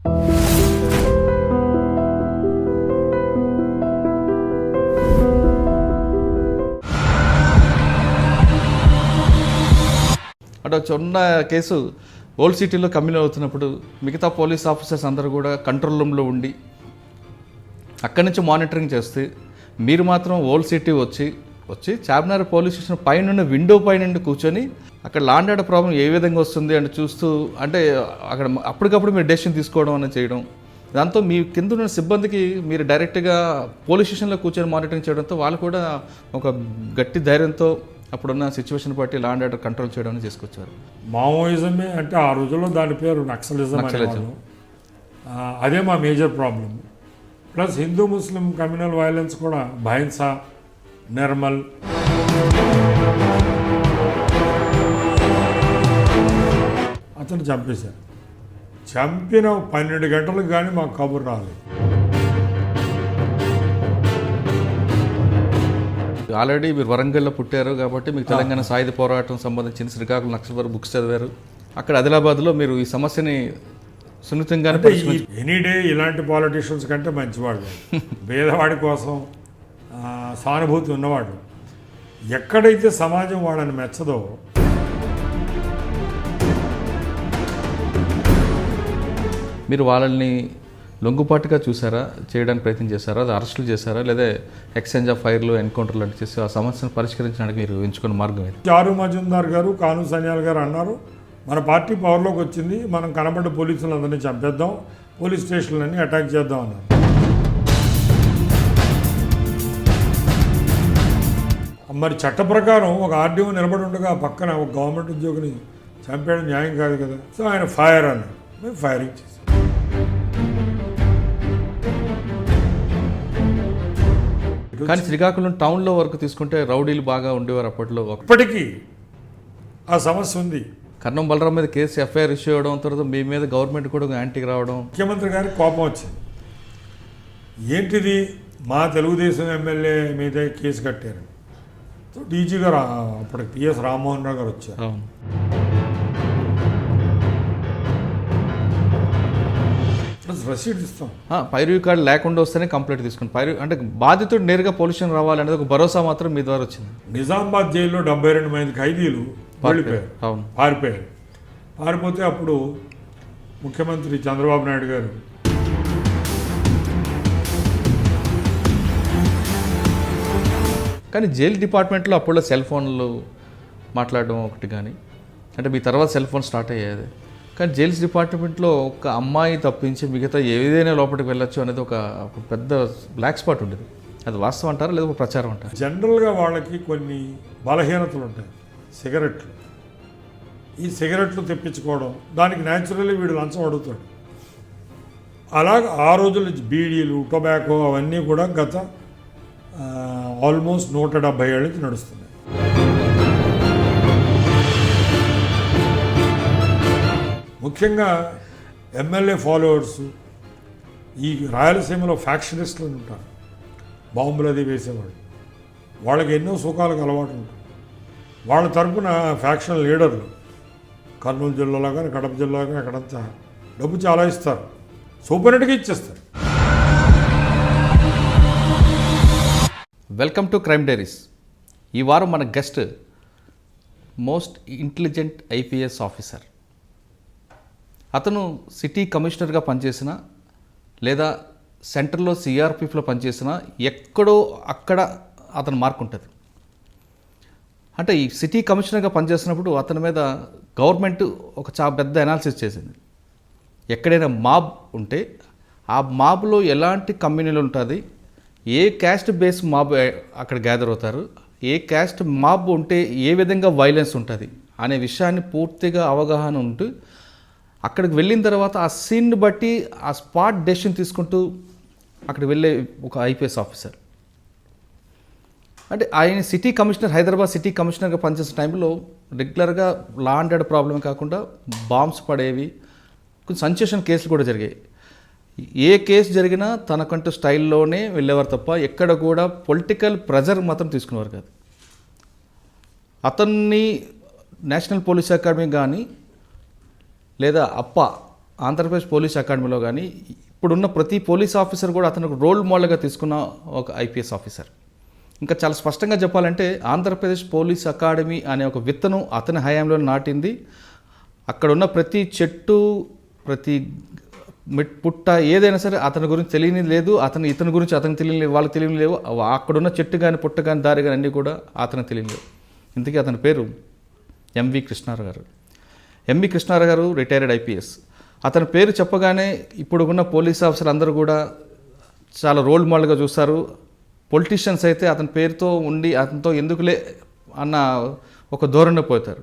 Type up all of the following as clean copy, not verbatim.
అంటే చిన్న case old సిటీలో కమ్యూన్ అవుతున్నప్పుడు మిగతా పోలీస్ ఆఫీసర్స్ అందరూ కూడా కంట్రోల్ రూమ్లో ఉండి అక్కడి నుంచి మానిటరింగ్ చేస్తే మీరు మాత్రం ఓల్డ్ సిటీ వచ్చి చార్మినార్ పోలీస్ స్టేషన్ పైన విండో పైన కూర్చొని అక్కడ ల్యాండ్ ఆర్డర్ ప్రాబ్లం ఏ విధంగా వస్తుంది అని చూస్తూ అంటే అక్కడ అప్పటికప్పుడు మీరు డెసిషన్ తీసుకోవడం అనేది చేయడం, దాంతో మీ కింద ఉన్న సిబ్బందికి మీరు డైరెక్ట్గా పోలీస్ స్టేషన్లో కూర్చొని మానిటరింగ్ చేయడంతో వాళ్ళు కూడా ఒక గట్టి ధైర్యంతో అప్పుడున్న సిచ్యువేషన్ బట్టి ల్యాండ్ ఆర్డర్ కంట్రోల్ చేయడం చేసుకొచ్చారు. మావోయిజమే అంటే ఆ రోజుల్లో దాని పేరు నక్సలిజం. అదే మా మేజర్ ప్రాబ్లం. ప్లస్ హిందూ ముస్లిం కమ్యూనల్ వైలెన్స్ కూడా భైన్సా, నిర్మల్, అతను చంపేశారు. చంపిన 12 గంటలకు కానీ మాకు కబురు రాలేదు. ఆల్రెడీ మీరు వరంగల్లో పుట్టారు కాబట్టి మీకు తెలంగాణ సాయుధ పోరాటం సంబంధించిన శ్రీకాకుళం నక్సల్ వరకు బుక్స్ చదివారు. అక్కడ ఆదిలాబాద్లో మీరు ఈ సమస్యని సున్నితంగానే ఎనీ డే ఇలాంటి పాలిటీషియన్స్ కంటే మంచివాడు, పేదవాడి కోసం సానుభూతి ఉన్నవాడు. ఎక్కడైతే సమాజం వాళ్ళని మెచ్చదో మీరు వాళ్ళని లొంగుపాటుగా చూసారా, చేయడానికి ప్రయత్నం చేశారా, అది అరెస్టులు చేశారా, లేదా ఎక్స్చేంజ్ ఆఫ్ ఫైర్లు, ఎన్కౌంటర్లు అంటే చేసి ఆ సమస్యను పరిష్కరించడానికి మీరు ఎంచుకున్న మార్గం ఏంటి? చారు మజుందార్ గారు, కాను సన్యాల్ గారు అన్నారు, మన పార్టీ పవర్లోకి వచ్చింది, మనం కనబడ్డ పోలీసులందరినీ చంపేద్దాం, పోలీస్ స్టేషన్లన్నీ అటాక్ చేద్దాం అన్నారు. మరి చట్ట ప్రకారం ఒక ఆర్డీఓ నిలబడి ఉండగా పక్కన ఒక గవర్నమెంట్ ఉద్యోగిని చంపేయడం న్యాయం కాదు కదా. సో ఆయన ఫైర్ అన్నారు, మేము ఫైరింగ్ చేసాం. కానీ శ్రీకాకుళం టౌన్లో వరకు తీసుకుంటే రౌడీలు బాగా ఉండేవారు అప్పట్లో. ఇప్పటికీ ఆ సమస్య ఉంది. కర్ణం బలరాం మీద కేసు ఎఫ్ఐఆర్ ఇష్యూ అవ్వడం, తర్వాత మీ మీద గవర్నమెంట్ కూడా యాంటీకి రావడం, ముఖ్యమంత్రి గారికి కోపం వచ్చింది. ఏంటిది మా తెలుగుదేశం ఎమ్మెల్యే మీద కేసు కట్టారు. డీజీ గారు అప్పటికి పిఎస్ రామ్మోహన్ రావు గారు వచ్చారు. అవును, రసీదు ఇస్తాం. పైరు కార్డు లేకుండా వస్తేనే కంప్లైంట్ తీసుకుని అంటే బాధితుడు నేరుగా పోలీసులు రావాలనేది ఒక భరోసా మాత్రం మీ ద్వారా వచ్చింది. నిజామాబాద్ జైల్లో 72 మంది ఖైదీలు వెళ్ళిపోయారు, పారిపోయారు. పారిపోతే అప్పుడు ముఖ్యమంత్రి చంద్రబాబు నాయుడు గారు కానీ జైలు డిపార్ట్మెంట్లో అప్పుడు సెల్ ఫోన్లు మాట్లాడడం ఒకటి, కానీ అంటే మీ తర్వాత సెల్ ఫోన్ స్టార్ట్ అయ్యేది. కానీ జైల్స్ డిపార్ట్మెంట్లో ఒక అమ్మాయి తప్పించి మిగతా ఏదైనా లోపలికి వెళ్ళొచ్చు అనేది ఒక పెద్ద బ్లాక్ స్పాట్ ఉండేది. అది వాస్తవం అంటారా లేదా ఒక ప్రచారం అంటారా? జనరల్గా వాళ్ళకి కొన్ని బలహీనతలు ఉంటాయి. సిగరెట్లు, ఈ సిగరెట్లు తెప్పించుకోవడం, దానికి న్యాచురల్లీ వీడు లంచం అడుగుతాడు. అలాగే ఆ రోజుల్లో బీడీలు, టొబాకో అవన్నీ కూడా గత ఆల్మోస్ట్ 170 ఏళ్ళ నుంచి నడుస్తున్నాయి. ముఖ్యంగా ఎమ్మెల్యే ఫాలోవర్స్, ఈ రాయలసీమలో ఫ్యాక్షనిస్టులు ఉంటారు, బాంబులు అది వేసేవాళ్ళు. వాళ్ళకి ఎన్నో సుఖాలకు అలవాటు ఉంటుంది. వాళ్ళ తరపున ఫ్యాక్షన్ లీడర్లు కర్నూలు జిల్లాలో కానీ కడప జిల్లాలో కానీ అక్కడంతా డబ్బు చాలా ఇస్తారు, సూపరింటెండెంట్గా ఇచ్చేస్తారు. Welcome to crime diaries. ఈ వారం మన guest most intelligent IPS officer. అతను సిటీ కమిషనర్గా పనిచేసిన లేదా సెంటర్లో సిఆర్పిఎఫ్లో పనిచేసిన ఎక్కడో అక్కడ అతను మార్క్ ఉంటుంది. అంటే ఈ సిటీ కమిషనర్గా పనిచేసినప్పుడు అతని మీద గవర్నమెంట్ ఒక పెద్ద అనాలిసిస్ చేసింది. ఎక్కడైనా మాబ్ ఉంటే ఆ మాబ్లో ఎలాంటి కమ్యూనిటీలు ఉంటుంది, ఏ క్యాస్ట్ బేస్ మాబ్ అక్కడ గ్యాదర్ అవుతారు, ఏ క్యాస్ట్ మాబ్ ఉంటే ఏ విధంగా వైలెన్స్ ఉంటుంది అనే విషయాన్ని పూర్తిగా అవగాహన ఉంటూ అక్కడికి వెళ్ళిన తర్వాత ఆ సీన్ని బట్టి ఆ స్పాట్ డెసిషన్ తీసుకుంటూ అక్కడికి వెళ్ళే ఒక ఐపీఎస్ ఆఫీసర్. అంటే ఆయన సిటీ కమిషనర్, హైదరాబాద్ సిటీ కమిషనర్గా పనిచేసే టైంలో రెగ్యులర్గా లా అండ్ ఆర్డర్ ప్రాబ్లమే కాకుండా బాంబ్స్ పడేవి, కొంచెం సంచేషన్ కేసులు కూడా జరిగాయి. ఏ కేసు జరిగినా తనకంటూ స్టైల్లోనే వెళ్ళేవారు తప్ప ఎక్కడ కూడా పొలిటికల్ ప్రెజర్ మాత్రం తీసుకునేవారు కాదు. అతన్ని నేషనల్ పోలీస్ అకాడమీ కానీ లేదా అప్ప ఆంధ్రప్రదేశ్ పోలీస్ అకాడమీలో కానీ ఇప్పుడున్న ప్రతి పోలీస్ ఆఫీసర్ కూడా అతను రోల్ మోడల్గా తీసుకున్న ఒక ఐపీఎస్ ఆఫీసర్. ఇంకా చాలా స్పష్టంగా చెప్పాలంటే ఆంధ్రప్రదేశ్ పోలీస్ అకాడమీ అనే ఒక విత్తనం అతని హయాంలో నాటింది. అక్కడ ఉన్న ప్రతి చెట్టు, ప్రతి పుట్ట ఏదైనా సరే అతని గురించి తెలియని లేదు, ఇతని గురించి అతనికి తెలియని వాళ్ళకి తెలియని లేవు. అక్కడున్న చెట్టు కానీ పుట్ట కానీ దారి కానీ అన్నీ కూడా అతనికి తెలియలేవు. ఇంతకీ అతని పేరు ఎంవి కృష్ణారావు గారు. ఎంవి కృష్ణారావు గారు రిటైర్డ్ ఐపీఎస్. అతని పేరు చెప్పగానే ఇప్పుడు ఉన్న పోలీస్ ఆఫీసర్లు అందరూ కూడా చాలా రోల్ మోడల్గా చూస్తారు. పొలిటీషియన్స్ అయితే అతని పేరుతో ఉండి అతనితో ఎందుకులే అన్న ఒక ధోరణి పోతారు.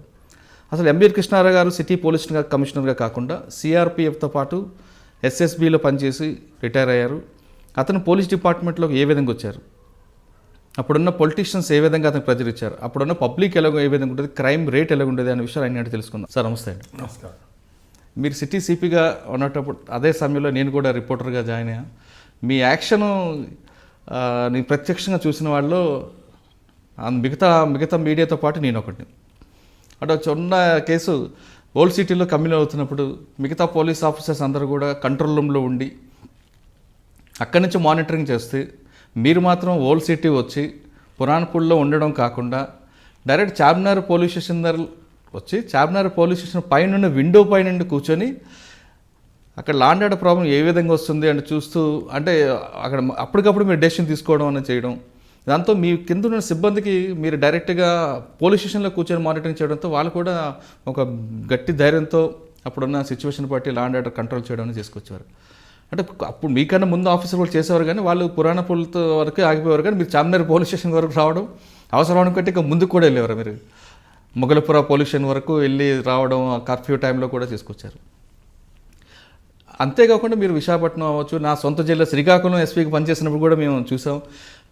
అసలు ఎంవి కృష్ణారావు గారు సిటీ పోలీస్ కమిషనర్గా కాకుండా సిఆర్పిఎఫ్తో పాటు ఎస్ఎస్బిలో పనిచేసి రిటైర్ అయ్యారు. అతను పోలీస్ డిపార్ట్మెంట్లోకి ఏ విధంగా వచ్చారు, అప్పుడున్న పొలిటీషియన్స్ ఏ విధంగా అతను ప్రెజర్ ఇచ్చారు, అప్పుడున్న పబ్లిక్ ఏ విధంగా ఉంటుంది, క్రైమ్ రేట్ ఎలా ఉండేది అనే విషయాలు అన్నీ తెలుసుకుందాం. సార్ నమస్తే అండి. నమస్కారం. మీరు సిటీ సిపిగా ఉన్నప్పుడు అదే సమయంలో నేను కూడా రిపోర్టర్గా జాయిన్ అయ్యా. మీ యాక్షను నేను ప్రత్యక్షంగా చూసిన వాళ్ళు మిగతా మీడియాతో పాటు నేను ఒకటి. అంటే చిన్న కేసు ఓల్డ్ సిటీలో కమ్యూన్ అవుతున్నప్పుడు మిగతా పోలీస్ ఆఫీసర్స్ అందరూ కూడా కంట్రోల్ రూమ్లో ఉండి అక్కడి నుంచి మానిటరింగ్ చేస్తే మీరు మాత్రం ఓల్డ్ సిటీ వచ్చి పురాణపూడిలో ఉండడం కాకుండా డైరెక్ట్ చార్మినార్ పోలీస్ స్టేషన్ దగ్గర వచ్చి చార్మినార్ పోలీస్ స్టేషన్ పైన విండో పైన కూర్చొని అక్కడ లాండ్ ఆర్డర్ ప్రాబ్లం ఏ విధంగా వస్తుంది అంటే చూస్తూ, అంటే అక్కడ అప్పటికప్పుడు మీరు డెసిషన్ తీసుకోవడం అనేది చేయడం, దాంతో మీ కింద ఉన్న సిబ్బందికి మీరు డైరెక్ట్గా పోలీస్ స్టేషన్లో కూర్చొని మానిటరింగ్ చేయడంతో వాళ్ళు కూడా ఒక గట్టి ధైర్యంతో అప్పుడున్న సిచ్యువేషన్ బట్టి లాండ్ ఆర్డర్ కంట్రోల్ చేయడం అనేది చేసుకొచ్చారు. అంటే అప్పుడు మీకన్నా ముందు ఆఫీసర్ వాళ్ళు చేసేవారు, కానీ వాళ్ళు పురాణ పుల్లతో వరకు ఆగిపోయేవారు. కానీ మీరు చార్మినార్ పోలీస్ స్టేషన్ వరకు రావడం అవసరం అనుకుంటే ఇంకా ముందుకు కూడా వెళ్ళేవారు. మీరు మొగలపుర పోలీస్ స్టేషన్ వరకు వెళ్ళి రావడం కర్ఫ్యూ టైంలో కూడా తీసుకొచ్చారు. అంతేకాకుండా మీరు విశాఖపట్నం అవ్వచ్చు, నా సొంత జిల్లా శ్రీకాకుళం ఎస్పీకి పనిచేసినప్పుడు కూడా మేము చూసాం.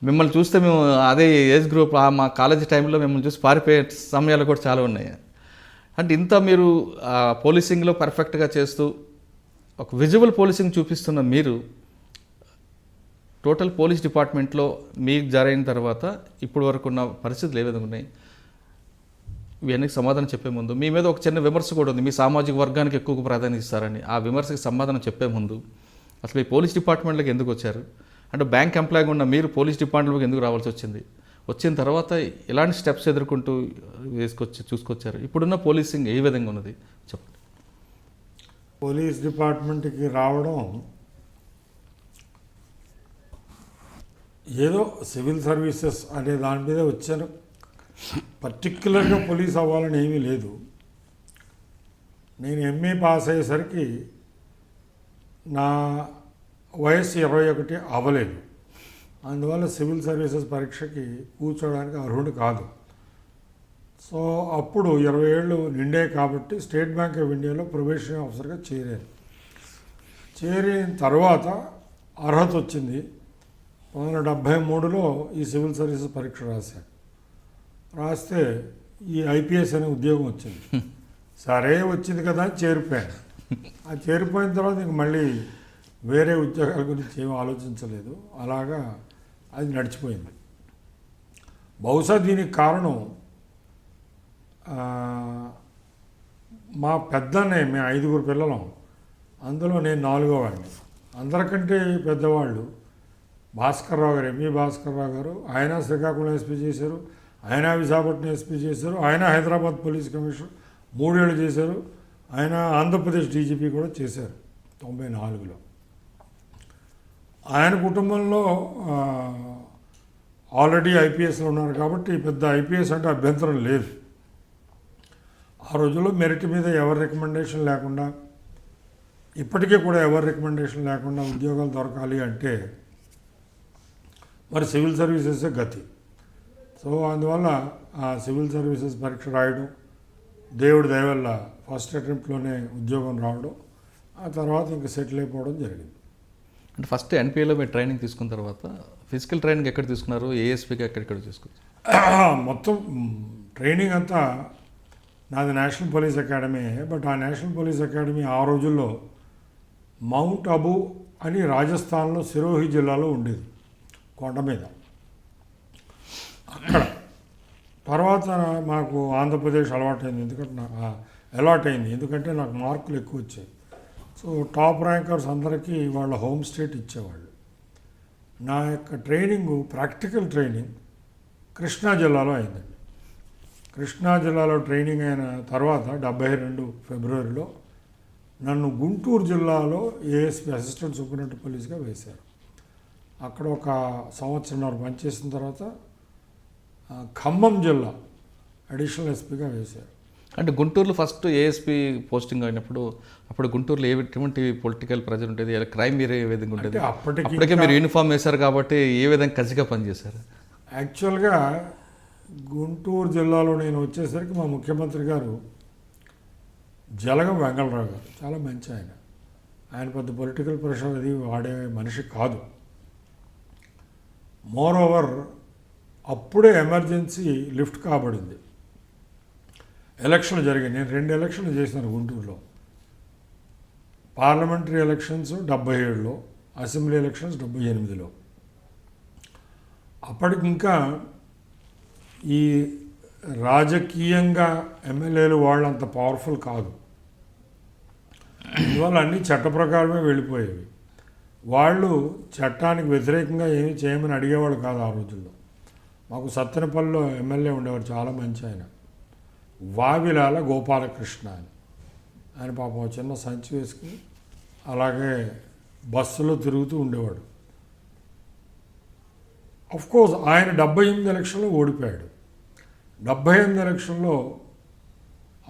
మిమ్మల్ని చూస్తే మేము అదే ఏజ్ గ్రూప్ మా కాలేజీ టైంలో మిమ్మల్ని చూసి పారిపోయే సమయాలు కూడా చాలా ఉన్నాయి. అంటే ఇంత మీరు పోలీసింగ్లో పర్ఫెక్ట్గా చేస్తూ ఒక విజువల్ పోలీసింగ్ చూపిస్తున్న మీరు టోటల్ పోలీస్ డిపార్ట్మెంట్లో మీకు జరిగిన తర్వాత ఇప్పటి వరకు ఉన్న పరిస్థితులు ఏ విధంగా ఉన్నాయి, ఇవన్నీ సమాధానం చెప్పే ముందు మీ మీద ఒక చిన్న విమర్శ కూడా ఉంది. మీ సామాజిక వర్గానికి ఎక్కువ ప్రాధాన్యత ఇస్తారని. ఆ విమర్శకి సమాధానం చెప్పే ముందు అసలు ఈ పోలీస్ డిపార్ట్మెంట్లోకి ఎందుకు వచ్చారు, అంటే బ్యాంక్ ఎంప్లాయీగా ఉన్న మీరు పోలీస్ డిపార్ట్మెంట్లోకి ఎందుకు రావాల్సి వచ్చింది, వచ్చిన తర్వాత ఎలాంటి స్టెప్స్ ఎదుర్కొంటూ చూసుకొచ్చారు, ఇప్పుడున్న పోలీసింగ్ ఏ విధంగా ఉన్నది చెప్పండి. పోలీస్ డిపార్ట్మెంట్కి రావడం ఏదో సివిల్ సర్వీసెస్ అనే దాని మీద వచ్చాను. పర్టిక్యులర్గా పోలీస్ అవ్వాలని ఏమీ లేదు. నేను ఎంఏ పాస్ అయ్యేసరికి నా వయసు 21 అవ్వలేదు. అందువల్ల సివిల్ సర్వీసెస్ పరీక్షకి కూర్చోడానికి అర్హుడు కాదు. సో అప్పుడు 20 ఏళ్ళు నిండే కాబట్టి స్టేట్ బ్యాంక్ ఆఫ్ ఇండియాలో ప్రొబేషనరీ ఆఫీసర్గా చేరాను. చేరిన తర్వాత అర్హత వచ్చింది. 1973లో ఈ సివిల్ సర్వీసెస్ పరీక్ష రాశాను. రాస్తే ఈ ఐపీఎస్ అనే ఉద్యోగం వచ్చింది. సరే వచ్చింది కదా అని చేరిపోయాను. ఆ చేరిపోయిన తర్వాత ఇంక మళ్ళీ వేరే ఉద్యోగాల గురించి ఏమీ ఆలోచించలేదు. అలాగా అది నడిచిపోయింది. బహుశా దీనికి కారణం మా పెద్దనే, మేము 5 పిల్లలం, అందులో నేను 4వ వాడిని. అందరికంటే పెద్దవాళ్ళు భాస్కర్రావు గారు, ఎంఈ భాస్కర్రావు గారు. ఆయన శ్రీకాకుళం ఎస్పీ చేశారు, ఆయన విశాఖపట్నం ఎస్పీ చేశారు, ఆయన హైదరాబాద్ పోలీస్ కమిషనర్ 3 ఏళ్ళు చేశారు, ఆయన ఆంధ్రప్రదేశ్ డీజీపీ కూడా చేశారు 94లో. ఆయన కుటుంబంలో ఆల్రెడీ ఐపీఎస్లో ఉన్నారు కాబట్టి పెద్ద ఐపీఎస్ అంటే అభ్యంతరం లేదు. ఆ రోజుల్లో మెరిట్ మీద ఎవరి రికమెండేషన్ లేకుండా, ఇప్పటికీ కూడా ఎవరి రికమెండేషన్ లేకుండా ఉద్యోగాలు దొరకాలి అంటే మరి సివిల్ సర్వీసెసే గతి. సో అందువల్ల ఆ సివిల్ సర్వీసెస్ పరీక్ష రాయడం, దేవుడి దయ వల్ల ఫస్ట్ అటెంప్ట్లోనే ఉద్యోగం రావడం, ఆ తర్వాత ఇంకా సెటిల్ అయిపోవడం జరిగింది. అంటే ఫస్ట్ ఎన్పిఏలో మీరు ట్రైనింగ్ తీసుకున్న తర్వాత ఫిజికల్ ట్రైనింగ్ ఎక్కడ తీసుకున్నారు, ఏఎస్పీకి ఎక్కడెక్కడ తీసుకున్నారు? మొత్తం ట్రైనింగ్ అంతా నాది నేషనల్ పోలీస్ అకాడమీ. బట్ ఆ నేషనల్ పోలీస్ అకాడమీ ఆ రోజుల్లో మౌంట్ అబూ అని రాజస్థాన్లో సిరోహి జిల్లాలో ఉండేది, కొండ మీద. అక్కడ తర్వాత మాకు ఆంధ్రప్రదేశ్ అలవాటు అయింది, ఎందుకంటే నాకు అలాట్ అయింది, ఎందుకంటే నాకు మార్కులు ఎక్కువ వచ్చాయి. సో టాప్ ర్యాంకర్స్ అందరికీ వాళ్ళ హోమ్ స్టేట్ ఇచ్చేవాళ్ళు. నా యొక్క ట్రైనింగ్, ప్రాక్టికల్ ట్రైనింగ్ కృష్ణా జిల్లాలో అయిందండి. కృష్ణా జిల్లాలో ట్రైనింగ్ అయిన తర్వాత 72 ఫిబ్రవరిలో నన్ను గుంటూరు జిల్లాలో ఏఎస్పీ అసిస్టెంట్ సూపరింటెండెంట్ పోలీస్గా వేశారు. అక్కడ ఒక సంవత్సరంన్నర పనిచేసిన తర్వాత ఖమ్మం జిల్లా అడిషనల్ ఎస్పీగా వేశారు. అంటే గుంటూరులో ఫస్ట్ ఏఎస్పీ పోస్టింగ్ అయినప్పుడు అప్పుడు గుంటూరులో ఎటువంటి పొలిటికల్ ప్రెజర్ ఉంటుంది, క్రైమ్ ఏ విధంగా ఉంటుంది? అంటే అప్పటికే మీరు యూనిఫామ్ వేశారు కాబట్టి ఏ విధంగా కసిగా పనిచేశారు? యాక్చువల్గా గుంటూరు జిల్లాలో నేను వచ్చేసరికి మా ముఖ్యమంత్రి గారు జలగం వెంగళరావు గారు చాలా మంచి ఆయన పెద్ద పొలిటికల్ ప్రెషర్ అది వాడే మనిషి కాదు. మోర్ ఓవర్ అప్పుడే ఎమర్జెన్సీ లిఫ్ట్ కాబడింది. ఎలక్షన్లు జరిగాయి. నేను 2 ఎలక్షన్లు చేశాను గుంటూరులో. పార్లమెంటరీ ఎలక్షన్స్ 77లో, అసెంబ్లీ ఎలక్షన్స్ 78లో. అప్పటికి ఇంకా ఈ రాజకీయంగా ఎమ్మెల్యేలు వాళ్ళు అంత పవర్ఫుల్ కాదు. అందువల్ల అన్నీ చట్ట ప్రకారమే వెళ్ళిపోయేవి. వాళ్ళు చట్టానికి వ్యతిరేకంగా ఏమీ చేయమని అడిగేవాళ్ళు కాదు ఆ రోజుల్లో. మాకు సత్తెనపల్లిలో ఎమ్మెల్యే ఉండేవారు, చాలా మంచి ఆయన, వావిలాల గోపాలకృష్ణ అని. ఆయన పాపం చిన్న సంచి వేసుకుని అలాగే బస్సులో తిరుగుతూ ఉండేవాడు. కోర్స్ ఆయన 78 ఎలక్షన్లో ఓడిపోయాడు. 78 ఎలక్షన్లో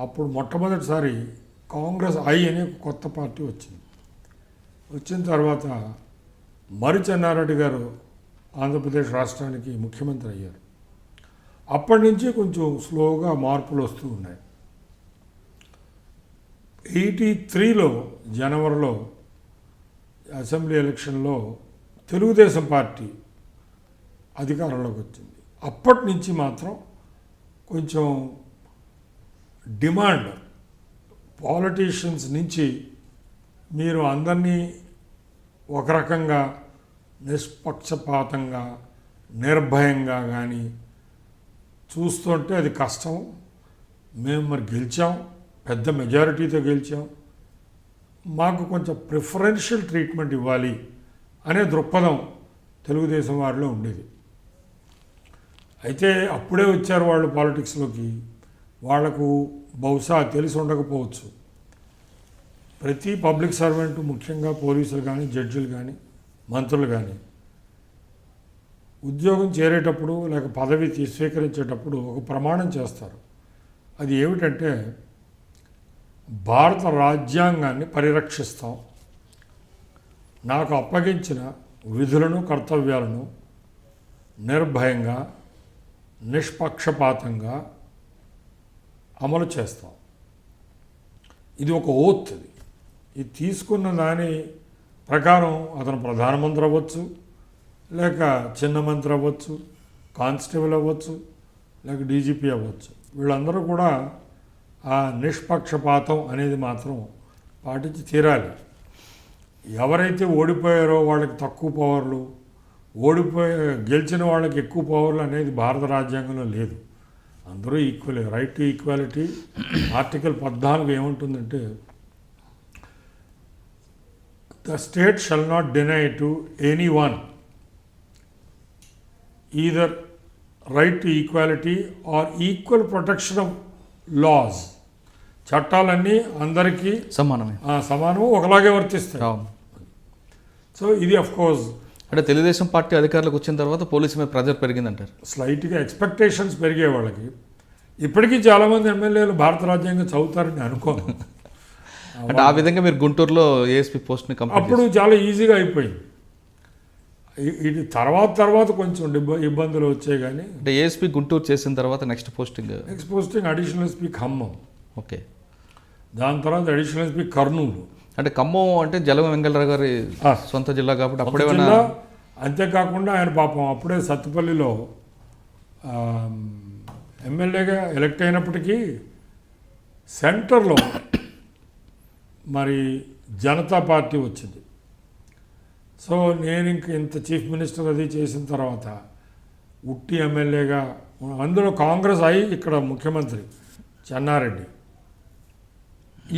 అప్పుడు మొట్టమొదటిసారి కాంగ్రెస్ అనే కొత్త పార్టీ వచ్చింది. వచ్చిన తర్వాత మరి చెన్నారెడ్డి గారు ఆంధ్రప్రదేశ్ రాష్ట్రానికి ముఖ్యమంత్రి అయ్యారు. అప్పటి నుంచి కొంచెం స్లోగా మార్పులు వస్తూ ఉన్నాయి. 83లో జనవరిలో అసెంబ్లీ ఎలక్షన్లో తెలుగుదేశం పార్టీ అధికారంలోకి వచ్చింది. అప్పటి నుంచి మాత్రం కొంచెం డిమాండ్ పాలిటీషియన్స్ నుంచి, మీరు అందరినీ ఒక రకంగా నిష్పక్షపాతంగా నిర్భయంగా కానీ చూస్తుంటే అది కష్టం. మేము మరి గెలిచాం, పెద్ద మెజారిటీతో గెలిచాం, మాకు కొంచెం ప్రిఫరెన్షియల్ ట్రీట్మెంట్ ఇవ్వాలి అనే దృక్పథం తెలుగుదేశం వారిలో ఉండేది. అయితే అప్పుడే వచ్చారు వాళ్ళు పాలిటిక్స్లోకి. వాళ్లకు బహుశా తెలిసి ఉండకపోవచ్చు, ప్రతి పబ్లిక్ సర్వెంట్, ముఖ్యంగా పోలీసులు కానీ, జడ్జిలు కానీ, మంత్రులు కానీ ఉద్యోగం చేరేటప్పుడు లేక పదవి స్వీకరించేటప్పుడు ఒక ప్రమాణం చేస్తారు. అది ఏమిటంటే, భారత రాజ్యాంగాన్ని పరిరక్షిస్తాం, నాకు అప్పగించిన విధులను కర్తవ్యాలను నిర్భయంగా నిష్పక్షపాతంగా అమలు చేస్తాం. ఇది ఒక ఓత్. ఇది తీసుకున్న దాని ప్రకారం అతను ప్రధానమంత్రి అవ్వచ్చు, లేక చిన్న మంత్రి అవ్వచ్చు, కానిస్టేబుల్ అవ్వచ్చు, లేక డీజీపీ అవ్వచ్చు. వీళ్ళందరూ కూడా ఆ నిష్పక్షపాతం అనేది మాత్రం పాటించి తీరాలి. ఎవరైతే ఓడిపోయారో వాళ్ళకి తక్కువ పవర్లు, గెలిచిన వాళ్ళకి ఎక్కువ పవర్లు అనేది భారత రాజ్యాంగంలో లేదు. అందరూ ఈక్వలే. రైట్ టు ఈక్వాలిటీ ఆర్టికల్ 14 ఏముంటుందంటే, the state shall not deny to any one either right to equality or equal protection of laws. చట్టాలన్నీ అందరికీ సమానము, ఒకలాగే వర్తిస్తాయి. సో ఇది అఫ్కోర్స్ అంటే తెలుగుదేశం పార్టీ అధికారులకు వచ్చిన తర్వాత పోలీసు మీద ప్రెజర్ పెరిగిందంటారు. స్లైట్గా ఎక్స్పెక్టేషన్స్ పెరిగే వాళ్ళకి. ఇప్పటికీ చాలామంది ఎమ్మెల్యేలు భారత రాజ్యాంగం చదువుతారని అనుకోను. అంటే ఆ విధంగా మీరు గుంటూరులో ఏఎస్పీ పోస్ట్ని అప్పుడు చాలా ఈజీగా అయిపోయింది. ఇది తర్వాత కొంచెం ఇబ్బందులు వచ్చాయి. కానీ అంటే ఏఎస్పీ గుంటూరు చేసిన తర్వాత next posting additional SP Khammam. Okay. దాని తర్వాత అడిషనల్ ఎస్పీ కర్నూలు. అంటే ఖమ్మం అంటే జలగం వెంగళరావు గారి సొంత జిల్లా కాబట్టి అప్పుడే. అంతేకాకుండా ఆయన పాపం అప్పుడే సత్తుపల్లిలో ఎమ్మెల్యేగా ఎలక్ట్ అయినప్పటికీ సెంటర్లో మరి జనతా పార్టీ వచ్చింది. సో నేను ఇంత చీఫ్ మినిస్టర్ అది చేసిన తర్వాత ఉట్టి ఎమ్మెల్యేగా, అందులో కాంగ్రెస్ అయి ఇక్కడ ముఖ్యమంత్రి చెన్నారెడ్డి,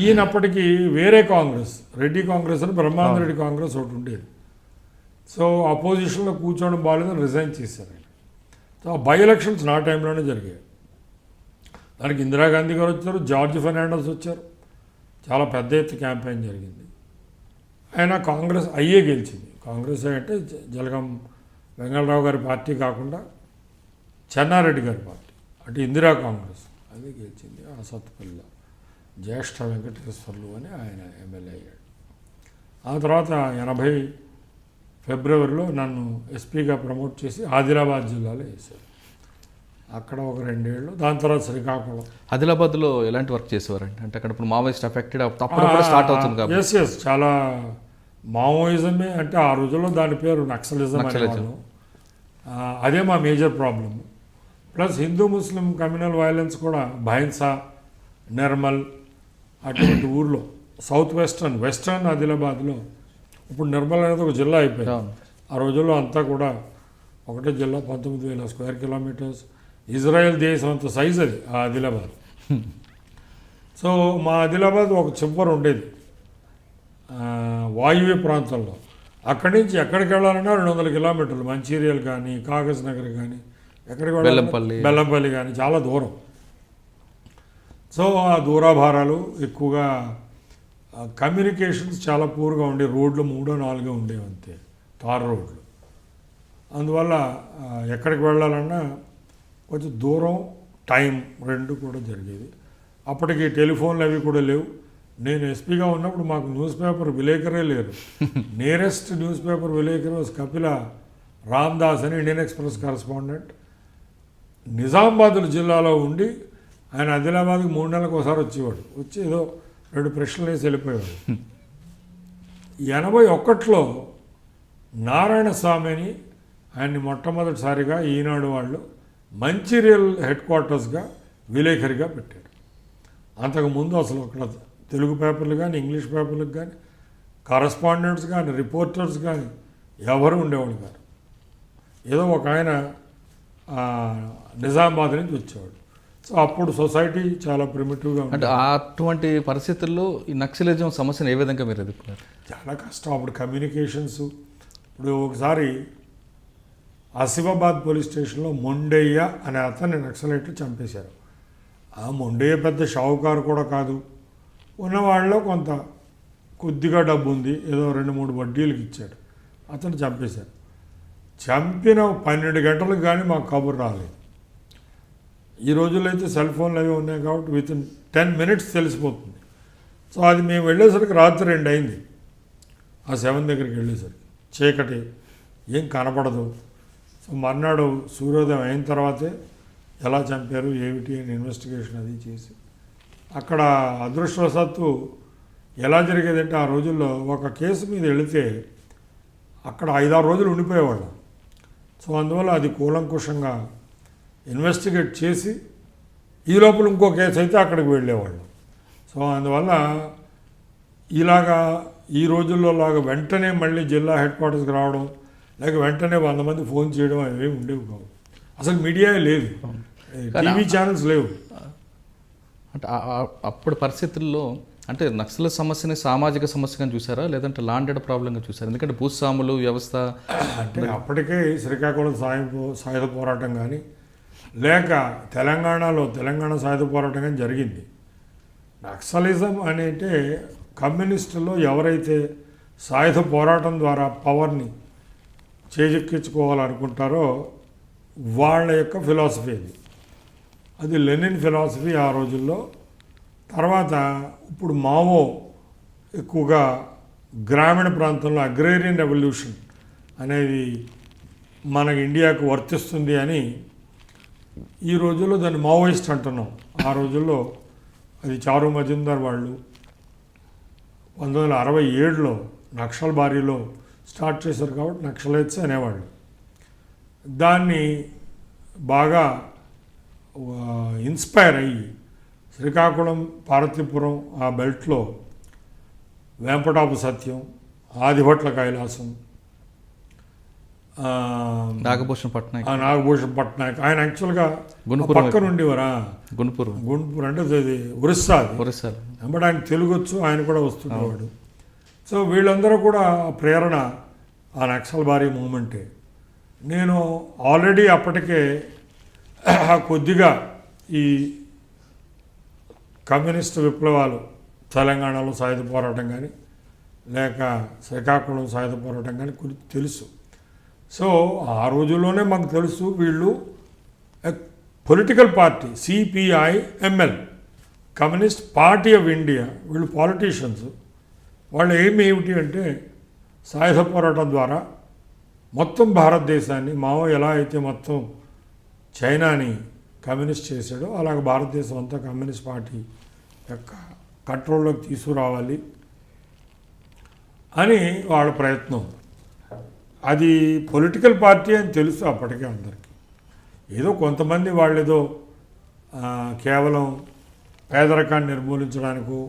ఈయనప్పటికీ వేరే కాంగ్రెస్, రెడ్డి కాంగ్రెస్ అని బ్రహ్మానంద రెడ్డి కాంగ్రెస్ ఒకటి ఉండేది. సో అపోజిషన్లో కూర్చోవడం బాగాలేదని రిజైన్ చేశారు ఆయన. సో ఆ బై ఎలక్షన్స్ నా టైంలోనే జరిగాయి. దానికి ఇందిరాగాంధీ గారు వచ్చారు, జార్జ్ ఫెర్నాండస్ వచ్చారు, చాలా పెద్ద ఎత్తు క్యాంపెయిన్ జరిగింది. ఆయన కాంగ్రెస్ అయ్యే గెలిచింది. కాంగ్రెస్ అంటే జలగం వెంగళరావు గారి పార్టీ కాకుండా చెన్నారెడ్డి గారి పార్టీ, అంటే ఇందిరా కాంగ్రెస్, అది గెలిచింది. ఆ సత్తుపల్లిలో జ్యేష్ఠ వెంకటేశ్వర్లు అని ఆయన ఎమ్మెల్యే అయ్యాడు. ఆ తర్వాత 80 ఫిబ్రవరిలో నన్ను ఎస్పీగా ప్రమోట్ చేసి ఆదిలాబాద్ జిల్లాలో వేశారు. అక్కడ ఒక 2 ఏళ్ళు. దాని తర్వాత శ్రీకాకుళం. ఆదిలాబాద్లో ఎలాంటి వర్క్ చేసేవారండి? అంటే అక్కడ ఇప్పుడు మావోయిస్ట్ అఫెక్టెడ్ అప్పుడు స్టార్ట్ అవుతుంది కాబట్టి. ఎస్ చాలా మావోయిజమే. అంటే ఆ రోజుల్లో దాని పేరు నక్సలిజం అనేవాళ్ళం. అదే మా మేజర్ ప్రాబ్లమ్. ప్లస్ హిందూ ముస్లిం కమ్యూనల్ వైలెన్స్ కూడా భైన్సా, నిర్మల్ అటువంటి ఊర్లో సౌత్ వెస్టర్న్ ఆదిలాబాద్లో, ఇప్పుడు నిర్మల్ అనేది ఒక జిల్లా అయిపోయింది. ఆ రోజుల్లో అంతా కూడా ఒకటే జిల్లా, 19,000 స్క్వేర్ కిలోమీటర్స్. ఇజ్రాయెల్ దేశం అంత సైజ్ అది ఆ ఆదిలాబాద్. సో మా ఆదిలాబాద్ ఒక చివర ఉండేది వాయువ్య ప్రాంతంలో. అక్కడి నుంచి ఎక్కడికి వెళ్ళాలన్నా 200 కిలోమీటర్లు. మంచిర్యాల కానీ, కాగజ్ నగర్ కానీ, ఎక్కడికి వెళ్ళాలి, బెల్లంపల్లి కానీ, చాలా దూరం. సో ఆ దూరాభారాలు ఎక్కువగా, కమ్యూనికేషన్స్ చాలా పూర్గా ఉండే, రోడ్లు 3-4 ఉండేవి అంతే, తార్ రోడ్లు. అందువల్ల ఎక్కడికి వెళ్ళాలన్నా కొంచెం దూరం, టైం రెండు కూడా జరిగేది. అప్పటికి టెలిఫోన్లు అవి కూడా లేవు. నేను ఎస్పీగా ఉన్నప్పుడు మాకు న్యూస్ పేపర్ విలేకరే లేరు. నియరెస్ట్ న్యూస్ పేపర్ విలేకర్ వాజ్ కపిల రామ్దాస్ అని ఇండియన్ ఎక్స్ప్రెస్ కరస్పాండెంట్. నిజామాబాద్ జిల్లాలో ఉండి ఆయన ఆదిలాబాద్కి 3 నెలలకు ఒకసారి వచ్చేవాడు. వచ్చి ఏదో 2 ప్రశ్నలు వేసి వెళ్ళిపోయేవాడు. 81లో నారాయణ స్వామిని ఆయన్ని మొట్టమొదటిసారిగా ఈనాడు వాళ్ళు మంచిర్యాల్ హెడ్ క్వార్టర్స్గా విలేకరిగా పెట్టారు. అంతకుముందు అసలు అక్కడ తెలుగు పేపర్లు కానీ, ఇంగ్లీష్ పేపర్లకు కానీ, కరస్పాండెంట్స్ కానీ, రిపోర్టర్స్ కానీ ఎవరు ఉండేవాళ్ళు కాదు. ఏదో ఒక ఆయన నిజామాబాద్ నుంచి వచ్చేవాడు. సో అప్పుడు సొసైటీ చాలా ప్రిమిటివ్గా అంటే అటువంటి పరిస్థితుల్లో ఈ నక్సలిజం సమస్యను ఏ విధంగా మీరు ఎదుర్కొన్నారు? చాలా కష్టం. అప్పుడు కమ్యూనికేషన్స్. ఇప్పుడు ఒకసారి ఆసిఫాబాద్ పోలీస్ స్టేషన్లో మొండయ్య అనే అతన్ని నక్సలైట్లు చంపేశారు. ఆ మొండయ్య పెద్ద షావుకారు కూడా కాదు, ఉన్నవాళ్ళలో కొంత కొద్దిగా డబ్బు ఉంది, ఏదో 2-3 వడ్డీలకు ఇచ్చాడు, అతను చంపేశారు. చంపిన 12 గంటలకు కానీ మాకు కబురు రాలేదు. ఈ రోజుల్లో అయితే సెల్ ఫోన్లు అవి ఉన్నాయి కాబట్టి వితిన్ 10 minutes తెలిసిపోతుంది. సో అది మేము వెళ్ళేసరికి రాత్రి 2 అయింది. ఆ 7 దగ్గరికి వెళ్ళేసరికి చీకటి, ఏం కనపడదు. సో మర్నాడు సూర్యోదయం అయిన తర్వాతే ఎలా చంపారు ఏమిటి అని ఇన్వెస్టిగేషన్ అది చేసి, అక్కడ అదృష్టవశాత్తు ఎలా జరిగేదంటే ఆ రోజుల్లో ఒక కేసు మీద వెళితే అక్కడ 5-6 రోజులు ఉండిపోయేవాళ్ళం. సో అందువల్ల అది కూలంకుషంగా ఇన్వెస్టిగేట్ చేసి ఈ లోపల ఇంకో కేసు అయితే అక్కడికి వెళ్ళేవాళ్ళం. సో అందువల్ల ఇలాగా ఈ రోజుల్లో లాగా వెంటనే మళ్ళీ జిల్లా హెడ్ క్వార్టర్స్కి రావడం, లేక వెంటనే 100 మంది ఫోన్ చేయడం అవి ఉండేవి కావు. అసలు మీడియా లేదు, టీవీ ఛానల్స్ లేవు. అంటే అప్పుడు పరిస్థితుల్లో అంటే నక్సల సమస్యని సామాజిక సమస్యగా చూసారా, లేదంటే లాండెడ్ ప్రాబ్లంగా చూసారా? ఎందుకంటే భూస్వాములు వ్యవస్థ అంటే అప్పటికే శ్రీకాకుళం సాయుధ పోరాటం కానీ, లేక తెలంగాణలో తెలంగాణ సాయుధ పోరాటం కానీ జరిగింది. నక్సలిజం అంటే కమ్యూనిస్టుల్లో ఎవరైతే సాయుధ పోరాటం ద్వారా పవర్ని చేజెక్కించుకోవాలనుకుంటారో వాళ్ళ యొక్క ఫిలాసఫీ అది లెనిన్ ఫిలాసఫీ ఆ రోజుల్లో. తర్వాత ఇప్పుడు మావో ఎక్కువగా గ్రామీణ ప్రాంతంలో అగ్రేరియన్ రెవల్యూషన్ అనేది మన ఇండియాకు వర్తిస్తుంది అని ఈ రోజుల్లో దాన్ని మావోయిస్ట్ అంటున్నాం. ఆ రోజుల్లో అది చారు మజుందార్ వాళ్ళు 1967లో నక్సల్ బారీలో స్టార్ట్ చేశారు కాబట్టి నక్సలైట్స్ అనేవాళ్ళు. దాన్ని బాగా ఇన్స్పైర్ అయ్యి శ్రీకాకుళం, పార్వతీపురం ఆ బెల్ట్లో వేంపటాపు సత్యం, ఆదిభట్ల కైలాసం, నాగభూషణ్ పట్నాయక్, నాగభూషణ్ పట్నాయక్. ఆయన యాక్చువల్గా గుంటూరు పక్కన ఉండేవారా, గుంటూరు గుంటూరు అంటే అది ఒరిస్సా అది. ఒరిస్సాలో. బట్ ఆయన తెలుగు వచ్చు, ఆయన కూడా వస్తుండేవాడు. సో వీళ్ళందరూ కూడా ప్రేరణ ఆ నక్సల్ బారీ మూమెంటే. నేను ఆల్రెడీ అప్పటికే కొద్దిగా ఈ కమ్యూనిస్ట్ విప్లవాలు తెలంగాణలో సాయుధ పోరాటం కానీ లేక శ్రీకాకుళం సాయుధ పోరాటం కానీ గురించి తెలుసు. సో ఆ రోజుల్లోనే మాకు తెలుసు వీళ్ళు political party CPI-ML, communist party of India. వీళ్ళు పాలిటీషియన్స్. వాళ్ళు ఏమిటి అంటే సాయుధ పోరాటం ద్వారా మొత్తం భారతదేశాన్ని మావో ఎలా అయితే మొత్తం చైనాని కమ్యూనిస్ట్ చేశాడో అలాగ భారతదేశం అంతా కమ్యూనిస్ట్ పార్టీ యొక్క కంట్రోల్లోకి తీసుకురావాలి అని వాళ్ళ ప్రయత్నం. అది పొలిటికల్ పార్టీ అని తెలుసు అప్పటికే అందరికీ. ఏదో కొంతమంది వాళ్ళు ఏదో కేవలం పేదరికాన్ని నిర్మూలించడానికో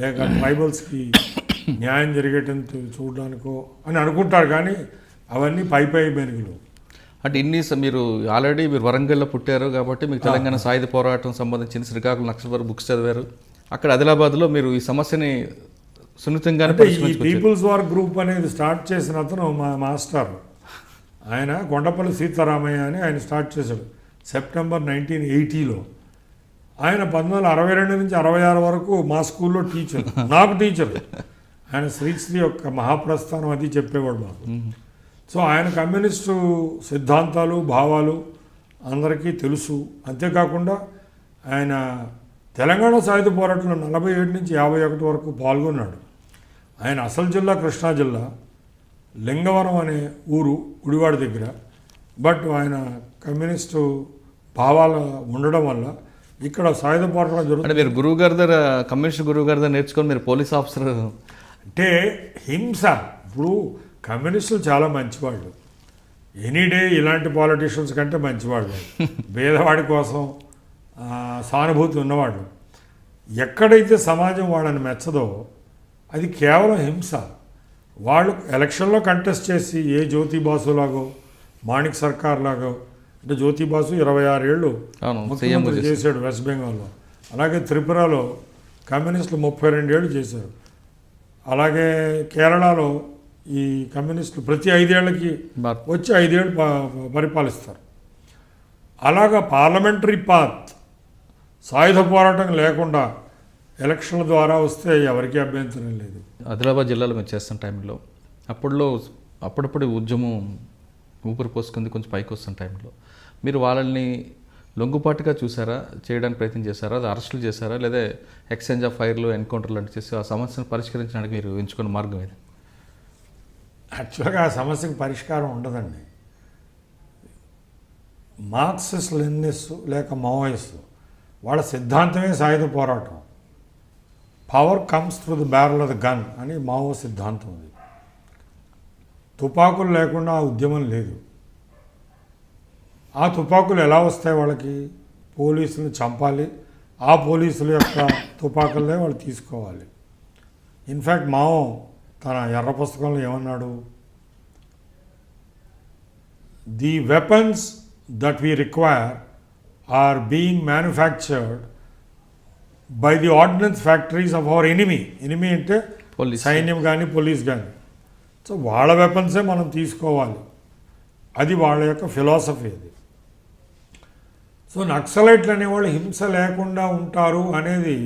లేక ట్రైబల్స్కి న్యాయం జరిగేటంత చూడడానికో అని అనుకుంటారు, కానీ అవన్నీ పై మెరుగులు. అంటే మీరు ఆల్రెడీ వరంగల్లో పుట్టారు కాబట్టి మీకు తెలంగాణ సాయుధ పోరాటం సంబంధించిన శ్రీకాకుళం నక్సల్ బారీ బుక్స్ చదివారు. అక్కడ ఆదిలాబాద్లో మీరు ఈ సమస్యని సున్నితంగానే ఈ పీపుల్స్ వార్ గ్రూప్ అనేది స్టార్ట్ చేసిన అతను మా మాస్టర్. ఆయన కొండపల్లి సీతారామయ్య అని ఆయన స్టార్ట్ చేశాడు సెప్టెంబర్ 1980లో. ఆయన 1962 నుంచి 66 వరకు మా స్కూల్లో టీచర్, నాకు టీచర్. ఆయన శ్రీశ్రీ యొక్క మహాప్రస్థానం అది చెప్పేవాడు మాకు. సో ఆయన కమ్యూనిస్టు సిద్ధాంతాలు భావాలు అందరికీ తెలుసు. అంతేకాకుండా ఆయన తెలంగాణ సాయుధ పోరాటంలో 47 నుంచి 51 వరకు పాల్గొన్నాడు. ఆయన అసలు జిల్లా కృష్ణా జిల్లా, లింగవరం అనే ఊరు గుడివాడ దగ్గర. బట్ ఆయన కమ్యూనిస్టు భావాలు ఉండడం వల్ల ఇక్కడ సాయుధ పోరాటం జరుగుతుంది. అంటే మీరు గురువుగారి దగ్గర, కమ్యూనిస్ట్ గురువుగారి దగ్గర నేర్చుకొని మీరు పోలీస్ ఆఫీసర్. అంటే హింస. ఇప్పుడు కమ్యూనిస్టులు చాలా మంచివాళ్ళు, ఎనీ డే ఇలాంటి పాలిటీషియన్స్ కంటే మంచివాళ్ళు, పేదవాడి కోసం సానుభూతి ఉన్నవాళ్ళు. ఎక్కడైతే సమాజం వాళ్ళని మెచ్చదో అది కేవలం హింస. వాళ్ళు ఎలక్షన్లో కంటెస్ట్ చేసి ఏ జ్యోతి బాసులాగో మాణిక్ సర్కార్ లాగో, అంటే జ్యోతి బాసు 26 ఏళ్ళు ముఖ్యమంత్రి చేశాడు వెస్ట్ బెంగాల్లో. అలాగే త్రిపురలో కమ్యూనిస్టులు 32 ఏళ్ళు చేశారు. అలాగే కేరళలో ఈ కమ్యూనిస్టులు ప్రతి 5 ఏళ్ళకి వచ్చి 5 ఏళ్ళు పరిపాలిస్తారు. అలాగా పార్లమెంటరీ పాత్ సాయుధ పోరాటం లేకుండా ఎలక్షన్ల ద్వారా వస్తే ఎవరికీ అభ్యంతరం లేదు. ఆదిలాబాద్ జిల్లాలో మేము చేస్తున్న టైంలో అప్పుడప్పుడు ఉద్యమం ఊపిరి పోసుకుంది, కొంచెం పైకి వస్తున్న టైంలో మీరు వాళ్ళని లొంగుపాటుగా చూసారా, చేయడానికి ప్రయత్నం చేశారా, అది అరెస్టులు చేశారా, లేదా ఎక్స్చేంజ్ ఆఫ్ ఫైర్లు, ఎన్కౌంటర్లు అంటే చేసి ఆ సమస్యను పరిష్కరించడానికి మీరు ఎంచుకున్న మార్గం ఇది? యాక్చువల్గా ఆ సమస్యకు పరిష్కారం ఉండదండి. మార్క్సిస్ట్ లెనినిస్ట్ లేక మావోయిస్ట్ వాళ్ళ సిద్ధాంతమే సాయుధ పోరాటం. Power comes through the barrel of the gun అని మావో సిద్ధాంతం అది. తుపాకులు లేకుండా ఆ ఉద్యమం లేదు. ఆ తుపాకులు ఎలా వస్తాయి వాళ్ళకి? పోలీసులను చంపాలి, ఆ పోలీసుల యొక్క తుపాకులనే వాళ్ళు తీసుకోవాలి. ఇన్ఫ్యాక్ట్ మావో తన ఎర్ర పుస్తకంలో ఏమన్నాడు? The weapons that we require are being manufactured by the ordnance factories of our enemy. Enemy అంటే సైన్యం కానీ పోలీస్ కానీ. సో వాళ్ళ వెపన్సే మనం తీసుకోవాలి. అది వాళ్ళ యొక్క ఫిలాసఫీ. అది. సో నక్సలైట్లు అనేవాళ్ళు హింస లేకుండా ఉంటారు అనేది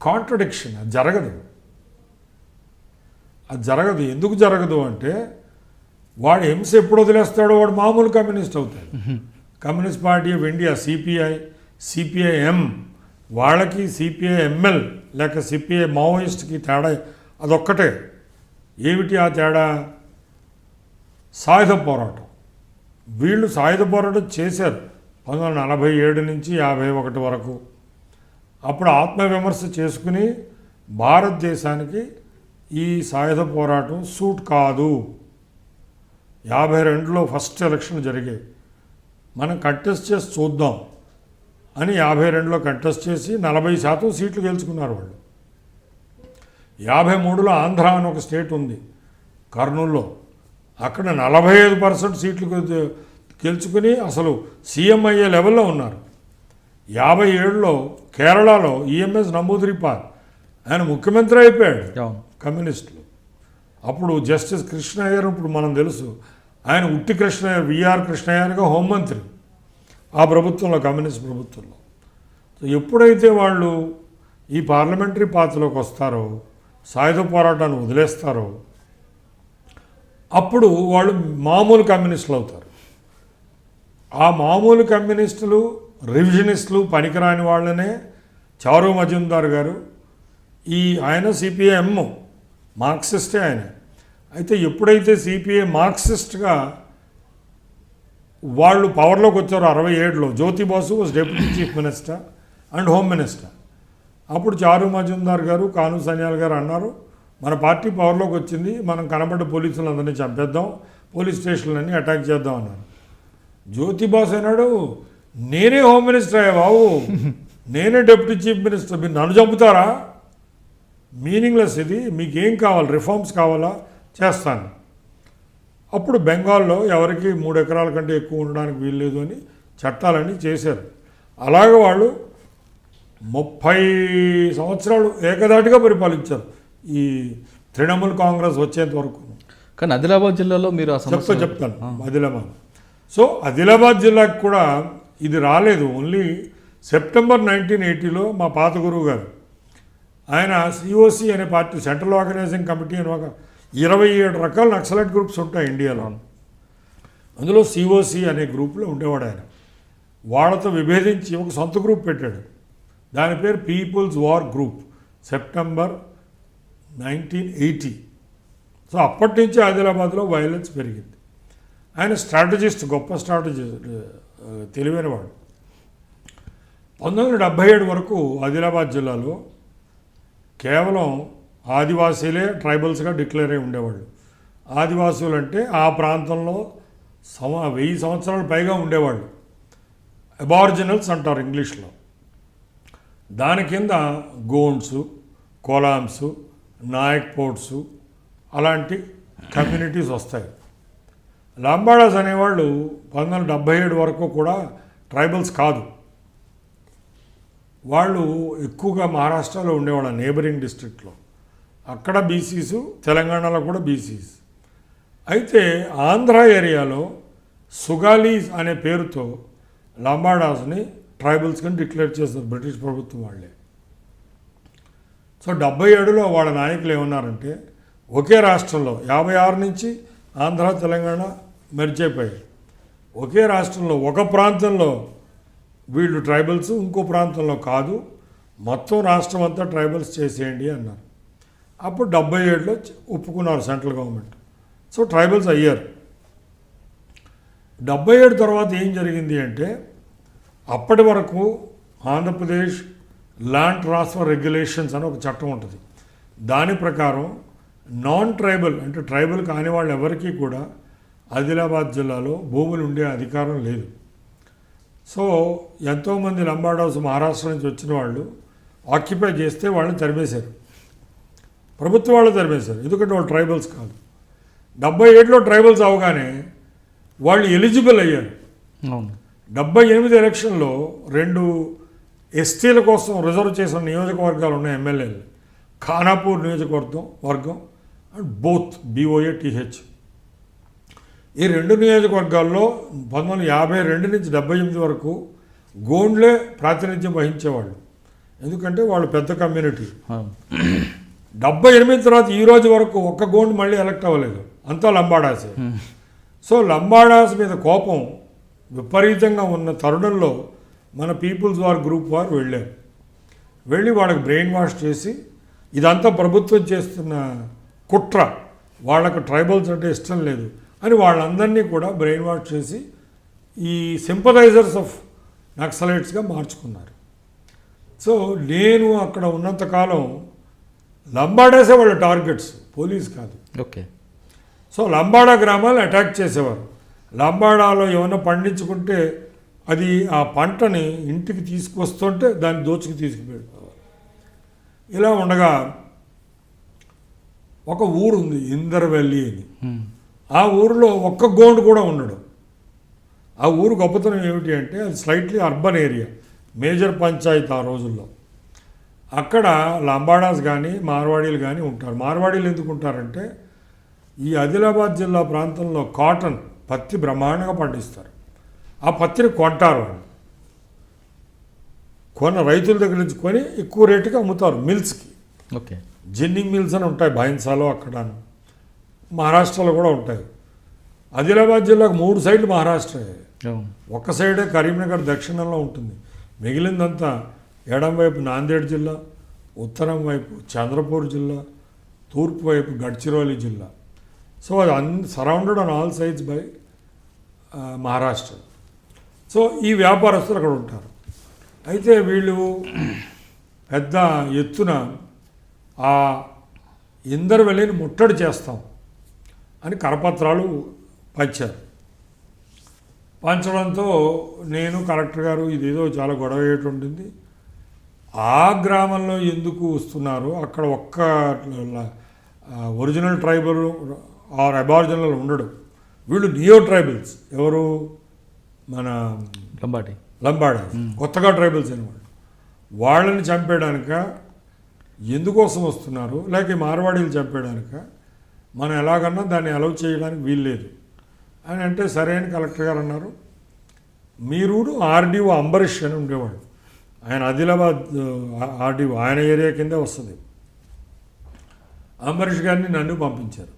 కాంట్రడిక్షన్. అది జరగదు. ఎందుకు జరగదు అంటే వాడు హింస ఎప్పుడు వదిలేస్తాడో వాడు మామూలు కమ్యూనిస్ట్ అవుతాడు. Communist party of India CPI-M వాళ్ళకి CPI-ML లేక CPI మావోయిస్ట్కి తేడా అదొక్కటే. ఏమిటి ఆ తేడా? సాయుధ పోరాటం. వీళ్ళు సాయుధ పోరాటం చేశారు 1947 నుంచి 51 వరకు. అప్పుడు ఆత్మవిమర్శ చేసుకుని భారతదేశానికి ఈ సాయుధ పోరాటం సూట్ కాదు. 52లో ఫస్ట్ ఎలక్షన్ జరిగాయి, మనం కంటెస్ట్ చేసి చూద్దాం అని 52లో కంటెస్ట్ చేసి 40% సీట్లు గెలుచుకున్నారు వాళ్ళు. 53లో ఆంధ్ర అని ఒక స్టేట్ ఉంది కర్నూల్లో, అక్కడ 45% సీట్లు గెలుచుకుని అసలు సీఎం అయ్యే లెవెల్లో ఉన్నారు. 57లో కేరళలో ఈఎంఎస్ నమూద్రిపాల్ ఆయన ముఖ్యమంత్రి అయిపోయాడు కమ్యూనిస్టులు. అప్పుడు జస్టిస్ కృష్ణయ్యర్, ఇప్పుడు మనం తెలుసు ఆయన ఉట్టి కృష్ణయ్యర్, విఆర్ కృష్ణయ్యర్గా హోంమంత్రి ఆ ప్రభుత్వంలో, కమ్యూనిస్ట్ ప్రభుత్వంలో. సో ఎప్పుడైతే వాళ్ళు ఈ పార్లమెంటరీ పాత్రలోకి వస్తారో, సాయుధ పోరాటాన్ని వదిలేస్తారో, అప్పుడు వాళ్ళు మామూలు కమ్యూనిస్టులు అవుతారు. ఆ మామూలు కమ్యూనిస్టులు, రివిజనిస్టులు, పనికిరాని వాళ్ళనే చారు మజుందార్ గారు, ఆయన సిపిఐఎం మార్క్సిస్టే ఆయన. అయితే ఎప్పుడైతే సిపిఐ మార్క్సిస్ట్గా వాళ్ళు పవర్లోకి వచ్చారు 67లో, Jyoti Basu was deputy chief minister and home minister. అప్పుడు చారు మజుందార్ గారు, కాను సన్యాల్ గారు అన్నారు, మన పార్టీ పవర్లోకి వచ్చింది, మనం కనబడ్డ పోలీసులందరినీ చంపేద్దాం, పోలీస్ స్టేషన్లన్నీ అటాక్ చేద్దాం అన్నారు. జ్యోతి బాసు అన్నాడు, నేనే హోమ్ మినిస్టర్ అయ్యా బాబు, నేనే డిప్యూటీ చీఫ్ మినిస్టర్, మీరు నన్ను చంపుతారా? మీనింగ్లెస్ ఇది, మీకేం కావాలి, రిఫార్మ్స్ కావాలా, చేస్తాను. అప్పుడు బెంగాల్లో ఎవరికి 3 ఎకరాల కంటే ఎక్కువ ఉండడానికి వీల్లేదు అని చట్టాలన్నీ చేశారు. అలాగే వాళ్ళు 30 సంవత్సరాలు ఏకదాటిగా పరిపాలించారు ఈ తృణమూల్ కాంగ్రెస్ వచ్చేంత వరకు. కానీ ఆదిలాబాద్ జిల్లాలో మీరు చెప్తాను ఆదిలాబాద్. సో ఆదిలాబాద్ జిల్లాకి కూడా ఇది రాలేదు. ఓన్లీ సెప్టెంబర్ 1980లో మా పాత గురువు గారు ఆయన సిఓసి అనే పార్టీ, సెంట్రల్ ఆర్గనైజింగ్ కమిటీ అని ఒక 27 రకాల నక్సలైట్ గ్రూప్స్ ఉంటాయి ఇండియాలో. అందులో సిఓసి అనే గ్రూప్లో ఉండేవాడు ఆయన. వాళ్ళతో విభేదించి ఒక సొంత గ్రూప్ పెట్టాడు. దాని పేరు people's war group, September 1980. So అప్పటి నుంచి ఆదిలాబాద్లో వైలెన్స్ పెరిగింది. ఆయన స్ట్రాటజిస్ట్, గొప్ప స్ట్రాటజిస్ట్, తెలివైనవాడు. 1977 వరకు ఆదిలాబాద్ జిల్లాలో కేవలం ఆదివాసీలే ట్రైబల్స్గా డిక్లేర్ అయి ఉండేవాళ్ళు. ఆదివాసులు అంటే ఆ ప్రాంతంలో 1000 సంవత్సరాల పైగా ఉండేవాళ్ళు. అబార్జినల్స్ అంటారు ఇంగ్లీష్లో. దాని కింద గోండ్స్, కోలాంస్, నాయక్ పోర్ట్స్ అలాంటి కమ్యూనిటీస్ వస్తాయి. లంబాడాస్ అనేవాళ్ళు 1977 వరకు కూడా ట్రైబల్స్ కాదు. వాళ్ళు ఎక్కువగా మహారాష్ట్రలో ఉండేవాళ్ళు, నేబరింగ్ డిస్ట్రిక్ట్లో. అక్కడ బీసీస్, తెలంగాణలో కూడా బీసీస్. అయితే ఆంధ్ర ఏరియాలో సుగాలీస్ అనే పేరుతో లంబాడాస్ని ట్రైబల్స్ కింద డిక్లేర్ చేస్తారు బ్రిటిష్ ప్రభుత్వం వాళ్ళే. సో 77లో వాళ్ళ నాయకులు ఏమన్నారంటే, ఒకే రాష్ట్రంలో 56 నుంచి ఆంధ్ర తెలంగాణ మెర్జ్ అయిపోయాయి. ఒకే రాష్ట్రంలో ఒక ప్రాంతంలో వీళ్ళు ట్రైబల్స్, ఇంకో ప్రాంతంలో కాదు, మొత్తం రాష్ట్రం అంతా ట్రైబల్స్ చేసేయండి అన్నారు. అప్పుడు 77లో ఒప్పుకున్నారు సెంట్రల్ గవర్నమెంట్. సో ట్రైబల్స్ అయ్యారు. 77 తర్వాత ఏం జరిగింది అంటే, అప్పటి వరకు ఆంధ్రప్రదేశ్ ల్యాండ్ ట్రాన్స్ఫర్ రెగ్యులేషన్స్ అని ఒక చట్టం ఉంటుంది. దాని ప్రకారం నాన్ ట్రైబల్, అంటే ట్రైబల్ కాని వాళ్ళు ఎవరికీ కూడా ఆదిలాబాద్ జిల్లాలో భూములు ఉండే అధికారం లేదు. సో ఎంతోమంది లంబాడాస్ మహారాష్ట్ర నుంచి వచ్చిన వాళ్ళు ఆక్యుపై చేస్తే వాళ్ళని తరిమేశారు, ప్రభుత్వం వాళ్ళు తరిమేశారు, ఎందుకంటే వాళ్ళు ట్రైబల్స్ కాదు. 77లో ట్రైబల్స్ అవగానే వాళ్ళు ఎలిజిబుల్ అయ్యారు. 78 ఎలక్షన్లో 2 ఎస్టీల కోసం రిజర్వ్ చేసిన నియోజకవర్గాలు ఉన్నాయి ఎమ్మెల్యేలు. ఖానాపూర్ నియోజకవర్గం అండ్ బోత్ BOATH. ఈ 2 నియోజకవర్గాల్లో 1952 నుంచి 78 వరకు గోండ్లే ప్రాతినిధ్యం వహించేవాళ్ళు, ఎందుకంటే వాళ్ళు పెద్ద కమ్యూనిటీ. 78 తర్వాత ఈ రోజు వరకు ఒక్క గోండ్ మళ్ళీ ఎలక్ట్ అవ్వలేదు, అంతా లంబాడాసే. సో లంబాడాస్ మీద కోపం విపరీతంగా ఉన్న తరుణంలో మన పీపుల్స్ వార్ గ్రూప్ వారు వెళ్ళి వాళ్ళకి బ్రెయిన్ వాష్ చేసి, ఇదంతా ప్రభుత్వం చేస్తున్న కుట్ర, వాళ్ళకు ట్రైబల్స్ అంటే ఇష్టం లేదు అని వాళ్ళందరినీ కూడా బ్రెయిన్ వాష్ చేసి ఈ సింపథైజర్స్ ఆఫ్ నక్సలైట్స్గా మార్చుకున్నారు. సో నేను అక్కడ ఉన్నంతకాలం లంబాడాసే వాళ్ళ టార్గెట్స్, పోలీస్ కాదు. ఓకే. సో లంబాడా గ్రామాలు అటాక్ చేసేవారు. లంబాడాలో ఏమైనా పండించుకుంటే అది ఆ పంటని ఇంటికి తీసుకొస్తుంటే దాన్ని దోచుకు తీసుకుపోయేవారు. ఇలా ఉండగా ఒక ఊరు ఉంది ఇందర్వెల్లి అని. ఆ ఊరిలో ఒక్క గోండు కూడా ఉండడు. ఆ ఊరు గొప్పతనం ఏమిటి అంటే అది slightly urban area, major Panchayat ఆ రోజుల్లో. అక్కడ లంబాడాస్ కానీ మార్వాడీలు కానీ ఉంటారు. మార్వాడీలు ఎందుకు ఉంటారంటే ఈ ఆదిలాబాద్ జిల్లా ప్రాంతంలో కాటన్, పత్తి బ్రహ్మాండంగా పండిస్తారు. ఆ పత్తిని కొంటారు వాళ్ళు. రైతుల దగ్గర నుంచి కొని ఎక్కువ రేటుకి అమ్ముతారు మిల్స్కి. ఓకే. జిన్నింగ్ మిల్స్ అని ఉంటాయి బైన్సాలో, అక్కడ మహారాష్ట్రలో కూడా ఉంటాయి. ఆదిలాబాద్ జిల్లాకు 3 సైడ్లు మహారాష్ట్ర. ఒక సైడే కరీంనగర్ దక్షిణంలో ఉంటుంది, మిగిలిందంతా ఎడం వైపు నాందేడ్ జిల్లా, ఉత్తరం వైపు చంద్రపూర్ జిల్లా, తూర్పు వైపు గడ్చిరోలి జిల్లా. సో అది surrounded on all sides by Maharashtra. So ఈ వ్యాపారస్తులు అక్కడ ఉంటారు. అయితే వీళ్ళు పెద్ద ఎత్తున ఆ ఇందర్వెల్లిని ముట్టడి చేస్తాం అని కరపత్రాలు పంచారు. పంచడంతో నేను కలెక్టర్ గారు ఇదేదో చాలా గొడవ అయ్యేటుంటుంది, ఆ గ్రామంలో ఎందుకు వస్తున్నారు, అక్కడ ఒక్క ఒరిజినల్ ట్రైబల్ ఆర్ అబార్జినల్ ఉండడు, వీళ్ళు నియో ట్రైబల్స్, ఎవరు మన లంబాడా కొత్తగా ట్రైబల్స్ అనేవాళ్ళు, వాళ్ళని చంపేయడానిక ఎందుకోసం వస్తున్నారు, లేక ఈ మార్వాడీలు చంపేయడానిక, మనం ఎలాగన్నా దాన్ని అలౌ చేయడానికి వీల్లేదు అని అంటే సరే అని కలెక్టర్ గారు అన్నారు. మీరు ఆర్డీఓ అంబరీష్ అని ఉండేవాడు, ఆయన ఆదిలాబాద్ ఆర్డీఓ, ఆయన ఏరియా కిందే వస్తుంది. అంబరీష్ గారిని నన్ను పంపించారు,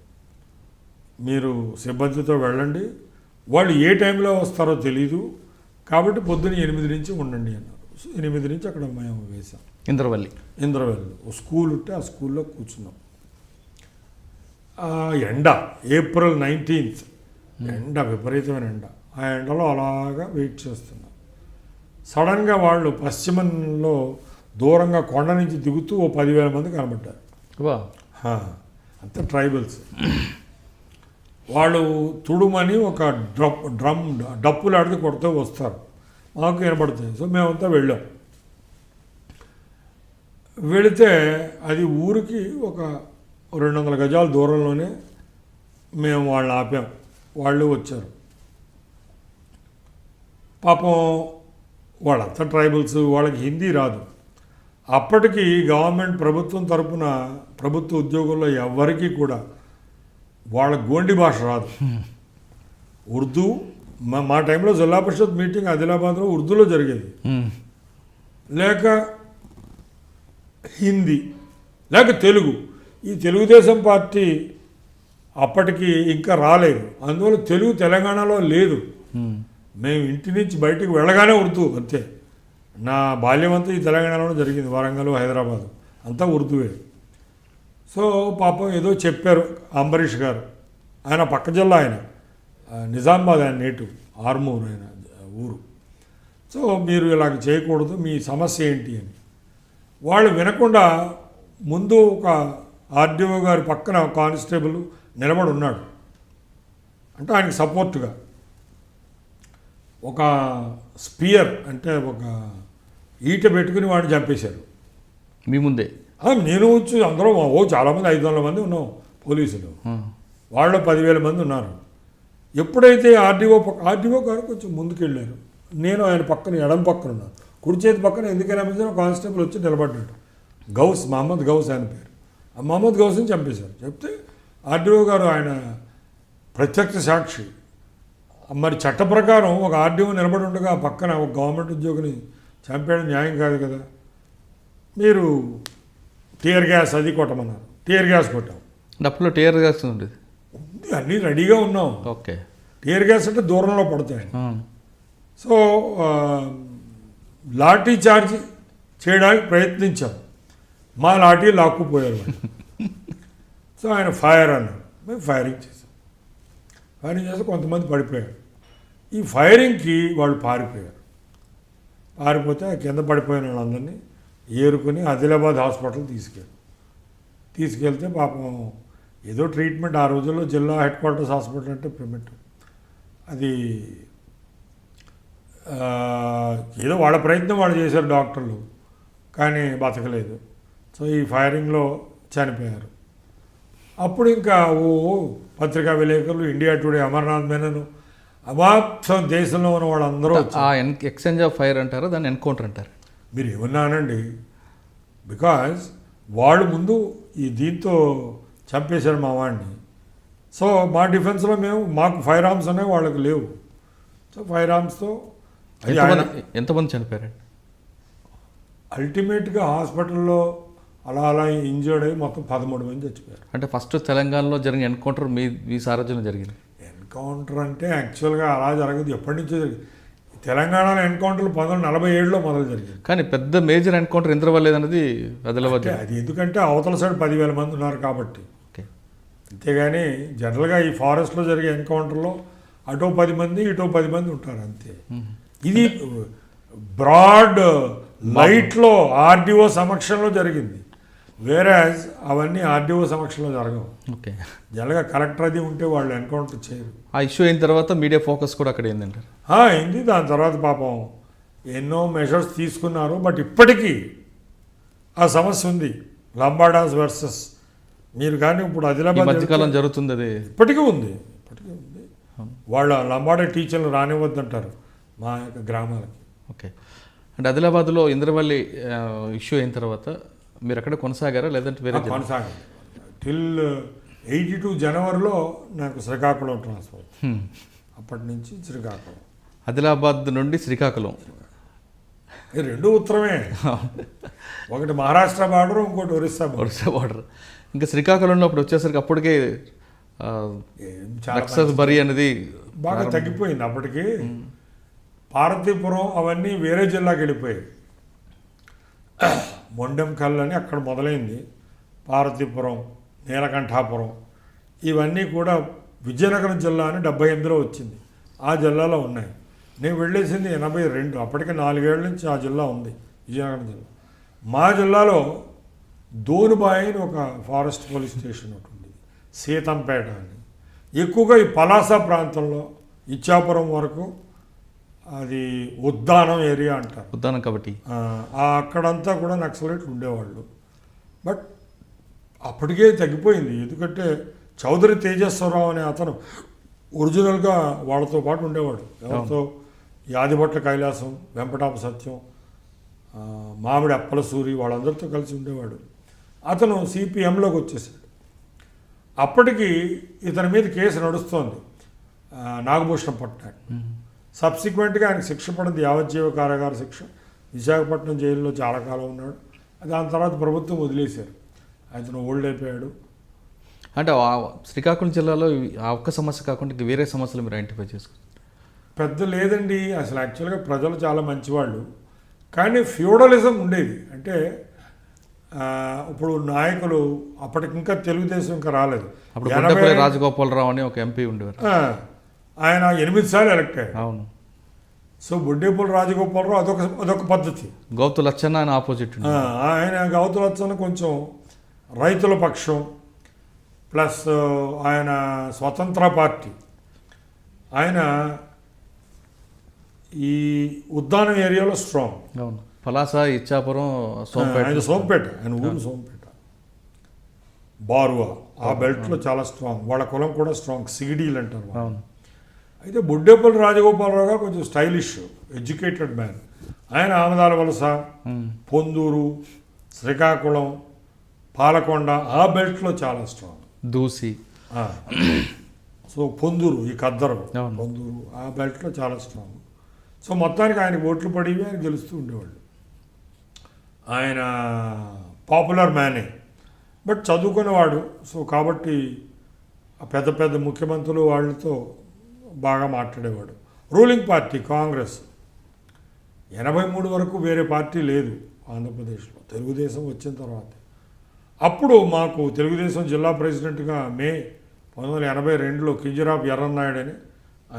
మీరు సిబ్బందితో వెళ్ళండి, వాళ్ళు ఏ టైంలో వస్తారో తెలీదు కాబట్టి పొద్దున్న 8 నుంచి ఉండండి అన్నారు. సో 8 నుంచి అక్కడ మేము వేసాం. ఇంద్రవెల్లి ఓ స్కూల్ ఉంటే ఆ స్కూల్లో కూర్చున్నాం. ఎండ ఏప్రిల్ 19th, ఎండ విపరీతమైన ఎండ. ఆ ఎండలో అలాగా వెయిట్ చేస్తున్నాం. సడన్గా వాళ్ళు పశ్చిమంలో దూరంగా కొండ నుంచి దిగుతూ ఓ 10,000 మంది కనబడ్డారు. అంత ట్రైబల్స్. వాళ్ళు తుడుమని ఒక డప్పులు ఆడితే కొడుతూ వస్తారు, మాకు వినపడుతుంది. సో మేమంతా వెళ్ళాం. వెళితే అది ఊరికి ఒక 200 గజాల దూరంలోనే మేము వాళ్ళని ఆపాం. వాళ్ళు వచ్చారు. పాపం వాళ్ళంతా ట్రైబల్స్, వాళ్ళకి హిందీ రాదు. అప్పటికి గవర్నమెంట్ ప్రభుత్వం తరపున ప్రభుత్వ ఉద్యోగుల్లో ఎవరికీ కూడా వాళ్ళ గోండి భాష రాదు. ఉర్దూ, మా టైంలో జిల్లా పరిషత్ మీటింగ్ ఆదిలాబాద్లో ఉర్దూలో జరిగేది, లేక హిందీ, లేక తెలుగు. ఈ తెలుగుదేశం పార్టీ అప్పటికి ఇంకా రాలేదు, అందువల్ల తెలుగు తెలంగాణలో లేదు. మేము ఇంటి నుంచి బయటికి వెళ్ళగానే ఉర్దూ, అంతే. నా బాల్యం అంతా ఈ తెలంగాణలో జరిగింది, వరంగల్, హైదరాబాదు అంతా ఉర్దూవే. సో పాపం ఏదో చెప్పారు అంబరీష్ గారు, ఆయన పక్క జిల్లా, ఆయన నిజామాబాద్, ఆయన నేటివ్ ఆర్మూర్ ఆయన ఊరు. సో మీరు ఇలాగ చేయకూడదు, మీ సమస్య ఏంటి అని. వాళ్ళు వినకుండా ముందు ఒక ఆర్డీఓ గారి పక్కన కానిస్టేబుల్ నిలబడి ఉన్నాడు, అంటే ఆయనకి సపోర్ట్గా ఒక స్పియర్, అంటే ఒక ఈట పెట్టుకుని వాడిని చంపేశారు మీ ముందే. నేను వచ్చి అందరూ చాలామంది 500 మంది ఉన్నాం పోలీసులు, వాళ్ళు 10,000 మంది ఉన్నారు. ఎప్పుడైతే ఆర్డీఓ గారు కొంచెం ముందుకెళ్ళారు, నేను ఆయన పక్కన ఎడం పక్కన ఉన్నాను, కుడి చేతి పక్కన ఎందుకైనా కానిస్టేబుల్ వచ్చి నిలబడ్డాడు. గౌస్, మహమ్మద్ గౌస్ ఆయన పేరు. ఆ మహమ్మద్ గౌస్ని చంపేశారు. చెప్తే ఆర్డీఓ గారు, ఆయన ప్రత్యక్ష సాక్షి, మరి చట్ట ప్రకారం ఒక ఆర్డీఓ నిలబడి ఉండగా పక్కన ఒక గవర్నమెంట్ ఉద్యోగిని చంపేయడం న్యాయం కాదు కదా, మీరు టీయర్ గ్యాస్ అది కొట్టమన్నారు. టీయర్ గ్యాస్ కొట్టాం. అప్పుడు టీయర్ గ్యాస్ ఉండేది, అన్నీ రెడీగా ఉన్నాం. ఓకే. టీయర్ గ్యాస్ అంటే దూరంలో పడతాయి. సో లాఠీ చార్జ్ చేయడానికి ప్రయత్నించాం, మా లాఠీ లాక్కుపోయారు వాళ్ళు. సో ఆయన ఫైర్ అన్నారు, మేము ఫైరింగ్ చేసాం. ఫైరింగ్ చేస్తే కొంతమంది పడిపోయారు. ఈ ఫైరింగ్కి వాళ్ళు పారిపోయారు. పారిపోతే కింద పడిపోయిన వాళ్ళందరినీ ఏరుకొని ఆదిలాబాద్ హాస్పిటల్ తీసుకెళ్తే పాపం ఏదో ట్రీట్మెంట్ ఆ రోజుల్లో జిల్లా హెడ్ క్వార్టర్స్ హాస్పిటల్ అంటే పేమెంట్, అది ఏదో వాళ్ళ ప్రయత్నం వాళ్ళు చేశారు డాక్టర్లు, కానీ బతకలేదు. సో ఈ ఫైరింగ్లో చనిపోయారు. అప్పుడు ఇంకా పత్రికా విలేకరులు, ఇండియా టుడే, అమర్నాథ్ మెనన్, మొత్తం దేశంలో ఉన్న వాళ్ళందరూ ఆ ఎక్స్చేంజ్ ఆఫ్ ఫైర్ అంటారా, దాన్ని ఎన్కౌంటర్ అంటారు? మీరు ఏమన్నానండి, బికాజ్ వాళ్ళు ముందు ఈ దీంతో చంపేశారు మా వాడిని. సో మా డిఫెన్స్లో మాకు ఫైర్ ఆర్మ్స్ అనేవి వాళ్ళకి లేవు. సో ఫైర్ ఆర్మ్స్తో ఎంతమంది చనిపోయారండి? అల్టిమేట్గా హాస్పిటల్లో అలా ఇంజర్డ్ అయ్యి మొత్తం 13 మంది చచ్చిపోయారు. అంటే ఫస్ట్ తెలంగాణలో జరిగిన ఎన్కౌంటర్ మీ సారథ్యంలో జరిగింది. ఎన్కౌంటర్ అంటే యాక్చువల్గా అలా జరగదు, ఎప్పటి నుంచో జరిగింది. తెలంగాణలో ఎన్కౌంటర్లు 1947లో మొదలు జరిగింది. కానీ పెద్ద మేజర్ ఎన్కౌంటర్ ఇంద్రవల్లేదు అనేది ఆదిలాబాద్. అది ఎందుకంటే అవతల సైడ్ 10,000 మంది ఉన్నారు కాబట్టి. ఓకే. అంతేగాని జనరల్గా ఈ ఫారెస్ట్లో జరిగే ఎన్కౌంటర్లో అటో 10 మంది ఇటో 10 మంది ఉంటారు అంతే. ఇది బ్రాడ్ లైట్లో ఆర్డీఓ సమక్షంలో జరిగింది. వేరాజ్ అవన్నీ ఆర్డీఓ సమక్షంలో జరగవు. ఓకే. జనరల్గా కలెక్టర్ అది ఉంటే వాళ్ళు ఎన్కౌంటర్ చేయరు. ఆ ఇష్యూ అయిన తర్వాత మీడియా ఫోకస్ కూడా అక్కడ ఏంటంటారు? అయింది. దాని తర్వాత పాపం ఎన్నో మెషర్స్ తీసుకున్నారు. బట్ ఇప్పటికీ ఆ సమస్య ఉంది. లంబాడాస్ వర్సెస్ మీరు కానీ ఇప్పుడు ఆదిలాబాద్ మధ్యకాలం జరుగుతుంది, అది ఇప్పటికీ ఉంది. వాళ్ళ లంబాడా టీచర్లు రానివ్వద్దంటారు మా యొక్క గ్రామాలకి. ఓకే. అంటే ఆదిలాబాద్లో ఇంద్రవల్లి ఇష్యూ అయిన తర్వాత మీరు అక్కడ కొనసాగారా, లేదంటే వేరే? కొనసాగారు టిల్ 82 జనవరిలో నాకు శ్రీకాకుళం ట్రాన్స్ఫర్. అప్పటి నుంచి శ్రీకాకుళం. ఆదిలాబాద్ నుండి శ్రీకాకుళం రెండు ఉత్తరమే. ఒకటి మహారాష్ట్ర బార్డర్, ఇంకోటి ఒరిస్సా బార్డర్. ఇంకా శ్రీకాకుళంలో అప్పుడు వచ్చేసరికి అప్పటికే నక్సల్ బరి అనేది బాగా తగ్గిపోయింది. అప్పటికి పార్వతీపురం అవన్నీ వేరే జిల్లాకి వెళ్ళిపోయాయి. మొండెంకల్ అని అక్కడ మొదలైంది. పార్వతీపురం, నీలకంఠాపురం ఇవన్నీ కూడా విజయనగరం జిల్లా అని 78లో వచ్చింది. ఆ జిల్లాలో ఉన్నాయి. నేను వెళ్ళేసింది 82. అప్పటికే 4 ఏళ్ల నుంచి ఆ జిల్లా ఉంది, విజయనగరం జిల్లా. మా జిల్లాలో దోనుబాయి అని ఒక ఫారెస్ట్ పోలీస్ స్టేషన్ ఒకటి ఉంది, సీతంపేట అని. ఎక్కువగా ఈ పలాస ప్రాంతంలో ఇచ్చాపురం వరకు అది ఉద్దానం ఏరియా అంటారు. ఉద్దానం కాబట్టి అక్కడంతా కూడా నక్సలైట్లు ఉండేవాళ్ళు. బట్ అప్పటికే తగ్గిపోయింది. ఎందుకంటే చౌదరి తేజస్వరరావు అనే అతను ఒరిజినల్గా వాళ్ళతో పాటు ఉండేవాడు. ఎవరితో? యాదిభట్ల కైలాసం, వెంపటాప సత్యం, మామిడి అప్పల సూరి వాళ్ళందరితో కలిసి ఉండేవాడు. అతను సిపిఎంలోకి వచ్చేసాడు. అప్పటికి ఇతని మీద కేసు నడుస్తోంది, నాగభూషణం పట్నాయక్. సబ్సిక్వెంట్గా ఆయనకు శిక్ష పడింది, యావజ్జీవ కారాగార శిక్ష. విశాఖపట్నం జైల్లో చాలా కాలం ఉన్నాడు. దాని తర్వాత ప్రభుత్వం వదిలేశారు. అతను ఓల్డ్ అయిపోయాడు. అంటే శ్రీకాకుళం జిల్లాలో ఆ ఒక్క సమస్య కాకుండా వేరే సమస్యలు మీరు ఐడెంటిఫై చేసుకున్నారు? పెద్ద లేదండి. అసలు యాక్చువల్గా ప్రజలు చాలా మంచివాళ్ళు, కానీ ఫ్యూడలిజం ఉండేది. అంటే ఇప్పుడు నాయకులు అప్పటికి ఇంకా తెలుగుదేశం ఇంకా రాలేదు. రాజగోపాలరావు అని ఒక ఎంపీ ఉండేవారు. ఆయన 8 సార్లు ఎలక్ట్ అయ్యాడు. అవును. సో బొడ్డేపల్లి రాజగోపాలరావు అదొక పద్ధతి. గౌతు లచ్చన్న ఆయన ఆపోజిట్. ఆయన గౌతు లచ్చన్న కొంచెం రైతుల పక్షం, ప్లస్ ఆయన స్వతంత్ర పార్టీ. ఆయన ఈ ఉద్దానం ఏరియాలో స్ట్రాంగ్. అవును. పలాస, ఇచ్చాపురం, సోంపేట. ఆయన సోంపేట, ఆయన ఊరు సోంపేట, బారువా ఆ బెల్ట్లో చాలా స్ట్రాంగ్. వాళ్ళ కులం కూడా స్ట్రాంగ్, సిగిడీలు అంటారు. అవును. అయితే బొడ్డేపల్లి రాజగోపాలరావు గారు కొంచెం స్టైలిష్, ఎడ్యుకేటెడ్ మ్యాన్. ఆయన ఆమదాల వలస, పొందూరు, శ్రీకాకుళం, పాలకొండ ఆ బెల్ట్లో చాలా స్ట్రాంగ్. దూసి. సో పొందూరు, ఈ కద్దరు పొందూరు ఆ బెల్ట్లో చాలా స్ట్రాంగ్. సో మొత్తానికి ఆయన ఓట్లు పడివి, ఆయన గెలుస్తూ ఉండేవాళ్ళు. ఆయన పాపులర్ మ్యానే, బట్ చదువుకునేవాడు. సో కాబట్టి పెద్ద పెద్ద ముఖ్యమంత్రులు వాళ్ళతో బాగా మాట్లాడేవాడు. Ruling party Congress. 83 వరకు వేరే పార్టీ లేదు ఆంధ్రప్రదేశ్లో, తెలుగుదేశం వచ్చిన తర్వాత. అప్పుడు మాకు తెలుగుదేశం జిల్లా ప్రెసిడెంట్గా మే 1982లో కింజరాపు ఎర్రన్నాయుడు అని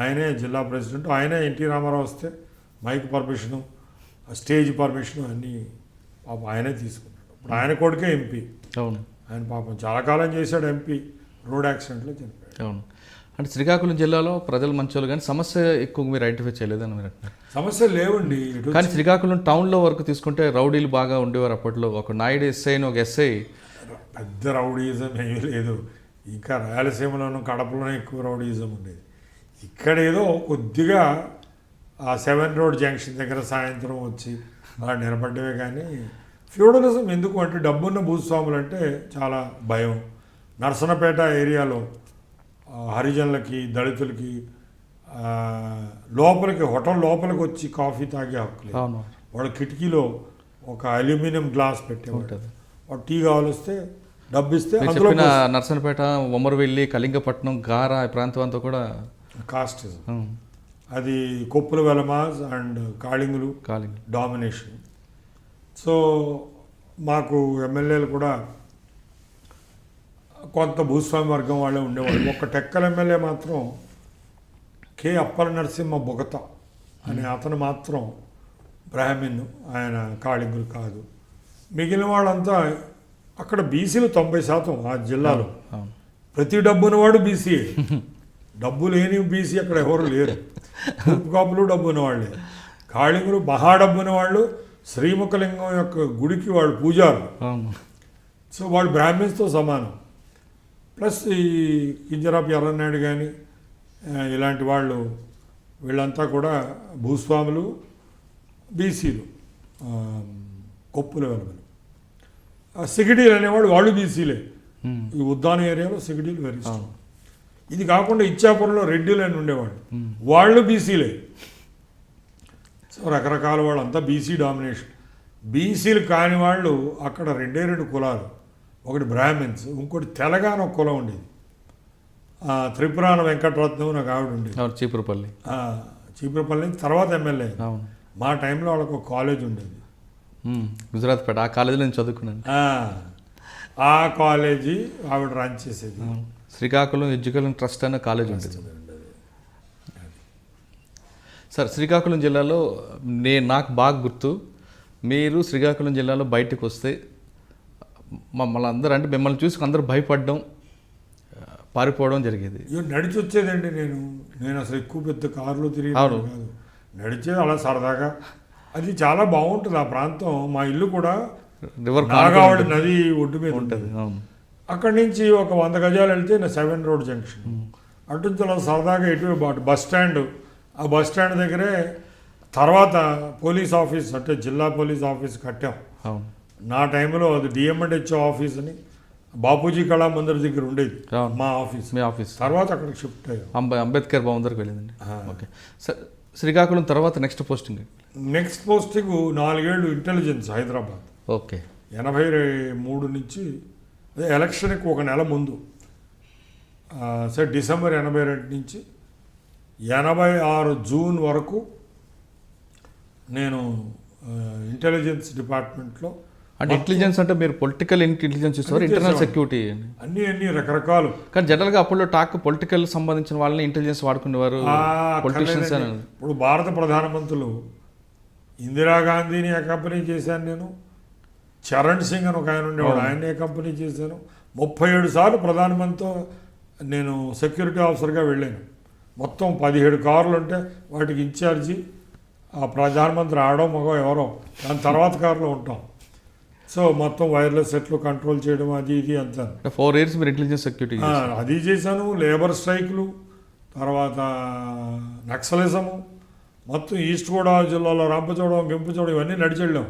ఆయనే జిల్లా ప్రెసిడెంట్. ఆయనే ఎన్టీ రామారావు వస్తే మైక్ పర్మిషను, స్టేజ్ పర్మిషను అన్నీ పాపం ఆయనే తీసుకున్నాడు. ఇప్పుడు ఆయన కొడుకే ఎంపీ. అవును. ఆయన పాపం చాలా కాలం చేశాడు ఎంపీ. రోడ్ యాక్సిడెంట్లో చనిపోయాడు. అవును. అంటే శ్రీకాకుళం జిల్లాలో ప్రజలు మంచోళ్ళు, కానీ సమస్య ఎక్కువ మీరు ఐడెంటిఫై చేయలేదని మీరు అంటున్నారు. సమస్యలు లేవండి. కానీ శ్రీకాకుళం టౌన్లో వరకు తీసుకుంటే రౌడీలు బాగా ఉండేవారు అప్పట్లో. ఒక నాయుడు ఎస్ఐ అని ఒక ఎస్ఐ. పెద్ద రౌడీజం ఏమీ లేదు. ఇంకా రాయలసీమలోనూ కడపలోనే ఎక్కువ రౌడీజం ఉండేది. ఇక్కడ ఏదో కొద్దిగా ఆ 7 రోడ్ జంక్షన్ దగ్గర సాయంత్రం వచ్చి అలా నిలబడ్డమే కానీ ఫ్యూడలిజం ఎందుకు అంటే డబ్బున్న భూస్వాములు అంటే చాలా భయం. నర్సనపేట ఏరియాలో హరిజనులకి దళితులకి లోపలికి హోటల్ లోపలికి వచ్చి కాఫీ తాగే హక్కు లేదు. అవును వాళ్ళ కిటికీలో ఒక అల్యూమినియం గ్లాస్ పెట్టేవాడు. వాడు టీ కావాలిస్తే డబ్బు ఇస్తే మీరు అందులో చెప్పిన నర్సనపేట, ఉమ్మరవెల్లి, కళింగపట్నం, గారా ఈ ప్రాంతం అంతా కూడా కాస్టిజం. అది కొప్పుల వెలమాజ్ అండ్ కాళింగులు కాలింగ్. డామినేషన్. సో మాకు ఎమ్మెల్యేలు కూడా కొంత భూస్వామి వర్గం వాళ్ళే ఉండేవాళ్ళు. ఒక టెక్కల ఎమ్మెల్యే మాత్రం కె అప్పల నరసింహ బొగత అనే అతను మాత్రం బ్రాహ్మిన్, ఆయన కాళింగులు కాదు. మిగిలిన వాళ్ళంతా అక్కడ బీసీలు 90% ఆ జిల్లాలో. అవును. ప్రతి డబ్బున్నవాడు బీసీయే. డబ్బు లేని బీసీ అక్కడ ఎవరు లేరు. తూర్పు కాపులు డబ్బు ఉన్నవాళ్ళే. కాళింగులు మహా డబ్బున్న వాళ్ళు, శ్రీముఖలింగం యొక్క గుడికి వాళ్ళు పూజారు. అవును. సో వాళ్ళు బ్రాహ్మిన్స్తో సమానం. ప్లస్ ఈ కింజరాపు ఎర్రనాయుడు కానీ ఇలాంటి వాళ్ళు వీళ్ళంతా కూడా భూస్వాములు, బీసీలు, కొప్పుల వెలువలు. సిగిడీలు అనేవాళ్ళు వాళ్ళు బీసీలే. ఈ ఉద్దానం ఏరియాలో సిగిడీలు వెరీ ఇష్టం. ఇది కాకుండా ఇచ్చాపురంలో రెడ్డిలు అని ఉండేవాళ్ళు, వాళ్ళు బీసీలే. సో రకరకాల వాళ్ళు అంతా బీసీ డామినేషన్. బీసీలు కాని వాళ్ళు అక్కడ 2 కులాలు. ఒకటి బ్రాహ్మిన్స్, ఇంకోటి తెలంగాణ ఒక కులం ఉండేది. త్రిపురాణ వెంకటరత్నం నాకు ఆవిడ ఉండేది. చీపురుపల్లి. చీపురపల్లి తర్వాత ఎమ్మెల్యే. అవును. మా టైంలో వాళ్ళకు ఒక కాలేజ్ ఉండేది, గుజరాత్ పేట. ఆ కాలేజీలో నేను చదువుకున్నాను. ఆ కాలేజీ ఆవిడ రన్ చేసేది. శ్రీకాకుళం ఎడ్యుకేషన్ ట్రస్ట్ అనే కాలేజ్ ఉంటుంది సార్. శ్రీకాకుళం జిల్లాలో నాకు బాగా గుర్తు, మీరు శ్రీకాకుళం జిల్లాలో బయటకు వస్తే మమ్మల్ని అందరూ, అంటే మిమ్మల్ని చూసి అందరూ భయపడడం, పారిపోవడం జరిగేది. నడిచి వచ్చేదండి. నేను అసలు ఎక్కువ పెద్ద కారులో తిరిగి కాదు, నడిచేది అలా సరదాగా. అది చాలా బాగుంటుంది ఆ ప్రాంతం. మా ఇల్లు కూడా రివర్ నాగావళి నది ఒడ్డు మీద ఉంటుంది. అవును. అక్కడి నుంచి ఒక 100 గజాలు వెళ్తే 7 రోడ్ జంక్షన్. అటు నుంచి అలా సరదాగా ఎటు బస్ స్టాండ్, ఆ బస్ స్టాండ్ దగ్గరే తర్వాత పోలీస్ ఆఫీస్, అంటే జిల్లా పోలీస్ ఆఫీస్ కట్టాం. అవును. నా టైంలో అది డిఎంఎండ్హెచ్ఓ ఆఫీస్ అని బాపూజీ కళా మందిర్ దగ్గర ఉండేది మా ఆఫీస్. మీ ఆఫీస్ తర్వాత అక్కడికి షిఫ్ట్ అయ్యాం. అంబేద్కర్ భవన్ దగ్గరికి వెళ్ళిందండి. Okay sir. శ్రీకాకుళం తర్వాత నెక్స్ట్ పోస్టింగ్? నెక్స్ట్ పోస్టింగ్ 4 ఏళ్ళు ఇంటెలిజెన్స్ హైదరాబాద్. ఓకే. 83 నుంచి, అదే ఎలక్షన్కి 1 నెల ముందు, సార్ డిసెంబర్ 82 నుంచి 86 జూన్ వరకు నేను ఇంటెలిజెన్స్ డిపార్ట్మెంట్లో. అంటే ఇంటెలిజెన్స్ అంటే మీరు పొలిటికల్ ఇంటెలిజెన్స్ ఇస్తారు, ఇంటర్నల్ సెక్యూరిటీ అన్ని రకరకాలు. కానీ జనరల్గా అప్పుడు టాక్ పొలిటికల్ సంబంధించిన వాళ్ళని ఇంటెలిజెన్స్ వాడుకునేవారు, పొలిటీషియన్స్. ఇప్పుడు భారత ప్రధానమంత్రులు ఇందిరాగాంధీని అకంపెనీ చేశాను నేను. చరణ్ సింగ్ అని ఒక ఆయన ఉండేవాడు, ఆయన్ని అకంపెనీ చేశాను. 37 సార్లు ప్రధానమంత్రితో నేను సెక్యూరిటీ ఆఫీసర్గా వెళ్ళాను. మొత్తం 17 కార్లు ఉంటే వాటికి ఇన్ఛార్జి ఆ ప్రధానమంత్రి ఆడో మగో ఎవరో, దాని తర్వాత కారులో ఉంటాం. సో మొత్తం వైర్లెస్ సెట్లు కంట్రోల్ చేయడం అది ఇది అంతా. 4 years మీరు ఇంటెలిజెన్స్ సెక్యూరిటీ అది చేశాను. లేబర్ స్ట్రైక్లు, తర్వాత నక్సలిజము, మొత్తం ఈస్ట్ గోదావరి జిల్లాలో రంపచోడవరం, గెంపచోడవరం ఇవన్నీ నడిచెళ్ళాం.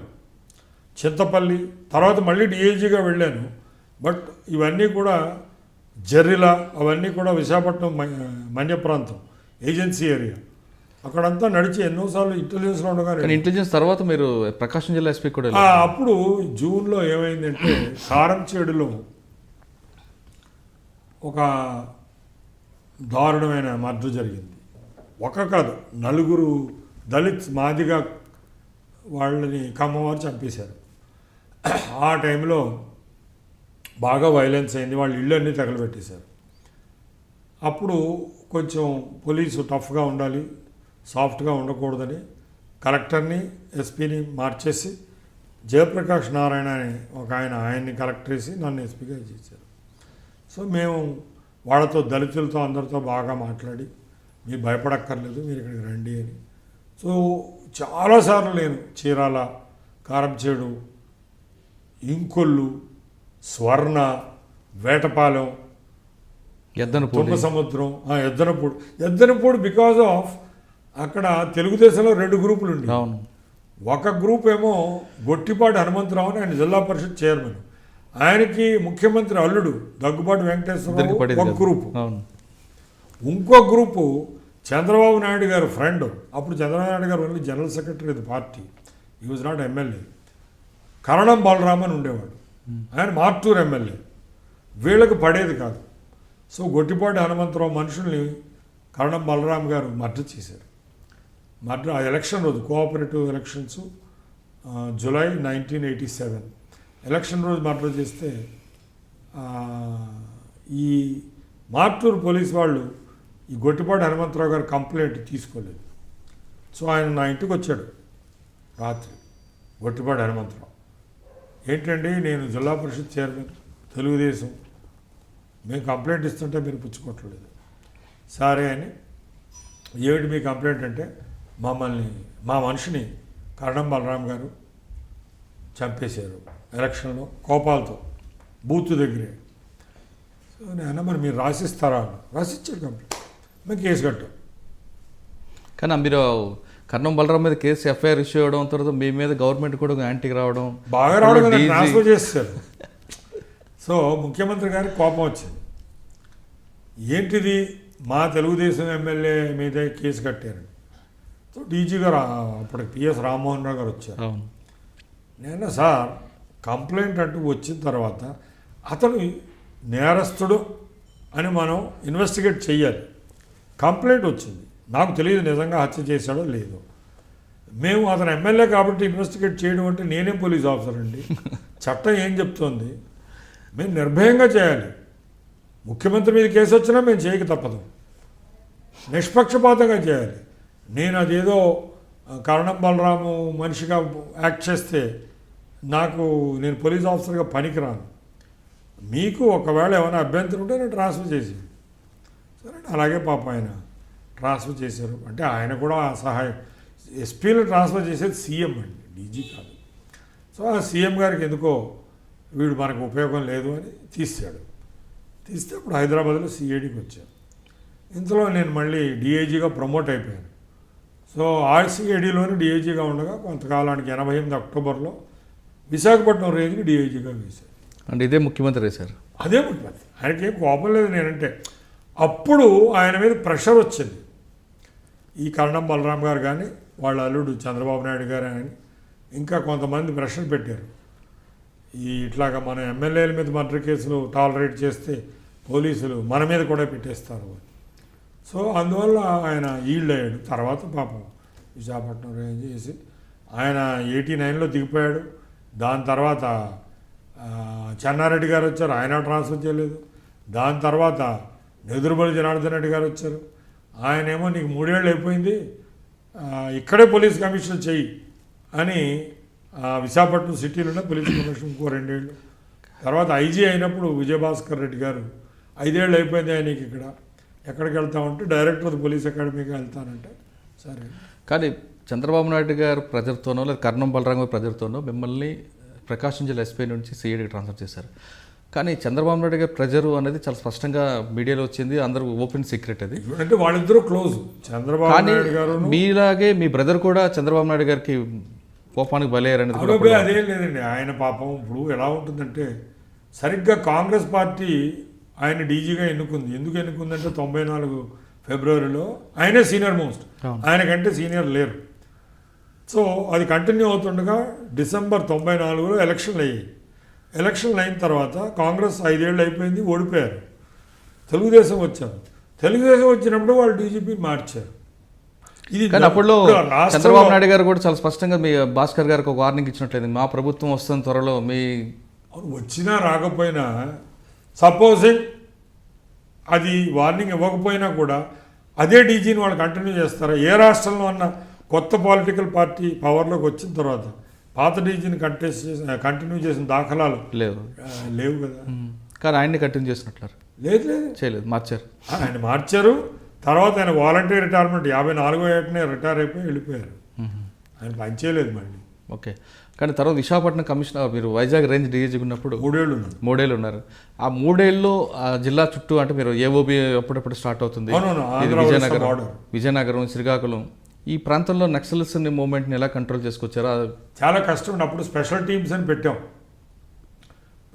చింతపల్లి, తర్వాత మళ్ళీ డిఐజీగా వెళ్ళాను. బట్ ఇవన్నీ కూడా జర్రిల, అవన్నీ కూడా విశాఖపట్నం మన్య ప్రాంతం ఏజెన్సీ ఏరియా. అక్కడంతా నడిచి ఎన్నోసార్లు ఇంటెలిజెన్స్లో ఉండగా. ఇంటెలిజెన్స్ తర్వాత మీరు ప్రకాశం జిల్లా ఎస్పీ కూడా. అప్పుడు జూన్లో ఏమైందంటే కారంచేడులో ఒక దారుణమైన మర్డర్ జరిగింది. కాదు, 4 దళిత్ మాదిగా వాళ్ళని కమ్మవారు చంపేశారు. ఆ టైంలో బాగా వైలెన్స్ అయింది. వాళ్ళ ఇళ్ళు అన్నీ తగలబెట్టేశారు. అప్పుడు కొంచెం పోలీసు టఫ్గా ఉండాలి, సాఫ్ట్గా ఉండకూడదని కలెక్టర్ని, ఎస్పీని మార్చేసి జయప్రకాష్ నారాయణ అని ఒక ఆయన్ని కలెక్టర్ వేసి నన్ను ఎస్పీగా చేశారు. సో మేము వాళ్ళతో, దళితులతో అందరితో బాగా మాట్లాడి, మీరు భయపడక్కర్లేదు, మీరు ఇక్కడికి రండి అని. సో చాలాసార్లు నేను చీరాల, కారంచేడు, ఇంకొల్లు, స్వర్ణ, వేటపాలెం, ఎద్దనపూడి తుంగ సముద్రం, ఎద్దనపూడి బికాజ్ ఆఫ్ అక్కడ తెలుగుదేశంలో 2 గ్రూపులు ఉండి, అవును ఒక గ్రూప్ ఏమో గొట్టిపాటి హనుమంతరావు అని, ఆయన జిల్లా పరిషత్ చైర్మన్, ఆయనకి ముఖ్యమంత్రి అల్లుడు దగ్గుబాటి ఇద్దరికి వెంకటేశ్వరరావు పడేది ఒక కాదు. గ్రూపు. అవును ఇంకో గ్రూపు చంద్రబాబు నాయుడు గారు ఫ్రెండ్, అప్పుడు చంద్రబాబు నాయుడు గారు only general secretary of the party, ఈ వాజ్ నాట్ ఎమ్మెల్యే, కరణం బలరామన్ ఉండేవాడు, ఆయన మార్టూర్ ఎమ్మెల్యే. వీళ్ళకి పడేది కాదు. సో గొట్టిపాటి హనుమంతరావు మనుషుల్ని కరణం బలరాం గారు మర్డర్ చేశారు. మర్డర్ ఆ ఎలక్షన్ రోజు, కోఆపరేటివ్ ఎలక్షన్స్ జూలై 1987 ఎలక్షన్ రోజు మర్డర్ చేస్తే ఈ మార్టూరు పోలీస్ వాళ్ళు ఈ గొట్టిపాటి హనుమంతరావు గారు కంప్లైంట్ తీసుకోలేదు. సో ఆయన నా ఇంటికి వచ్చాడు రాత్రి, గొట్టిపాటి హనుమంతరావు. ఏంటండి, నేను జిల్లా పరిషత్ చైర్మన్ తెలుగుదేశం, మేము కంప్లైంట్ ఇస్తుంటే మీరు పుచ్చుకోవట్లేదు. సరే అని, ఏమిటి మీ కంప్లైంట్ అంటే, మా మనిషిని కరణం బలరాం గారు చంపేశారు ఎలక్షన్లో కోపాలతో బూత్ దగ్గరే. సో నేను మరి మీరు రాసిస్తారా అని రాసిచ్చాడు కంప్లైంట్, మేము కేసు కట్టాం. కానీ మీరు కర్ణం బలరాం మీద కేసు ఎఫ్ఐఆర్ ఇష్యూ అవ్వడం, తర్వాత మీ మీద గవర్నమెంట్ కూడా యాంటీకి రావడం, బాగా రావడం DG ట్రాన్స్ఫర్ చేస్తారు. సో ముఖ్యమంత్రి గారికి కోపం వచ్చింది. ఏంటిది, మా తెలుగుదేశం ఎమ్మెల్యే మీద కేసు కట్టారండి. సో డీజీ గారు అప్పటికి పిఎస్ రామ్మోహన్ రావు గారు వచ్చారు. అవును నేను సార్ కంప్లైంట్ అంటూ వచ్చిన తర్వాత అతను నేరస్తుడు అని మనం ఇన్వెస్టిగేట్ చేయాలి. కంప్లైంట్ వచ్చింది, నాకు తెలియదు నిజంగా హత్య చేశాడో లేదో. మేము అతను ఎమ్మెల్యే కాబట్టి ఇన్వెస్టిగేట్ చేయడం అంటే నేనే పోలీస్ ఆఫీసర్ అండి. చట్టం ఏం చెప్తోంది, మేము నిర్భయంగా చేయాలి. ముఖ్యమంత్రి మీద కేసు వచ్చినా మేము చేయక తప్పదు, నిష్పక్షపాతంగా చేయాలి. నేను అదేదో కరణం బలరాము మనిషిగా యాక్ట్ చేస్తే నేను పోలీస్ ఆఫీసర్గా పనికిరాను. మీకు ఒకవేళ ఏమైనా అభ్యంతరం ఉంటే నేను ట్రాన్స్ఫర్ చేసి, సరే అలాగే పాప ఆయన ట్రాన్స్ఫర్ చేశారు. అంటే ఆయన కూడా సహాయం, ఎస్పీలు ట్రాన్స్ఫర్ చేసేది సీఎం అండి, డీజీ కాదు. సో ఆ సీఎం గారికి ఎందుకో వీడు మనకు ఉపయోగం లేదు అని తీసాడు. తీస్తే అప్పుడు హైదరాబాద్లో సిఐడికి వచ్చాను. ఇంతలో నేను మళ్ళీ డిఐజీగా ప్రమోట్ అయిపోయాను. సో ఆర్సీఐడిలోని డిఐజీగా ఉండగా కొంతకాలానికి 88 అక్టోబర్లో విశాఖపట్నం రేంజ్కి డిఐజీగా వేశాను. అంటే ఇదే ముఖ్యమంత్రి వేశారు. అదే ముఖ్యమంత్రి, ఆయనకి ఏం కోపం లేదు నేనంటే. అప్పుడు ఆయన మీద ప్రెషర్ వచ్చింది. ఈ కరణం బలరాం గారు కానీ వాళ్ళ అల్లుడు చంద్రబాబు నాయుడు గారు అని ఇంకా కొంతమంది ప్రెషర్ పెట్టారు. ఇట్లాగా మన ఎమ్మెల్యేల మీద మర్డర్ కేసులు టాలరేట్ చేస్తే పోలీసులు మన మీద కూడా పెట్టేస్తారు. సో అందువల్ల ఆయన ఈల్డ్ అయ్యాడు. తర్వాత పాపం విశాఖపట్నం రేంజ్ చేసి ఆయన 89లో దిగిపోయాడు. దాని తర్వాత చెన్నారెడ్డి గారు వచ్చారు, ఆయన ట్రాన్స్ఫర్ చేయలేదు. దాని తర్వాత నెదురుబడి జనార్దన్ రెడ్డి గారు వచ్చారు, ఆయనేమో నీకు 3 ఏళ్ళు అయిపోయింది, ఇక్కడే పోలీస్ కమిషనర్ చెయ్యి అని విశాఖపట్నం సిటీలోనే పోలీస్ కమిషన్ ఇంకో 2 ఏళ్ళు. తర్వాత ఐజీ అయినప్పుడు విజయభాస్కర్ రెడ్డి గారు 5 ఏళ్ళు అయిపోయింది ఆయనకి, ఇక్కడ ఎక్కడికి వెళ్తామంటే డైరెక్టర్ ఆఫ్ పోలీస్ అకాడమీకి వెళ్తానంటే సరే. కానీ చంద్రబాబు నాయుడు గారు ప్రజలతోనో లేదా కర్ణం బలరాం గారి ప్రజలతోనో మిమ్మల్ని ప్రకాశం జిల్లా ఎస్పీ నుంచి సిఐడికి ట్రాన్స్ఫర్ చేశారు. కానీ చంద్రబాబు నాయుడు గారి ప్రెజరు అనేది చాలా స్పష్టంగా మీడియాలో వచ్చింది, అందరూ ఓపెన్ సీక్రెట్ అది. అంటే వాళ్ళిద్దరూ క్లోజ్. చంద్రబాబు నాయుడు గారు మీలాగే మీ బ్రదర్ కూడా చంద్రబాబు నాయుడు గారికి కోపానికి బలయ్యారనేది కూడా అదే అదేం లేదండి. ఆయన పాపం ఇప్పుడు ఎలా ఉంటుందంటే, సరిగ్గా కాంగ్రెస్ పార్టీ ఆయన డీజీగా ఎన్నుకుంది. ఎందుకు ఎన్నుకుందంటే 94 ఫిబ్రవరిలో ఆయనే సీనియర్ మోస్ట్, ఆయనకంటే సీనియర్ లేరు. సో అది కంటిన్యూ అవుతుండగా డిసెంబర్ 94లో ఎలక్షన్లు అయ్యాయి. ఎలక్షన్లు అయిన తర్వాత కాంగ్రెస్ 5 ఏళ్ళు అయిపోయింది, ఓడిపోయారు. తెలుగుదేశం వచ్చారు. తెలుగుదేశం వచ్చినప్పుడు వాళ్ళు డీజీపీ మార్చారు. ఇది కానీ అప్పుడు చంద్రబాబు నాయుడు గారు కూడా చాలా స్పష్టంగా మీ భాస్కర్ గారికి ఒక వార్నింగ్ ఇచ్చినట్లేదు, మా ప్రభుత్వం వస్తున్న త్వరలో మీ వచ్చినా రాకపోయినా, సపోజింగ్ అది వార్నింగ్ ఇవ్వకపోయినా కూడా అదే డీజీని వాళ్ళు కంటిన్యూ చేస్తారా? ఏ రాష్ట్రంలో అన్న కొత్త పొలిటికల్ పార్టీ పవర్లోకి వచ్చిన తర్వాత పాత డీజీని కంటిన్యూ చేసిన దాఖలాలు లేవు కదా. కానీ ఆయన్ని కంటిన్యూ చేసినట్లరు లేదు చేయలేదు, మార్చారు. ఆయన మార్చారు. తర్వాత ఆయన వాలంటీర్ రిటైర్మెంట్ 54వ ఏటనే రిటైర్ అయిపోయి వెళ్ళిపోయారు. ఆయన పనిచేయలేదు మళ్ళీ. ఓకే, కానీ తర్వాత విశాఖపట్నం కమిషనర్ మీరు వైజాగ్ రేంజ్ డీజీ ఉన్నప్పుడు 3 ఏళ్ళు ఉన్నాను. 3 ఏళ్ళు ఉన్నారు. ఆ 3 ఏళ్ళలో ఆ జిల్లా చుట్టూ అంటే మీరు ఏఓబి అప్పుడప్పుడు స్టార్ట్ అవుతుంది. అవునవును, ఇది ఆంధ్ర ఒరిస్సా border. విజయనగరం, శ్రీకాకుళం ఈ ప్రాంతంలో నక్సల్స్ మూవ్మెంట్ని ఎలా కంట్రోల్ చేసుకొచ్చారో చాలా కష్టం. అప్పుడు స్పెషల్ టీమ్స్ అని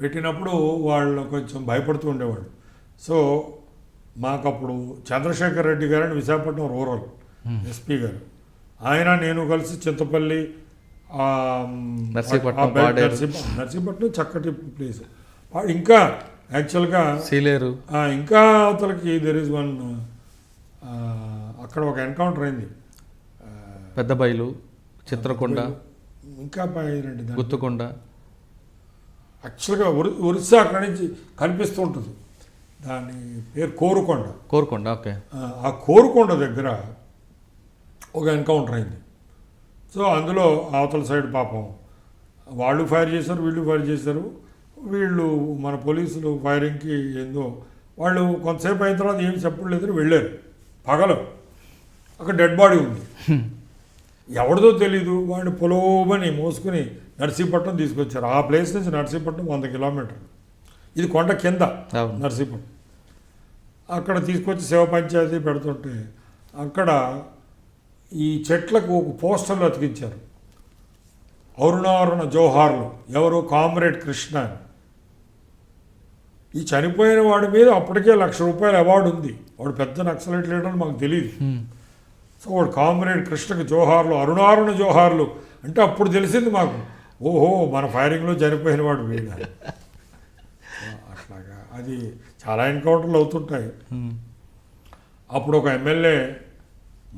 పెట్టినప్పుడు వాళ్ళు కొంచెం భయపడుతూ ఉండేవాళ్ళు. సో మాకు అప్పుడు చంద్రశేఖర్ రెడ్డి గారని విశాఖపట్నం రూరల్ ఎస్పీ గారు, ఆయన నేను కలిసి చింతపల్లి, నర్సీపట్నం చక్కటి ప్లేస్. ఇంకా యాక్చువల్గా సీలేరు, ఇంకా అవతలకి దెర్ ఇస్ వన్, అక్కడ ఒక ఎన్కౌంటర్ అయింది. పెద్ద బయలు, చిత్రకొండ, ఇంకా పైనండి గుత్తుకొండ. యాక్చువల్గా ఒరిస్సా అక్కడి నుంచి కనిపిస్తూ ఉంటుంది. దాని పేరు కోరుకొండ. ఓకే. ఆ కోరుకొండ దగ్గర ఒక ఎన్కౌంటర్ అయింది. సో అందులో అవతల సైడ్ పాపం వాళ్ళు ఫైర్ చేశారు, వీళ్ళు ఫైర్ చేశారు. వీళ్ళు మన పోలీసులు ఫైరింగ్కి ఏందో వాళ్ళు కొంతసేపు అయిన తర్వాత ఏమి చెప్పలేదని వెళ్ళారు. పగలు అక్కడ డెడ్ బాడీ ఉంది, ఎవరిదో తెలీదు. వాడిని పొలోమని మోసుకుని నర్సీపట్నం తీసుకొచ్చారు. ఆ ప్లేస్ నుంచి నర్సీపట్నం 100 కిలోమీటర్లు. ఇది కొండ కింద నర్సీపట్నం. అక్కడ తీసుకొచ్చి శివ పంచాయతీ పెడుతుంటే అక్కడ ఈ చెట్లకు ఒక పోస్టర్లు అతికించారు. అరుణారుణ జోహార్లు, ఎవరు కామ్రేడ్ కృష్ణ. ఈ చనిపోయిన వాడి మీద అప్పటికే ₹1,00,000 అవార్డు ఉంది. వాడు పెద్ద నక్సలైట్ లీడర్ అని మాకు తెలియదు. సో వాడు కామ్రేడ్ కృష్ణకి జోహార్లు, అరుణారుణ జోహార్లు అంటే అప్పుడు తెలిసింది మాకు, ఓహో మన ఫైరింగ్లో చనిపోయిన వాడు వీడు. అట్లాగా అది చాలా ఎన్కౌంటర్లు అవుతుంటాయి. అప్పుడు ఒక ఎమ్మెల్యే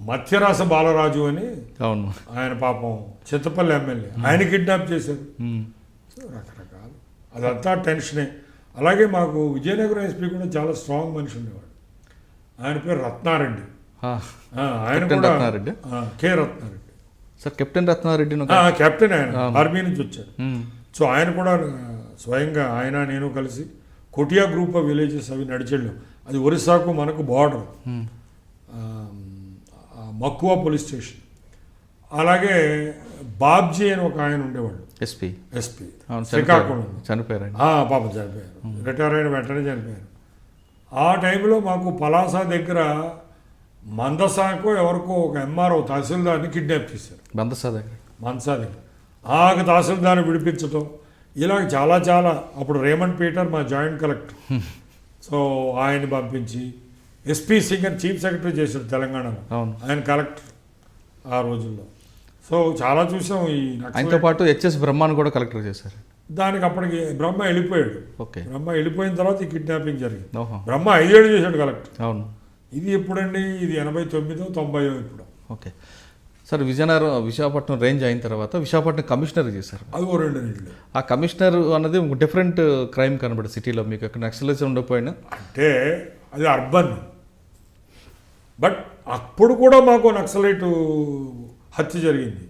మత్స్యరాస బాలరాజు అని, అవును, ఆయన పాపం చింతపల్లి ఎమ్మెల్యే, ఆయన కిడ్నాప్ చేశారు. సో రకరకాలు అదంతా టెన్షనే. అలాగే మాకు విజయనగరం ఎస్పీ కూడా చాలా స్ట్రాంగ్ మనిషి ఉండేవాడు. ఆయన పేరు రత్నారెడ్డి. ఆయన కూడా K Ratna Reddy sir. Captain Ratna Reddy captain, ఆయన ఆర్మీ నుంచి వచ్చాడు. సో ఆయన కూడా స్వయంగా ఆయన నేను కలిసి కొటియా గ్రూప్ ఆఫ్ విలేజెస్ అవి నడిచెళ్ళాం. అది ఒరిస్సాకు మనకు బార్డర్, మక్కువ పోలీస్ స్టేషన్. అలాగే బాబ్జీ అని ఒక ఆయన ఉండేవాడు, ఎస్పీ శ్రీకాకుళం. చనిపోయారు, పాపం చనిపోయారు, రిటైర్ అయిన వెంటనే చనిపోయారు. ఆ టైంలో మాకు పలాస దగ్గర మందసాకో ఎవరికో ఒక ఎంఆర్ఓ తహసీల్దార్ని కిడ్నాప్ చేశారు. మందసా దగ్గర ఆ తహసీల్దార్ని విడిపించడం, ఇలాగ చాలా చాలా. అప్పుడు రేమండ్ పీటర్ మా జాయింట్ కలెక్టర్, సో ఆయన్ని పంపించి ఎస్పీ సింగ్ అని చీఫ్ సెక్రటరీ చేశారు తెలంగాణలో, ఆయన కలెక్టర్ ఆ రోజుల్లో. సో చాలా చూసాం. ఈ ఆయనతో పాటు హెచ్ఎస్ బ్రహ్మాను కూడా కలెక్టర్ చేశారు. దానికి అప్పటికి బ్రహ్మ వెళ్ళిపోయాడు. బ్రహ్మ వెళ్ళిపోయిన తర్వాత ఈ కిడ్నాపింగ్ జరిగింది. బ్రహ్మ 5 ఏళ్ళు చేశాడు కలెక్టర్. అవును. ఇది ఎప్పుడండి? ఇది 89, 90 ఇప్పుడు. Okay sir. విశాఖపట్నం రేంజ్ అయిన తర్వాత విశాఖపట్నం కమిషనర్ చేశారు. అది 2 నెలలు. ఆ కమిషనర్ అన్నది ఒక డిఫరెంట్ క్రైమ్ కనబడి సిటీలో మీకు అక్కడ నక్సలైజ్ ఉండకపోయినా, అంటే అది అర్బన్. బట్ అప్పుడు కూడా మాకు నక్సలైట్ హత్య జరిగింది.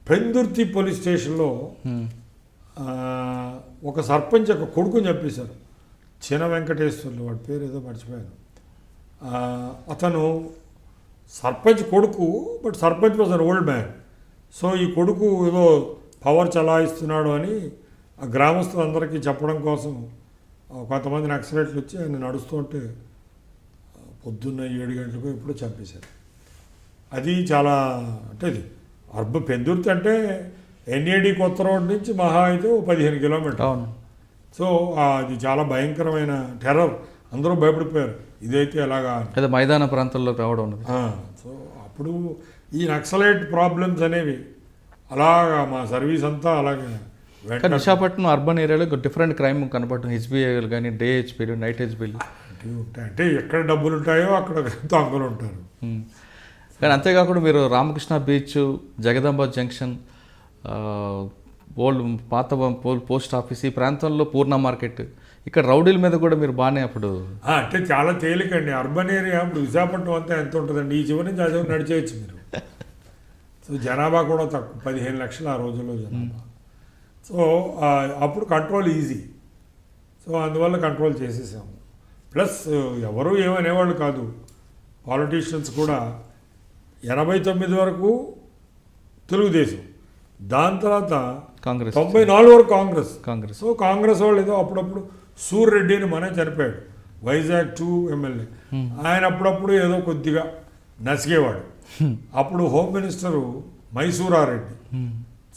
పెందుర్తి పోలీస్ స్టేషన్లో ఒక సర్పంచ్ ఒక కొడుకుని చెప్పేశారు, చిన వెంకటేశ్వర్లు, వాడి పేరు ఏదో మర్చిపోయాను. అతను సర్పంచ్ కొడుకు, but sarpanch was an old man. So ఈ కొడుకు ఏదో పవర్ చలాయిస్తున్నాడు అని ఆ గ్రామస్తులందరికీ చెప్పడం కోసం కొంతమంది నక్సలైట్లు వచ్చి ఆయన నడుస్తుంటే పొద్దున్న 7 గంటలకు ఎప్పుడో చంపేశారు. అది చాలా, అంటే ఇది పెందుర్తి అంటే ఎన్ఏడి కొత్త రోడ్ నుంచి మహా అయితే 15 కిలోమీటర్లు. సో అది చాలా భయంకరమైన టెర్రర్. అందరూ భయపడిపోయారు, ఇదైతే ఎలాగా మైదాన ప్రాంతాల్లో రావడం. సో అప్పుడు ఈ నక్సలైట్ ప్రాబ్లమ్స్ అనేవి అలాగా మా సర్వీస్ అంతా అలాగే. విశాఖపట్నం అర్బన్ ఏరియాలో డిఫరెంట్ క్రైమ్ కనపడటం, హెచ్బిఐలు కానీ, డే హెచ్బీలు, నైట్ హెచ్బీలు ఉంటాయి. అంటే ఎక్కడ డబ్బులు ఉంటాయో అక్కడ దొంగలు ఉంటారు. కానీ అంతేకాకుండా మీరు Ramakrishna beach, Jagadamba junction, old పాత పోస్ట్ ఆఫీస్, ఈ ప్రాంతంలో పూర్ణ మార్కెట్, ఇక్కడ రౌడీల మీద కూడా మీరు బాగానే అప్పుడు అంటే చాలా తేలికండి. అర్బన్ ఏరియా ఇప్పుడు విశాఖపట్నం అంతా ఎంత ఉంటుందండి, ఈ చివరి నుంచి ఆ చివరి నడిచేయచ్చు మీరు. సో జనాభా కూడా తక్కువ, 15 లక్షలు ఆ రోజుల్లో జనాభా. సో అప్పుడు కంట్రోల్ ఈజీ. సో అందువల్ల కంట్రోల్ చేసేసాము. ప్లస్ ఎవరు ఏమనేవాళ్ళు కాదు, పాలిటీషియన్స్ కూడా. 89 వరకు తెలుగుదేశం, దాని తర్వాత కాంగ్రెస్ 94 వరకు కాంగ్రెస్. సో కాంగ్రెస్ వాళ్ళు ఏదో అప్పుడప్పుడు సూర్రెడ్డి అని మనే చనిపోయాడు, వైజాగ్ 2 ఎమ్మెల్యే. ఆయన అప్పుడప్పుడు ఏదో కొద్దిగా నసిగేవాడు. అప్పుడు హోమ్ మినిస్టరు మైసూరారెడ్డి.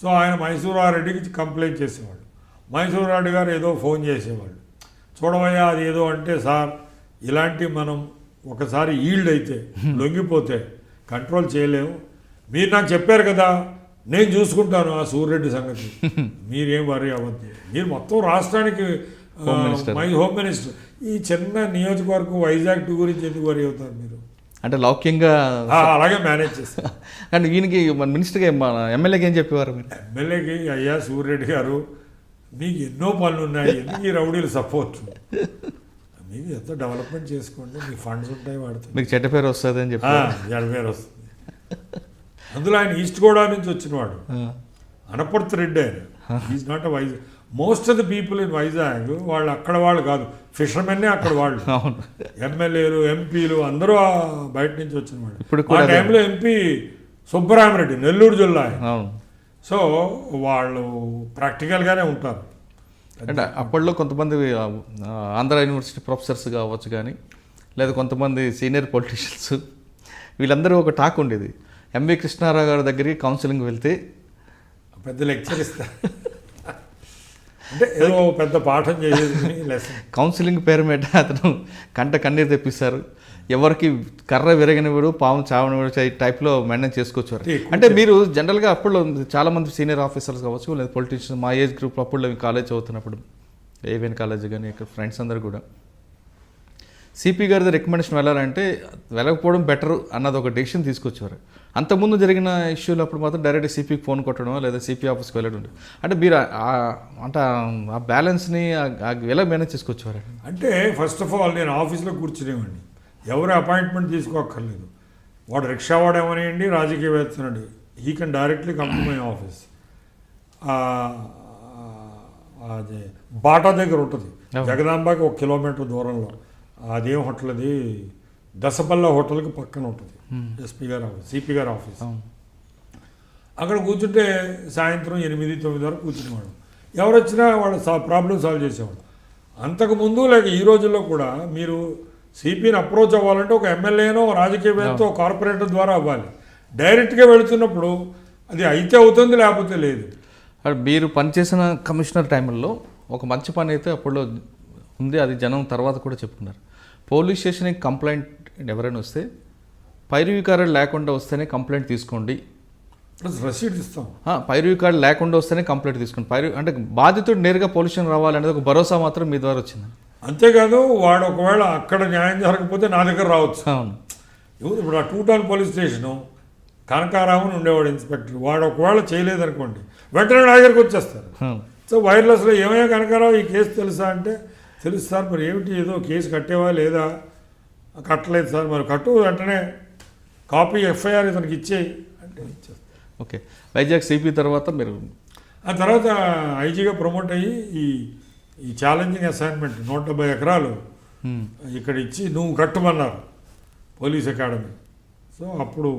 సో ఆయన మైసూరారెడ్డికి కంప్లైంట్ చేసేవాడు. మైసూరారెడ్డి గారు ఏదో ఫోన్ చేసేవాళ్ళు, చూడవయ్యా అది ఏదో అంటే, సార్ ఇలాంటి మనం ఒకసారి ఈల్డ్ అయితే లొంగిపోతే కంట్రోల్ చేయలేము, మీరు నాకు చెప్పారు కదా నేను చూసుకుంటాను ఆ సూర్రెడ్డి సంగతి, మీరేం వరి అవ్వద్దు, మీరు మొత్తం రాష్ట్రానికి హోమ్ మినిస్టర్, ఈ చిన్న నియోజకవర్గం వైజాగ్ 2 గురించి ఎందుకు వరి అవుతారు మీరు అంటే లౌక్యంగా అలాగే మేనేజ్ చేస్తారు. కానీ ఈయనకి మన మినిస్టర్గా మన ఎమ్మెల్యేకి ఏం చెప్పేవారు మీరు? ఎమ్మెల్యేకి, అయ్యా సూర్రెడ్డి గారు మీకు ఎన్నో పనులు ఉన్నాయి, ఎందుకు ఈ రౌడీలు సపోర్ట్, మీకు ఎంత డెవలప్మెంట్ చేసుకోండి, మీకు ఫండ్స్ ఉంటాయి వాడుతుంది, మీకు చెడ్డ పేరు వస్తుంది అని చెప్పి చెడ్డ పేరు వస్తుంది. అందులో ఆయన ఈస్ట్ గోడా నుంచి వచ్చినవాడు, అనపర్తి రెడ్డి ఆయన. Is not a Vizag. Most of the people in Vizag వాళ్ళు అక్కడ వాళ్ళు కాదు, ఫిషర్మెన్నే అక్కడ వాళ్ళు. ఎమ్మెల్యేలు ఎంపీలు అందరూ బయట నుంచి వచ్చిన వాళ్ళు. ఇప్పుడు ఆ టైంలో ఎంపీ సుబ్బరామరెడ్డి నెల్లూరు జిల్లా ఆయన. సో వాళ్ళు ప్రాక్టికల్గానే ఉంటారు. అంటే అప్పట్లో కొంతమంది ఆంధ్ర యూనివర్సిటీ ప్రొఫెసర్స్ కావచ్చు, కానీ లేదా కొంతమంది సీనియర్ పొలిటీషియన్స్, వీళ్ళందరూ ఒక టాక్ ఉండేది, ఎంవి కృష్ణారావు గారి దగ్గరికి కౌన్సిలింగ్ వెళ్తే పెద్ద లెక్చర్ ఇస్తారు, అంటే ఏదో పెద్ద పాఠం చేసేది లెసన్. కౌన్సిలింగ్ పేరు మీద అతను కంట కన్నీరు తెప్పిస్తారు, ఎవరికి కర్ర విరగనివాడు పాము చావనివాడు టైప్లో మెయింటైన్ చేసుకోవచ్చు. అంటే మీరు జనరల్గా అప్పుడు చాలామంది సీనియర్ ఆఫీసర్స్ కావచ్చు లేదా పొలిటీషియన్స్ మా ఏజ్ గ్రూప్ అప్పుడు కాలేజ్ చదువుతున్నప్పుడు ఏవిఎన్ కాలేజ్ కానీ ఇక్కడ ఫ్రెండ్స్ అందరూ కూడా సిపి గారిది రికమెండేషన్ వెళ్ళాలంటే వెళ్ళకపోవడం బెటర్ అన్నది ఒక డెసిషన్ తీసుకొచ్చారు. అంతకుముందు జరిగిన ఇష్యూలు అప్పుడు మాత్రం డైరెక్ట్ సిపికి ఫోన్ కొట్టడం లేదా సిపి ఆఫీస్కి వెళ్ళడం. అంటే మీరు అంటే ఆ బ్యాలెన్స్ని ఎలా మేనేజ్ చేసుకొచ్చేవారు? అంటే ఫస్ట్ ఆఫ్ ఆల్ నేను ఆఫీస్లో కూర్చునేవాడిని, ఎవరు అపాయింట్మెంట్ తీసుకోక్కర్లేదు. వాడు రిక్షా వాడేమనియండి, రాజకీయవేత్తనండి, he can directly come to my office. అదే బాటా దగ్గర ఉంటుంది, జగదాంబకి 1 కిలోమీటర్ దూరంలో. అదేం హోటల్ అది, దసపల్ల హోటల్కి పక్కన ఉంటుంది ఎస్పీ గారి ఆఫీస్, సిపి గారి ఆఫీస్. అక్కడ కూర్చుంటే సాయంత్రం 8-9 వరకు కూర్చునేవాడు. ఎవరు వచ్చినా వాళ్ళ ప్రాబ్లం సాల్వ్ చేసేవాడు. అంతకుముందు లేక ఈ రోజుల్లో కూడా మీరు సిపిని అప్రోచ్ అవ్వాలంటే ఒక ఎమ్మెల్యేనో రాజకీయవేత్త కార్పొరేటర్ ద్వారా అవ్వాలి. డైరెక్ట్గా వెళుతున్నప్పుడు అది అయితే అవుతుంది, లేకపోతే లేదు. మీరు పనిచేసిన కమిషనర్ టైంలో ఒక మంచి పని అయితే అప్పుడు ఉంది, అది జనం తర్వాత కూడా చెప్పుకున్నారు. పోలీస్ స్టేషన్కి కంప్లైంట్ ఎవరైనా వస్తే పైరువి కార్డు లేకుండా వస్తేనే కంప్లైంట్ తీసుకోండి, రసీదు ఇస్తాం, పైరువి కార్డు లేకుండా వస్తేనే కంప్లైంట్ తీసుకోండి. అంటే బాధితుడు నేరుగా పోలీస్ స్టేషన్ రావాలనేది ఒక భరోసా మాత్రం మీ ద్వారా వచ్చింది. అంతేకాదు, వాడు ఒకవేళ అక్కడ న్యాయం జరగకపోతే నా దగ్గర రావచ్చు. అవును, ఇప్పుడు ఆ 2 టౌన్ పోలీస్ స్టేషను కనకారామన్ ఉండేవాడు ఇన్స్పెక్టర్, వాడు ఒకవేళ చేయలేదనుకోండి వెంటనే నా దగ్గరికి వచ్చేస్తారు. సో వైర్లెస్లో ఏమయ్యా కనకారావు ఈ కేసు తెలుసా అంటే, తెలుసు సార్, మరి ఏమిటి, ఏదో కేసు కట్టేవా లేదా, కట్టలేదు సార్, మరి కట్టు, వెంటనే కాపీ ఎఫ్ఐఆర్ ఇతనికి ఇచ్చేయి అంటే ఇచ్చేస్తారు. ఓకే, వైజాగ్ సిపి తర్వాత మీరు ఆ తర్వాత ఐజీగా ప్రమోట్ అయ్యి ఈ ఛాలెంజింగ్ అసైన్మెంట్ 170 ఎకరాలు ఇక్కడ ఇచ్చి నువ్వు కట్టమన్నారు పోలీస్ అకాడమీ. సో అప్పుడు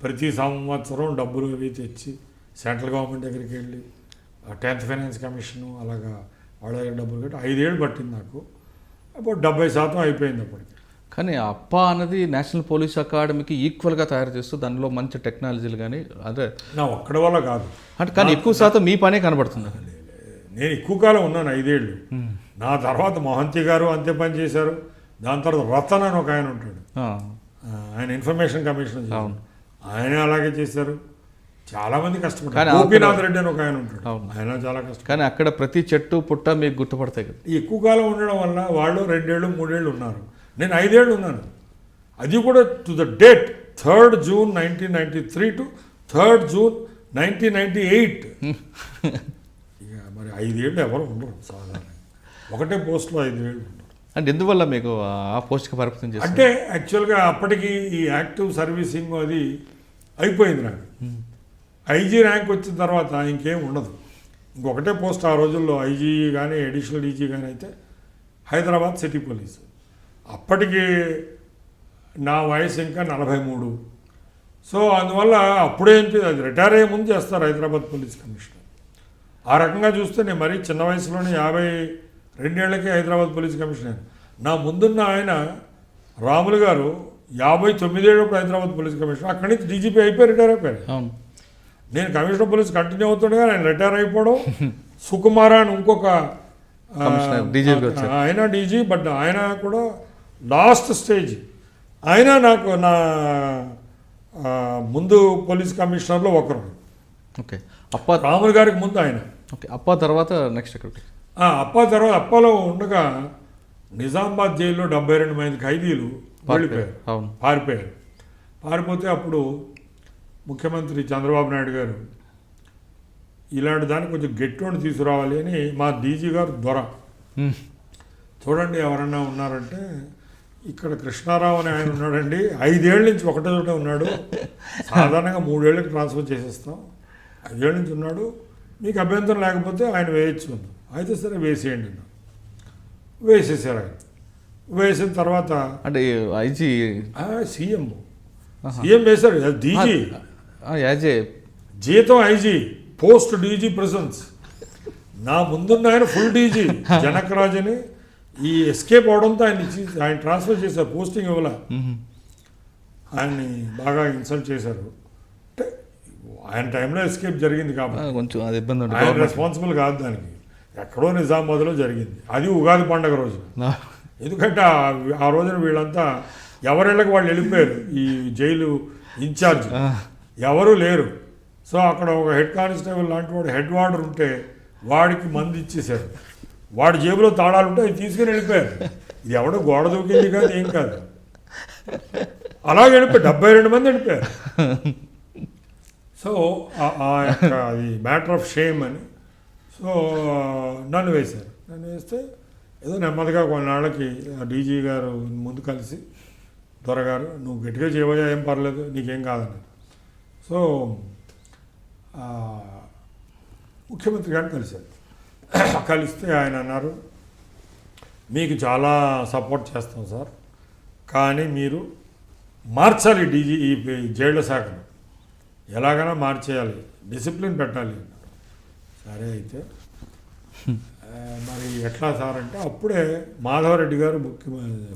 ప్రతి సంవత్సరం డబ్బులు అవి తెచ్చి సెంట్రల్ గవర్నమెంట్ దగ్గరికి వెళ్ళి 10th ఫైనాన్స్ కమిషను అలాగా వాళ్ళ దగ్గర డబ్బులు కట్టి 5 ఏళ్ళు పట్టింది నాకు. అప్పుడు 70% అయిపోయింది అప్పటికి. కానీ అప్ప అన్నది నేషనల్ పోలీస్ అకాడమీకి ఈక్వల్గా తయారు చేస్తూ దానిలో మంచి టెక్నాలజీలు కానీ అదే నా ఒక్కడి వల్ల కాదు, అంటే కానీ ఎక్కువ శాతం మీ పనే కనబడుతుంది. నేను ఎక్కువ కాలం ఉన్నాను, 5 ఏళ్ళు. నా తర్వాత మోహంతి గారు అంతే పని చేశారు. దాని తర్వాత రతన్ అని ఒక ఆయన ఉంటాడు, ఆయన ఇన్ఫర్మేషన్ కమిషన్, ఆయన అలాగే చేశారు. చాలామంది కష్టపడ్డారు. గోపీనాథ్ రెడ్డి అని ఒక ఆయన ఉంటాడు, ఆయన చాలా కష్టం. కానీ అక్కడ ప్రతి చెట్టు పుట్ట మీకు గుర్తుపడతాయి కదా. ఎక్కువ కాలం ఉండడం వల్ల వాళ్ళు 2 ఏళ్ళు 3 ఏళ్ళు ఉన్నారు, నేను 5 ఏళ్ళు ఉన్నాను. అది కూడా to the date 3rd June 1993 to 3rd June 1998. ఇక మరి 5 ఏళ్ళు ఎవరు ఉండరు సాధారణ, ఒకటే పోస్ట్లో 5 ఏళ్ళు ఉండరు. అంటే ఎందువల్ల మీకు ఆ పోస్ట్కి పరిమితం చేస్తారు? అంటే యాక్చువల్గా అప్పటికి ఈ యాక్టివ్ సర్వీసింగ్ అది అయిపోయింది. నాకు ఐజీ ర్యాంక్ వచ్చిన తర్వాత ఇంకేం ఉండదు, ఇంకొకటే పోస్ట్ ఆ రోజుల్లో. ఐజీ కానీ అడిషనల్ డీజీ కానీ అయితే హైదరాబాద్ సిటీ పోలీసు. అప్పటికి నా వయసు ఇంకా 43. సో అందువల్ల అప్పుడేంటి అది రిటైర్ అయ్యే ముందు చేస్తారు హైదరాబాద్ పోలీస్ కమిషనర్. ఆ రకంగా చూస్తే నేను మరీ చిన్న వయసులోనే 52 హైదరాబాద్ పోలీస్ కమిషనర్. నా ముందున్న ఆయన రాములు గారు 59 ఏళ్ళప్పుడు హైదరాబాద్ పోలీస్ కమిషనర్, అక్కడి నుంచి డీజీపీ అయిపోయి రిటైర్ అయిపోయారు. అవును. నేను కమిషనర్ పోలీస్ కంటిన్యూ అవుతుండగా ఆయన రిటైర్ అయిపోవడం, సుకుమార అని ఇంకొక కమిషనర్ డీజీపీ వచ్చారు. ఆయన డీజీ, బట్ ఆయన కూడా లాస్ట్ స్టేజ్. ఆయన నాకు నా ముందు పోలీస్ కమిషనర్లో ఒకరు. ఓకే. రాములు గారికి ముందు ఆయన. ఓకే. తర్వాత నెక్స్ట్ ఎక్కడికి? తర్వాత అప్పలో ఉండగా నిజామాబాద్ జైల్లో 72 మంది ఖైదీలు వెళ్ళిపోయారు, అవును, పారిపోయారు. పారిపోతే అప్పుడు ముఖ్యమంత్రి చంద్రబాబు నాయుడు గారు ఇలాంటి దానికి కొంచెం గట్టిని తీసుకురావాలి అని మా డీజీ గారు దొర చూడండి ఎవరన్నా ఉన్నారంటే ఇక్కడ కృష్ణారావు అని ఆయన ఉన్నాడండి, 5 ఏళ్ళ నుంచి ఒకటే చోట ఉన్నాడు, సాధారణంగా 3 ఏళ్ళకి ట్రాన్స్ఫర్ చేసేస్తాం, 5 ఏళ్ళ నుంచి ఉన్నాడు, మీకు అభ్యంతరం లేకపోతే ఆయన వేయచ్చు అన్నాం. అయితే సరే వేసేయండి అన్నాం. వేసేసారు ఆయన. వేసిన తర్వాత అంటే ఐజీ సీఎం వేశారు, డీజీ యాజ్ ఏ జీతం ఐజీ, పోస్ట్ డీజీ ప్రెసెన్స్. నా ముందున్న ఆయన ఫుల్ డీజీ జనకరాజ్ అని. ఈ ఎస్కేప్ అవడంతో ఆయన ట్రాన్స్ఫర్ చేశారు, పోస్టింగ్ ఇవ్వాల. ఆయన్ని బాగా ఇన్సల్ట్ చేశారు. అంటే ఆయన టైంలో ఎస్కేప్ జరిగింది కాబట్టి కొంచెం అది ఇబ్బంది ఉంటుంది. ఆయన రెస్పాన్సిబుల్ కాదు దానికి. ఎక్కడో నిజామాబాద్లో జరిగింది, అది ఉగాది పండగ రోజు. ఎందుకంటే ఆ రోజున వీళ్ళంతా ఎవరిళ్ళకి వాళ్ళు వెళ్ళిపోయారు, ఈ జైలు ఇన్ఛార్జ్ ఎవరూ లేరు. సో అక్కడ ఒక హెడ్ కానిస్టేబుల్ లాంటి వాడు హెడ్ వార్డర్ ఉంటే వాడికి మంది ఇచ్చేశారు, వాడి జేబులో తాళాలు ఉంటే అవి తీసుకుని వెళ్ళిపోయారు. ఇది ఎవడో గోడ దూకింది కాదు, ఏం కాదు, అలాగే వెళ్ళిపోయారు. 72 మంది వెళ్ళిపోయారు. సో ఆ యొక్క అది మ్యాటర్ ఆఫ్ షేమ్ అని. సో నన్ను వేశారు. నన్ను వేస్తే ఏదో నెమ్మదిగా కొన్నాళ్ళకి డీజీ గారు ముందు కలిసి, దొరగారు నువ్వు గట్టిగా చేయబోయా ఏం పర్లేదు, నీకేం కాదన్నారు. సో ముఖ్యమంత్రి గారిని కలిశారు. కలిస్తే ఆయన అన్నారు, మీకు చాలా సపోర్ట్ చేస్తాం సార్, కానీ మీరు మార్చాలి డీజీ ఈ జైళ్ళ శాఖను, ఎలాగైనా మార్చేయాలి, డిసిప్లిన్ పెట్టాలి. సరే అయితే మరి ఎట్లా సార్ అంటే అప్పుడే మాధవరెడ్డి గారు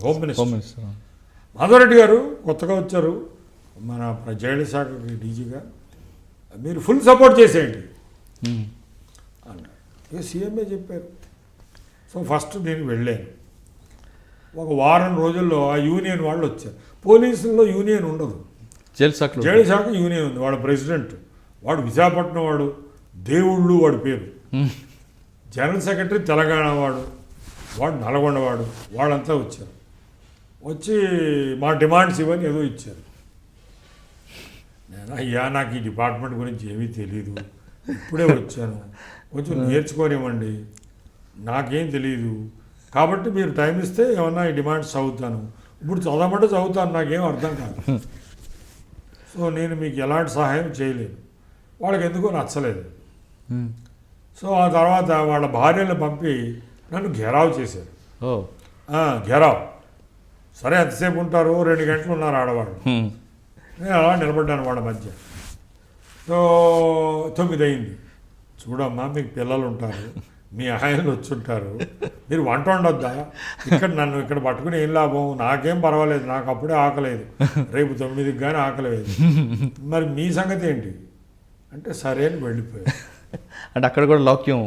హోమ్ మినిస్టర్. మాధవరెడ్డి గారు కొత్తగా వచ్చారు మన జైళ్ళ శాఖకి డీజీగా, మీరు ఫుల్ సపోర్ట్ చేసేయండి అన్నారు. ఇక సీఎంఏ చెప్పారు. సో ఫస్ట్ నేను వెళ్ళాను. ఒక వారం రోజుల్లో ఆ యూనియన్ వాళ్ళు వచ్చారు. పోలీసుల్లో యూనియన్ ఉండదు, జైలు శాఖ యూనియన్ ఉంది. వాడు ప్రెసిడెంట్, వాడు విశాఖపట్నం వాడు, దేవుళ్ళు వాడి పేరు. జనరల్ సెక్రటరీ తెలంగాణ వాడు, వాడు నల్గొండ వాడు, వాళ్ళంతా వచ్చారు. వచ్చి మా డిమాండ్స్ ఇవన్నీ ఏదో ఇచ్చారు. నేను అయ్యా నాకు ఈ డిపార్ట్మెంట్ గురించి ఏమీ తెలియదు, ఇప్పుడే వచ్చాను, కొంచెం నేర్చుకోనివ్వండి, నాకేం తెలియదు, కాబట్టి మీరు టైం ఇస్తే ఏమన్నా ఈ డిమాండ్స్ చదువుతాను, ఇప్పుడు చదవమంటే చదువుతాను, నాకేం అర్థం కాదు. సో నేను మీకు ఎలాంటి సహాయం చేయలేను. వాళ్ళకి ఎందుకో నచ్చలేదు. సో ఆ తర్వాత వాళ్ళ భార్యను పంపి నన్ను ఘెరావ్ చేశారు. ఘెరావ్. సరే ఎంతసేపు ఉంటారు, 2 గంటలు ఉన్నారు ఆడవాళ్ళు. నేను అలా నిలబడ్డాను వాళ్ళ మధ్య. సో 9 అయింది. చూడమ్మా, మీకు పిల్లలు ఉంటారు, మీ ఆయనలు వచ్చుంటారు, మీరు వంట ఉండొద్దా, ఇక్కడ నన్ను ఇక్కడ పట్టుకుని ఏం లాభం, నాకేం పర్వాలేదు, నాకు అప్పుడే ఆకలేదు, రేపు 9కి కానీ ఆకలేదు, మరి మీ సంగతి ఏంటి అంటే సరే అని వెళ్ళిపోయారు. అంటే అక్కడ కూడా లౌక్యం,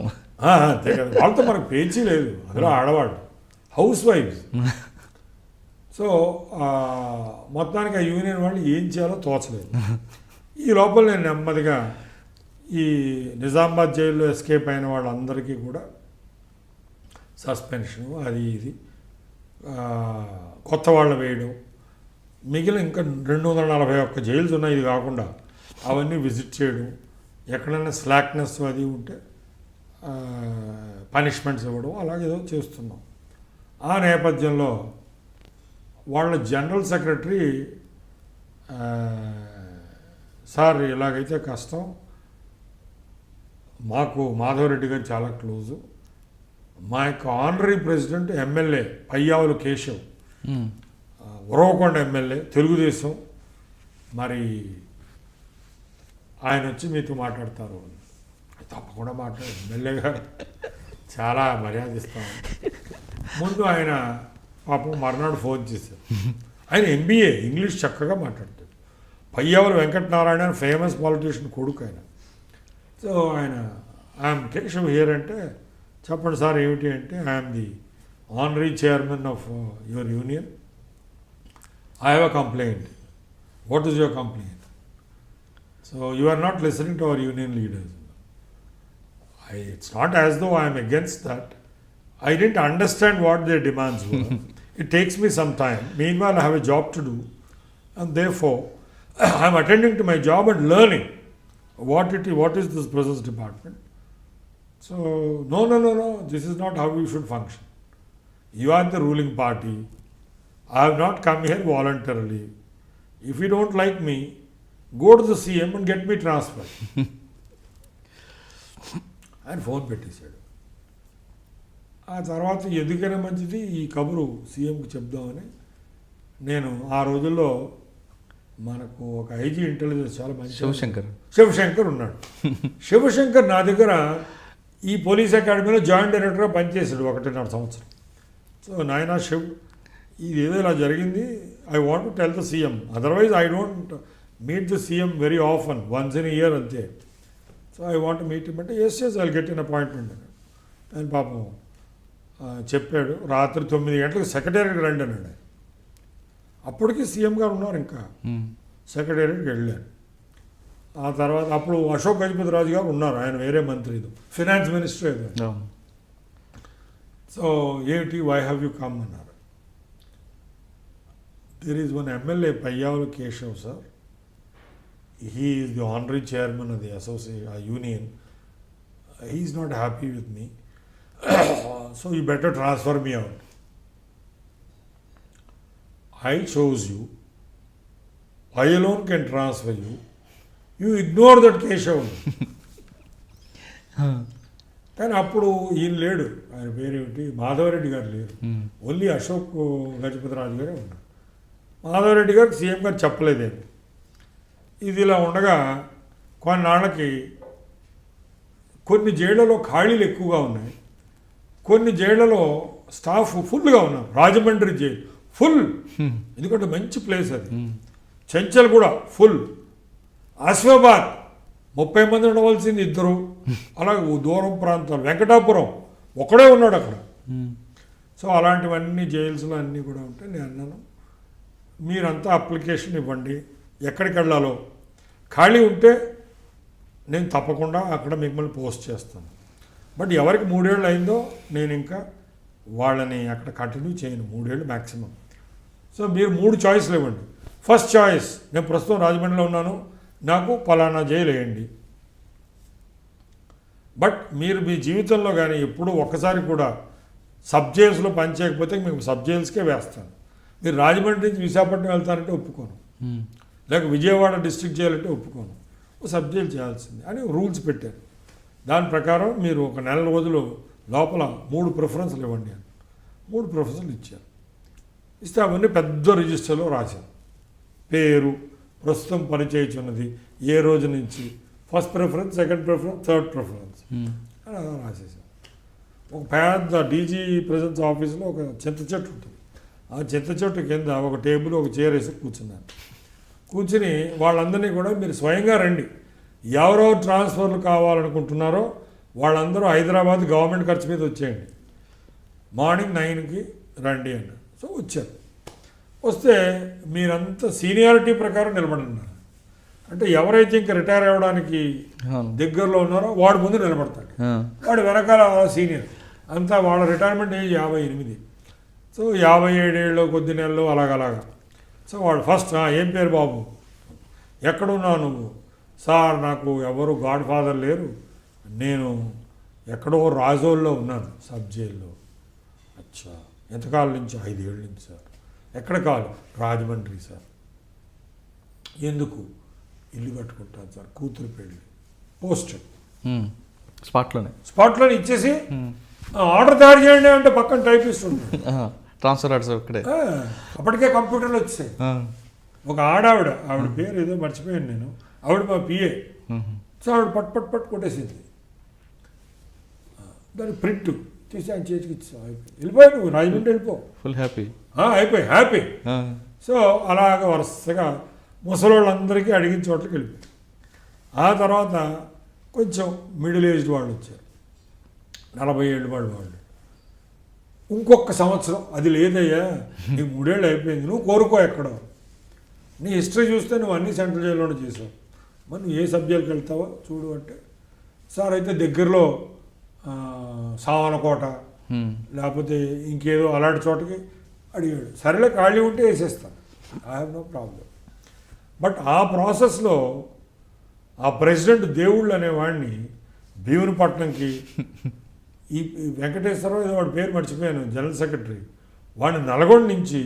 అంతే కదా, వాళ్ళతో మనకు పేచీ లేదు, అందులో ఆడవాళ్ళు హౌస్ వైఫ్స్. సో మొత్తానికి ఆ యూనియన్ వాళ్ళు ఏం చేయాలో తోచలేదు. ఈ లోపల నేను నెమ్మదిగా ఈ నిజామాబాద్ జైల్లో ఎస్కేప్ అయిన వాళ్ళందరికీ కూడా సస్పెన్షను అది ఇది, కొత్త వాళ్ళు వేయడం, మిగిలిన ఇంకా 241 జైల్స్ ఉన్నాయి ఇది కాకుండా, అవన్నీ విజిట్ చేయడం, ఎక్కడైనా స్లాక్నెస్ అది ఉంటే పనిష్మెంట్స్ ఇవ్వడం, అలాగేదో చేస్తున్నాం. ఆ నేపథ్యంలో వాళ్ళ జనరల్ సెక్రటరీ సార్ ఇలాగైతే కష్టం, మాకు మాధవరెడ్డి గారు చాలా క్లోజు, మా యొక్క honorary president MLA పయ్యావులు Keshav, Uravakonda MLA Telugu Desam, మరి ఆయన వచ్చి మీతో మాట్లాడతారు. తప్పకుండా మాట్లాడు, ఎమ్మెల్యే గారు చాలా మర్యాద ఇస్తాం. ముందు ఆయన పాపం మర్నాడు ఫోన్ చేశారు. ఆయన ఎంబీఏ, ఇంగ్లీష్ చక్కగా మాట్లాడతాడు. పయ్యావుల వెంకటనారాయణ ఫేమస్ పాలిటీషియన్ కొడుకు ఆయన. సో ఆయన ఐఎమ్ కేశవ్ హియర్ అంటే, చెప్పండి సార్ ఏమిటి అంటే, I'm the honorary chairman of your union. I have a complaint. What is your complaint? So you are not listening to our union leaders. It's not as though I am against that. I didn't understand what their demands were. It takes me some time. Meanwhile, I have a job to do. And therefore, I am attending to my job and learning what is this process department. So, no. This is not how you should function. You are the ruling party. I have not come here voluntarily. If you don't like me, go to the CM and get me transferred. ఆయన phone పెట్టేశాడు. ఆ తర్వాత ఎందుకైనా మంచిది ఈ కబురు సీఎంకి చెప్దామని నేను ఆ రోజుల్లో మనకు ఒక ఐజీ ఇంటెలిజెన్స్ చాలా మంచి శివశంకర్ ఉన్నాడు. శివశంకర్ నా దగ్గర ఈ పోలీస్ అకాడమీలో జాయింట్ డైరెక్టర్గా పనిచేశాడు 1.5 సంవత్సరం. సో నాయన శివ్, ఇది ఏదో ఇలా జరిగింది, I want to tell the CM, otherwise I don't meet the CM very often, once in year అంతే. So I want meet him అంటే, yes I get in appointment అని పాపం చెప్పాడు. రాత్రి 9 గంటలకు సెక్రటేరియట్కి రండి అన్నాడు ఆయన. అప్పటికి సీఎం గారు ఉన్నారు, ఇంకా సెక్రటేరియట్కి వెళ్ళాను. ఆ తర్వాత అప్పుడు అశోక్ గజపతి రాజు గారు ఉన్నారు, ఆయన వేరే మంత్రి, ఫినాన్స్ మినిస్టర్ ఏదో. సో ఏమిటి, వై హ్యావ్ యూ కమ్ అన్నారు. There is one MLA Payyavula Keshav sir. He is the honorary chairman of the union. He is not happy with me. So you better transfer me out. I chose you. I alone can transfer you. You ignore that Keshav. కానీ అప్పుడు ఈయన లేడు, ఆయన పేరేమిటి, మాధవరెడ్డి గారు లేరు. Only Ashok Gajapati రాజు గారే ఉన్నారు. మాధవరెడ్డి గారు సీఎం గారు చెప్పలేదేమి. ఇది ఇలా ఉండగా కొన్నాళ్ళకి కొన్ని జైళ్లలో ఖాళీలు ఎక్కువగా ఉన్నాయి, కొన్ని జైళ్లలో స్టాఫ్ ఫుల్గా ఉన్నారు. రాజమండ్రి జైలు ఫుల్, ఎందుకంటే మంచి ప్లేస్ అది. చెంచల్ కూడా ఫుల్. ఆసిఫాబాద్ 30 మంది ఉండవలసింది 2. అలాగే దూరం ప్రాంతాలు, వెంకటాపురం ఒకడే ఉన్నాడు అక్కడ. సో అలాంటివన్నీ జైల్స్లో అన్నీ కూడా ఉంటాయి. నేను అన్నాను, మీరంతా అప్లికేషన్ ఇవ్వండి, ఎక్కడికి వెళ్ళాలో ఖాళీ ఉంటే నేను తప్పకుండా అక్కడ మిమ్మల్ని పోస్ట్ చేస్తాను. బట్ ఎవరికి 3 ఏళ్ళు అయిందో నేను ఇంకా వాళ్ళని అక్కడ కంటిన్యూ చేయను, 3 ఏళ్ళు మ్యాక్సిమం. సో మీరు 3 చాయిస్లు ఇవ్వండి. ఫస్ట్ చాయిస్, నేను ప్రస్తుతం రాజమండ్రిలో ఉన్నాను, నాకు పలానా జైలు వేయండి. బట్ మీరు మీ జీవితంలో కానీ ఎప్పుడూ ఒక్కసారి కూడా సబ్ జైల్స్లో పనిచేయకపోతే మీకు సబ్ జైల్స్కే వేస్తాను. మీరు రాజమండ్రి నుంచి విశాఖపట్నం వెళ్తారంటే ఒప్పుకోను, లేక విజయవాడ డిస్ట్రిక్ట్ చేయాలంటే ఒప్పుకోను, సబ్ జైలు చేయాల్సింది అని రూల్స్ పెట్టారు. దాని ప్రకారం మీరు ఒక 1 నెల రోజులు లోపల 3 ప్రిఫరెన్స్లు ఇవ్వండి అని 3 ప్రిఫరెన్స్లు ఇచ్చారు. ఇస్తే అవన్నీ పెద్ద రిజిస్టర్లో రాశారు. పేరు, ప్రస్తుతం పనిచేయుచున్నది, ఏ రోజు నుంచి, first preference, second preference, third preference అని అలా రాసేసారు. ఒక పెద్ద డీజీ ప్రెసిడెన్స్ ఆఫీస్లో ఒక చింత చెట్టు ఉంటుంది. ఆ చింత చెట్టు కింద ఒక టేబుల్, ఒక చైర్ వేసి కూర్చున్నాను. కూర్చుని వాళ్ళందరినీ కూడా మీరు స్వయంగా రండి, ఎవరెవరు ట్రాన్స్ఫర్లు కావాలనుకుంటున్నారో వాళ్ళందరూ హైదరాబాద్ గవర్నమెంట్ ఖర్చు మీద వచ్చేయండి, మార్నింగ్ 9కి రండి అన్నారు. సో వచ్చారు. వస్తే మీరంతా సీనియారిటీ ప్రకారం నిలబడినారు. అంటే ఎవరైతే ఇంకా రిటైర్ అవ్వడానికి దగ్గరలో ఉన్నారో వాడు ముందు నిలబడతాడు, వాడు వెనకాల సీనియర్. అంతా వాళ్ళ రిటైర్మెంట్ ఏజ్ 58. సో 57 ఏళ్ళు కొద్ది నెలలు అలాగలాగా. సో వాడు ఫస్ట్, ఏం పేరు బాబు, ఎక్కడున్నావు నువ్వు? సార్ నాకు ఎవరు గాడ్ ఫాదర్ లేరు, నేను ఎక్కడో రాజోల్లో ఉన్నాను సబ్ జైల్లో. అచ్చా, ఎంతకాలం నుంచి? 5 ఏళ్ళ నుంచి సార్. ఎక్కడ కావాలి? రాజమండ్రి సార్. ఎందుకు? ఇల్లు కట్టుకుంటాను సార్, కూతురు పెళ్ళి. పోస్ట్ స్పాట్లోనే ఇచ్చేసి ఆర్డర్ తయారు చేయండి అంటే పక్కన టైపిస్ట్ ఉంటాడు, ట్రాన్స్ఫర్ ఆర్డర్స్ ఇక్కడే. అప్పటికే కంప్యూటర్లు వచ్చాయి. ఒక ఆవిడ పేరు ఏదో మర్చిపోయాను నేను, ఆవిడ మా పిఏ సో ఆవిడ పట్ కొట్టేసింది. దాని ప్రింట్ తీసి ఆయన చేతికి ఇచ్చా, అయిపోయి వెళ్ళిపోయి నువ్వు రాజమండ్రి వెళ్ళిపో, ఫుల్ హ్యాపీ. అయిపోయి హ్యాపీ. సో అలాగ వరుసగా ముసలోళ్ళందరికీ అడిగిన చోట్లకి వెళ్ళిపోయి. ఆ తర్వాత కొంచెం మిడిల్ ఏజ్డ్ వాళ్ళు వచ్చారు, 40 ఏళ్ళ వాళ్ళు. ఇంకొక సంవత్సరం అది లేదయ్యా, నీకు 3 ఏళ్ళు అయిపోయింది, నువ్వు కోరుకో ఎక్కడో. నీ హిస్టరీ చూస్తే నువ్వు అన్ని సెంట్రల్ జైల్లోనే చేసావు, మరి నువ్వు ఏ సబ్జెక్ట్కి వెళ్తావో చూడు అంటే, సార్ అయితే దగ్గరలో సావనకోట లేకపోతే ఇంకేదో అలాంటి చోటకి అడిగాడు. సరేలే ఖాళీ ఉంటే వేసేస్తాను, I have no problem. But ఆ ప్రాసెస్లో ఆ ప్రెసిడెంట్ దేవుళ్ళు అనేవాడిని భీమునిపట్నంకి, ఈ వెంకటేశ్వరరావు ఏదో వాడి పేరు మర్చిపోయాను, జనరల్ సెక్రటరీ, వాడిని నల్గొండ నుంచి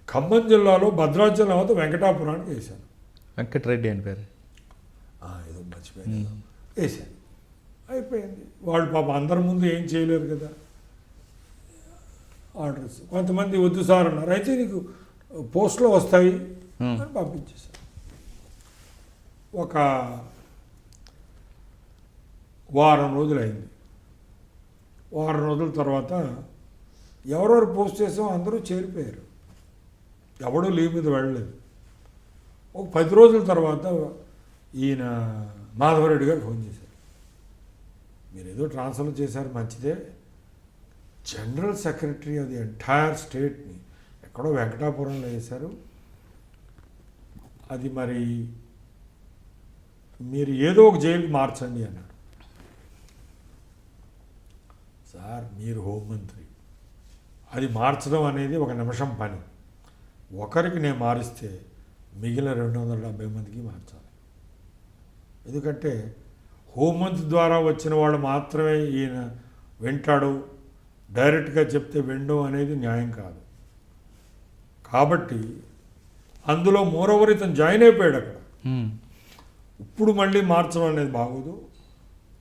ఖమ్మం జిల్లాలో భద్రాచలం అవుతూ వెంకటాపురానికి వేశాను. వెంకటరెడ్డి అని పేరు ఏదో మర్చిపోయాను, వేశాను. అయిపోయింది. వాళ్ళు పాప అందరి ముందు ఏం చేయలేరు కదా ఆర్డర్స్. కొంతమంది వద్దు సార్ అన్నారు, అయితే నీకు పోస్ట్లో వస్తాయి అని పంపించేశారు. ఒక వారం రోజులు అయింది. వారం రోజుల తర్వాత ఎవరెవరు పోస్ట్ చేసామో అందరూ చేరిపోయారు, ఎవడూ లీవ్ మీద వెళ్ళలేదు. ఒక 10 రోజుల తర్వాత ఈయన మాధవరెడ్డి గారు ఫోన్ చేశారు, మీరు ఏదో ట్రాన్స్ఫర్ చేశారు మంచిదే, general secretary of the entire స్టేట్ని ఎక్కడో వెంకటాపురంలో వేశారు, అది మరి మీరు ఏదో ఒక జైలుకి మార్చండి అన్నారు. సార్ మీరు హోంమంత్రి, అది మార్చడం అనేది ఒక నిమిషం పని. ఒకరికి నేను మారిస్తే మిగిలిన 270 మందికి మార్చాలి. ఎందుకంటే హోంమంత్రి ద్వారా వచ్చిన వాళ్ళు మాత్రమే ఈయన వింటాడు, డైరెక్ట్గా చెప్తే వినడం అనేది న్యాయం కాదు. కాబట్టి అందులో మోరోవర్ ఇతను జాయిన్ అయిపోయాడు అక్కడ. ఇప్పుడు మళ్ళీ మార్చడం అనేది బాగోదు,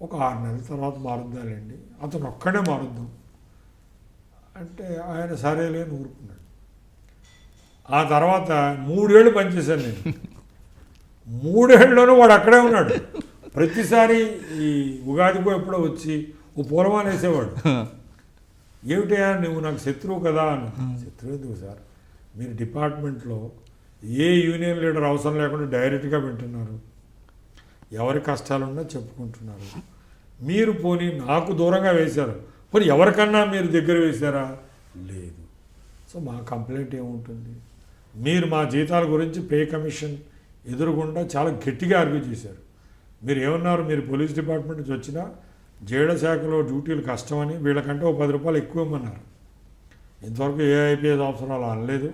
ఒక 6 నెలల తర్వాత మారుద్దాలండి, అతను ఒక్కడే మారుద్దాం అంటే ఆయన సరేలే అని ఊరుకున్నాడు. ఆ తర్వాత 3 ఏళ్ళు పనిచేశాను నేను. 3 ఏళ్ళలోనూ వాడు అక్కడే ఉన్నాడు. ప్రతిసారి ఈ ఉగాదికో ఎప్పుడో వచ్చి ఓ పూలమాల వేసేవాడు. ఏమిటయా నువ్వు నాకు శత్రువు కదా అన్న. శత్రువు ఎందుకు సార్, మీరు డిపార్ట్మెంట్లో ఏ యూనియన్ లీడర్ అవసరం లేకుండా డైరెక్ట్గా వింటున్నారు, ఎవరి కష్టాలున్నా చెప్పుకుంటున్నారు. మీరు పోనీ నాకు దూరంగా వేశారు, పోనీ ఎవరికన్నా మీరు దగ్గర వేశారా? లేదు. సో మా కంప్లైంట్ ఏముంటుంది, మీరు మా జీతాల గురించి పే కమిషన్ ఎదురుగుండా చాలా గట్టిగా ఆర్గ్యూ చేశారు. మీరు ఏమన్నారు, మీరు పోలీస్ డిపార్ట్మెంట్ నుంచి వచ్చినా జైళ్ళ శాఖలో డ్యూటీలు కష్టమని వీళ్ళకంటే ఓ 10 రూపాయలు ఎక్కువ ఇమ్మన్నారు. ఇంతవరకు ఏ ఐపీఎస్ ఆఫీసర్ అలా అనలేదు,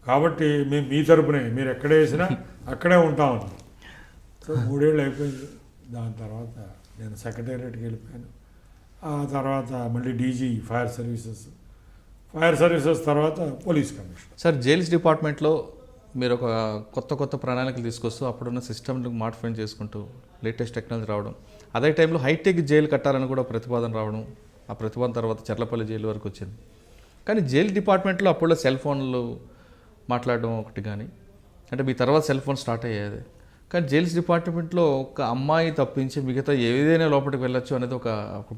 కాబట్టి మేము మీ తరపునే మీరు ఎక్కడ వేసినా అక్కడే ఉంటామని. సో 3 ఏళ్ళు అయిపోయింది. దాని తర్వాత నేను సెక్రటేరియట్కి వెళ్ళిపోయాను. ఆ తర్వాత మళ్ళీ డీజీ ఫైర్ సర్వీసెస్ తర్వాత పోలీస్ కమిషనర్. సార్, జైల్స్ డిపార్ట్మెంట్లో మీరు ఒక కొత్త ప్రణాళికలు తీసుకొస్తూ అప్పుడున్న సిస్టమ్ని మాడిఫై చేసుకుంటూ లేటెస్ట్ టెక్నాలజీ రావడం, అదే టైంలో హైటెక్ జైలు కట్టాలని కూడా ప్రతిపాదన రావడం, ఆ ప్రతిపాదన తర్వాత చర్లపల్లి జైలు వరకు వచ్చింది. కానీ జైలు డిపార్ట్మెంట్లో అప్పుడులో సెల్ ఫోన్లు మాట్లాడడం ఒకటి, కానీ అంటే మీ తర్వాత సెల్ ఫోన్ స్టార్ట్ అయ్యేది. కానీ జైల్స్ డిపార్ట్మెంట్లో ఒక అమ్మాయి తప్పించి మిగతా ఏదైనా లోపలికి వెళ్ళొచ్చు అనేది ఒక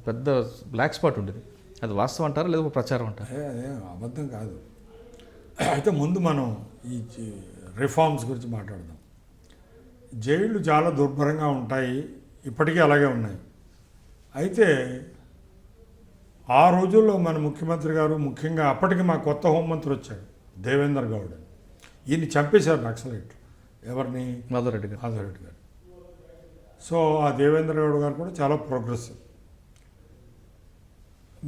పెద్ద బ్లాక్ స్పాట్ ఉండేది. అది వాస్తవం అంటారా లేదా ప్రచారం అంటారా? అదే అబద్ధం కాదు. అయితే ముందు మనం ఈ రిఫార్మ్స్ గురించి మాట్లాడదాం. జైళ్ళు చాలా దుర్భరంగా ఉంటాయి, ఇప్పటికీ అలాగే ఉన్నాయి. అయితే ఆ రోజుల్లో మన ముఖ్యమంత్రి గారు, ముఖ్యంగా అప్పటికి మా కొత్త హోంమంత్రి వచ్చాడు దేవేందర్ గౌడ్, ఈయన్ని చంపేశారు నక్సలైట్. ఎవరిని? మాధవరెడ్డి గారు. సో ఆ దేవేంద్ర గౌడ్ గారు కూడా చాలా ప్రోగ్రెసివ్.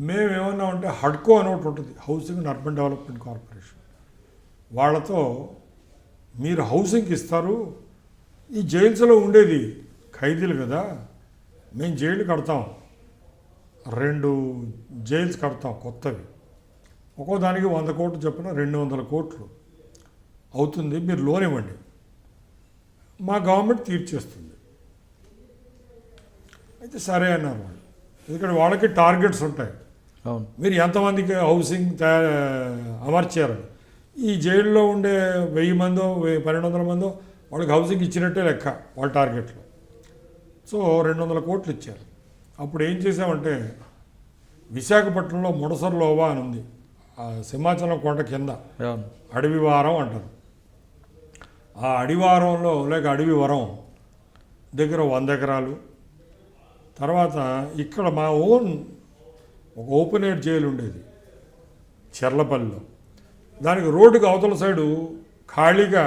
మేమేమన్నా ఉంటే హడ్కో అని ఒకటి ఉంటుంది, housing and urban development corporation, వాళ్ళతో మీరు హౌసింగ్కి ఇస్తారు, ఈ జైల్స్లో ఉండేది ఖైదీలు కదా, మేము జైలు కడతాం, 2 జైల్స్ కడతాం కొత్తవి, ఒక్కో దానికి 100 కోట్లు చొప్పున 200 కోట్లు అవుతుంది, మీరు లోన్ ఇవ్వండి, మా గవర్నమెంట్ తీర్చేస్తుంది. అయితే సరే అన్నారు వాళ్ళు, ఎందుకంటే వాళ్ళకి టార్గెట్స్ ఉంటాయి. అవును, మీరు ఎంతమందికి హౌసింగ్ అమర్చారు, ఈ జైల్లో ఉండే 1000 మందో 1200 మందో వాళ్ళకి హౌసింగ్ ఇచ్చినట్టే లెక్క వాళ్ళ టార్గెట్లో. సో 200 కోట్లు ఇచ్చారు. అప్పుడు ఏం చేసామంటే విశాఖపట్నంలో ముడసర్లోవా అని ఉంది, ఆ సింహాచలం కొండ కింద అవును. అడవివారం అంటారు. ఆ అడివారంలో లేక అడవివరం దగ్గర 100 ఎకరాలు. తర్వాత ఇక్కడ మా ఓన్ ఒక ఓపెన్ ఎయిర్ జైలు ఉండేది చెర్లపల్లిలో. దానికి రోడ్డుకి అవతల సైడు ఖాళీగా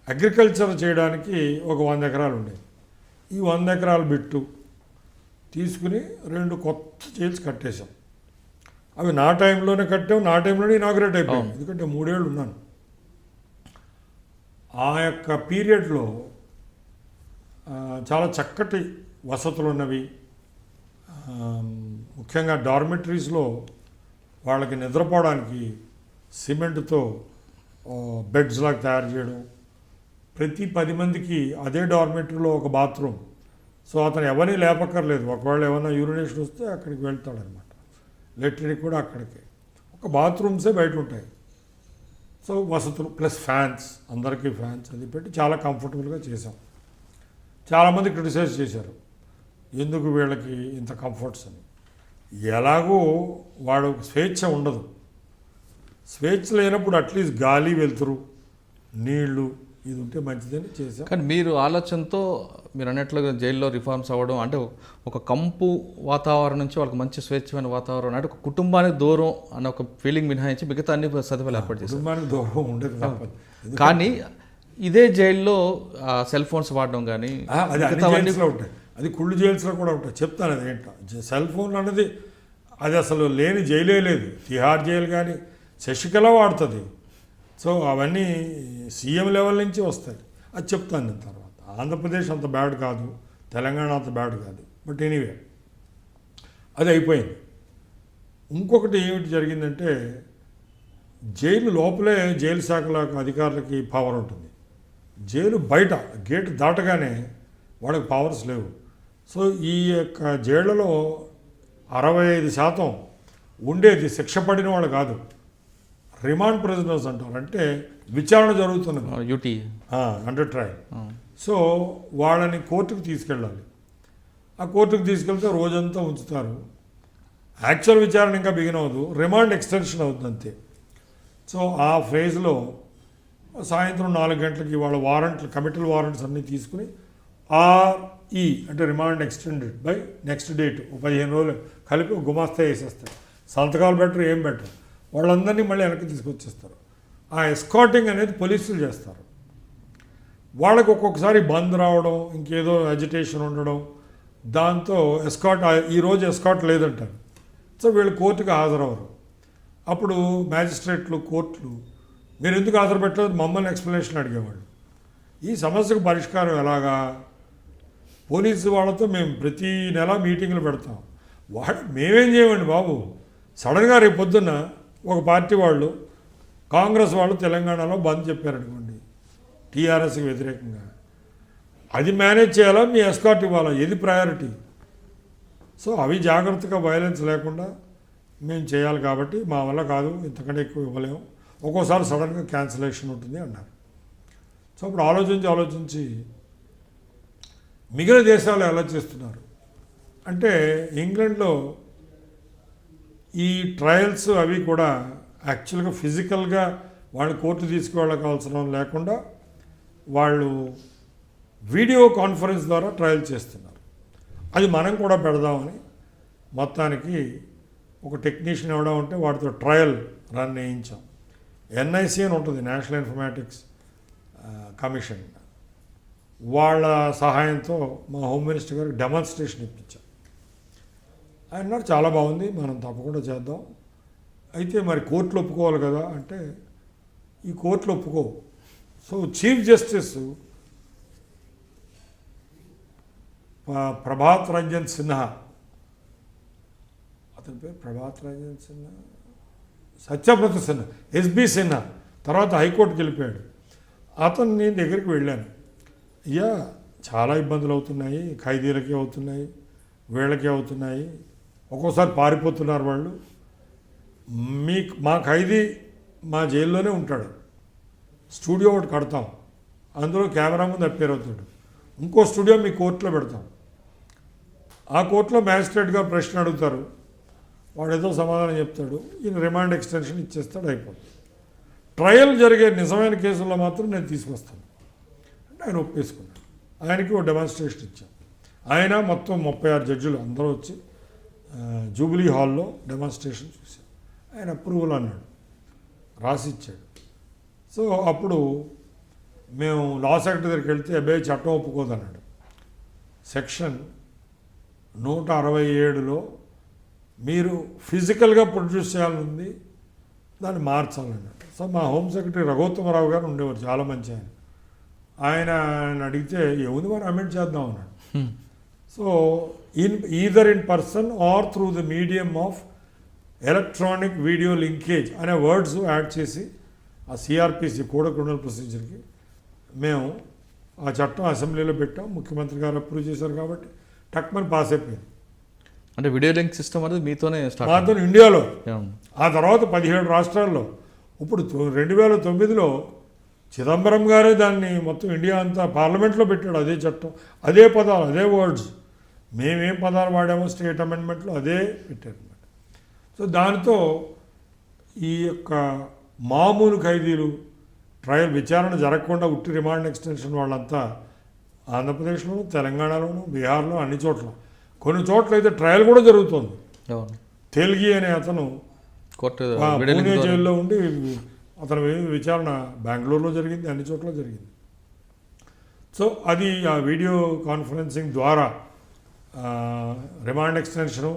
అగ్రికల్చర్ చేయడానికి ఒక 100 ఎకరాలు ఉండేది. ఈ 100 ఎకరాల బిట్టు తీసుకుని 2 కొత్త జైల్స్ కట్టేశాం. అవి నా టైంలోనే కట్టాం, నా టైంలోనే ఇనాగ్రేట్ అయిపోయాం, ఎందుకంటే 3 ఏళ్ళు ఉన్నాను. ఆ యొక్క పీరియడ్లో చాలా చక్కటి వసతులు ఉన్నవి. ముఖ్యంగా డార్మెటరీస్లో వాళ్ళకి నిద్రపోవడానికి సిమెంట్తో బెడ్స్ లాగా తయారు చేయడం, ప్రతి 10 మందికి అదే డార్మెటరీలో ఒక బాత్రూమ్. సో అతను ఎవరిని లేపక్కర్లేదు, ఒకవేళ ఏమైనా యూరినేషన్ వస్తే అక్కడికి వెళ్తాడనమాట. లెట్రిన్ కూడా అక్కడికే, ఒక బాత్రూమ్సే బయట ఉంటాయి. సో వసతులు ప్లస్ ఫ్యాన్స్, అందరికీ ఫ్యాన్స్ అది పెట్టి చాలా కంఫర్టబుల్గా చేసాం. చాలామంది క్రిటిసైజ్ చేశారు, ఎందుకు వీళ్ళకి ఇంత కంఫర్ట్స్ అని. ఎలాగో వాడు స్వేచ్ఛ ఉండదు. స్వేచ్ఛ లేనప్పుడు అట్లీస్ట్ గాలి, వెలుతురు, నీళ్లు ఇది ఉంటే మంచిదని చేశాం. కానీ మీరు ఆలోచనతో మీరు అన్నట్లుగా జైల్లో రిఫార్మ్స్ అవ్వడం అంటే ఒక కంపు వాతావరణం నుంచి వాళ్ళకి మంచి స్వేచ్ఛమైన వాతావరణం అంటే ఒక కుటుంబానికి దూరం అన్న ఒక ఫీలింగ్ మినహాయించి మిగతా అన్ని సదుపాయాలు ఏర్పాటు చేశారు. కుటుంబానికి దూరం ఉండేది తప్పదు. కానీ ఇదే జైల్లో సెల్ ఫోన్స్ వాడడం కానీ అది అన్ని జైల్స్లో ఉంటాయి, అది కుళ్ళు జైల్స్లో కూడా ఉంటాయి. చెప్తాను అది ఏంటో. సెల్ ఫోన్ అన్నది అది అసలు లేని జైలే లేదు. తిహార్ జైలు కానీ శశికళ వాడుతుంది. సో అవన్నీ సీఎం లెవెల్ నుంచి వస్తాయి. అది చెప్తాను నేను తర్వాత. ఆంధ్రప్రదేశ్ అంత బ్యాడ్ కాదు, తెలంగాణ అంత బ్యాడ్ కాదు, బట్ ఎనీవే అది అయిపోయింది. ఇంకొకటి ఏమిటి జరిగిందంటే జైలు లోపలే జైలు శాఖల అధికారులకి పవర్ ఉంటుంది, జైలు బయట గేటు దాటగానే వాళ్ళకి పవర్స్ లేవు. సో ఈ యొక్క జైళ్లలో 65% ఉండేది శిక్ష పడిన వాళ్ళు కాదు, రిమాండ్ ప్రిజనర్స్ అంటారు. అంటే విచారణ జరుగుతున్నది, యూటీ అండర్ ట్రయల్. సో వాళ్ళని కోర్టుకు తీసుకెళ్ళాలి. ఆ కోర్టుకు తీసుకెళ్తే రోజంతా ఉంచుతారు. యాక్చువల్ విచారణ ఇంకా బిగిన్ అవ్వదు, రిమాండ్ ఎక్స్టెన్షన్ అవుతుంది అంతే. సో ఆ ఫేజ్లో సాయంత్రం 4 గంటలకి వాళ్ళ వారెంట్లు, కమిటల్ వారెంట్స్ అన్నీ తీసుకుని RE అంటే remand extended by next date 15 రోజులు కలిపి గుమాస్తా వేసేస్తారు. సంతకాలు బెటర్, ఏం బెటర్, వాళ్ళందరినీ మళ్ళీ వెనక్కి తీసుకొచ్చేస్తారు. ఆ ఎస్కాటింగ్ అనేది పోలీసులు చేస్తారు. వాళ్ళకి ఒక్కొక్కసారి బంద్ రావడం, ఇంకేదో అజిటేషన్ ఉండడం, దాంతో ఎస్కాట్ ఈరోజు ఎస్కాట్ లేదంటారు. సో వీళ్ళు కోర్టుకు హాజరవరు. అప్పుడు మ్యాజిస్ట్రేట్లు, కోర్టులు మీరు ఎందుకు హాజరు పెట్టలేదు మమ్మల్ని ఎక్స్ప్లెనేషన్ అడిగేవాళ్ళు. ఈ సమస్యకు పరిష్కారం ఎలాగా? పోలీసు వాళ్ళతో మేము ప్రతి నెల మీటింగ్లు పెడతాం. మేమేం చేయమండి బాబు, సడన్గా రేపు పొద్దున్న ఒక పార్టీ వాళ్ళు, కాంగ్రెస్ వాళ్ళు తెలంగాణలో బంద్ చెప్పారనుకోండి టీఆర్ఎస్కి వ్యతిరేకంగా, అది మేనేజ్ చేయాలా, మీ ఎస్కాట్ ఇవ్వాలా, ఏది ప్రయారిటీ? సో అవి జాగ్రత్తగా వైలెన్స్ లేకుండా మేము చేయాలి. కాబట్టి మా వల్ల కాదు, ఇంతకంటే ఎక్కువ ఇవ్వలేము, ఒక్కోసారి సడన్గా క్యాన్సిలేషన్ ఉంటుంది అన్నారు. సో అప్పుడు ఆలోచించి మిగిలిన దేశాలు ఎలా చేస్తున్నారు అంటే, ఇంగ్లాండ్లో ఈ ట్రయల్స్ అవి కూడా యాక్చువల్గా ఫిజికల్గా వాళ్ళు కోర్టు తీసుకువెళ్ళకాల్సిన లేకుండా వాళ్ళు వీడియో కాన్ఫరెన్స్ ద్వారా ట్రయల్ చేస్తున్నారు. అది మనం కూడా పెడదామని మొత్తానికి ఒక టెక్నీషియన్ ఎవడా ఉంటే వాటితో ట్రయల్ రన్ చేయించాం. NIC అని ఉంటుంది, నేషనల్ ఇన్ఫర్మాటిక్స్ కమిషన్, వాళ్ళ సహాయంతో మా హోమ్ మినిస్టర్ గారికి డెమాన్స్ట్రేషన్ ఇప్పించాం. ఆయన అన్నారు చాలా బాగుంది, మనం తప్పకుండా చేద్దాం. అయితే మరి కోర్టులు ఒప్పుకోవాలి కదా అంటే, ఈ కోర్టులు ఒప్పుకోవు. So chief justice Prabhat Ranjan Sinha, అతని పేరు ప్రభాత్ రంజన్ సిన్హా, సత్యవ్రత సిన్హా, SB సిన్హా, తర్వాత హైకోర్టుకి వెళ్ళిపోయాడు. అతన్ని దగ్గరికి వెళ్ళాను, అయ్యా చాలా ఇబ్బందులు అవుతున్నాయి, ఖైదీలకే అవుతున్నాయి, వీళ్ళకే అవుతున్నాయి, ఒక్కోసారి పారిపోతున్నారు వాళ్ళు. మా ఖైదీ మా జైల్లోనే ఉంటాడు, స్టూడియో ఒకటి కడతాం, అందులో కెమెరా ముందు అప్పేర్ అవుతాడు, ఇంకో స్టూడియో మీ కోర్టులో పెడతాం. ఆ కోర్టులో మ్యాజిస్ట్రేట్ గారు ప్రశ్న అడుగుతారు, వాడు ఏదో సమాధానం చెప్తాడు, ఈయన రిమాండ్ ఎక్స్టెన్షన్ ఇచ్చేస్తాడు, అయిపోతుంది. ట్రయల్ జరిగే నిజమైన కేసుల్లో మాత్రం నేను తీసుకొస్తాను అంటే ఆయన ఒప్పేసుకున్నాడు. ఆయనకి ఒక డెమాన్స్ట్రేషన్ ఇచ్చాం. ఆయన మొత్తం 36 జడ్జిలు అందరూ వచ్చి జూబిలీ హాల్లో డెమాన్స్ట్రేషన్ చూశారు. ఆయన అప్రూవల్ అన్నాడు, రాసిచ్చాడు. సో అప్పుడు మేము లా సెక్రటరీ దగ్గరికి వెళ్తే అబ్బాయి చట్టం ఒప్పుకోదన్నాడు. సెక్షన్ 167లో మీరు ఫిజికల్గా ప్రొడ్యూస్ చేయాలనుంది, దాన్ని మార్చాలన్నాడు. సో మా హోమ్ సెక్రటరీ రఘోత్తమరావు గారు ఉండేవారు, చాలా మంచి ఆయన అడిగితే ఏముంది మరి అమెండ్ చేద్దాం అన్నాడు. So either in person or through the medium of electronic video linkage అనే వర్డ్స్ యాడ్ చేసి ఆ సిఆర్పిసి కోడ్ ఆఫ్ క్రిమినల్ ప్రొసీజర్కి మేము ఆ చట్టం అసెంబ్లీలో పెట్టాం. ముఖ్యమంత్రి గారు అప్రూవ్ చేశారు కాబట్టి టక్మని పాస్ అయిపోయింది. అంటే వీడియో లింక్ సిస్టమ్ అనేది మీతోనే స్టార్ట్ మాతో ఇండియాలో, ఆ తర్వాత 17 రాష్ట్రాల్లో. ఇప్పుడు 2009లో చిదంబరం గారే దాన్ని మొత్తం ఇండియా అంతా పార్లమెంట్లో పెట్టాడు. అదే చట్టం, అదే పదాలు, అదే వర్డ్స్. మేమేం పదాలు వాడామో స్టేట్ అమెండ్మెంట్లో అదే పెట్టారు అన్నమాట. సో దానితో ఈ యొక్క మామూలు ఖైదీలు ట్రయల్ విచారణ జరగకుండా ఉట్టి రిమాండ్ ఎక్స్టెన్షన్ వాళ్ళంతా ఆంధ్రప్రదేశ్లోను, తెలంగాణలోను, బీహార్లో, అన్ని చోట్ల, కొన్ని చోట్ల అయితే ట్రయల్ కూడా జరుగుతుంది. తెల్గి అనే అతను పూణే జైల్లో ఉండి అతని విచారణ బెంగళూరులో జరిగింది, అన్ని చోట్ల జరిగింది. సో అది ఆ వీడియో కాన్ఫరెన్సింగ్ ద్వారా రిమాండ్ ఎక్స్టెన్షను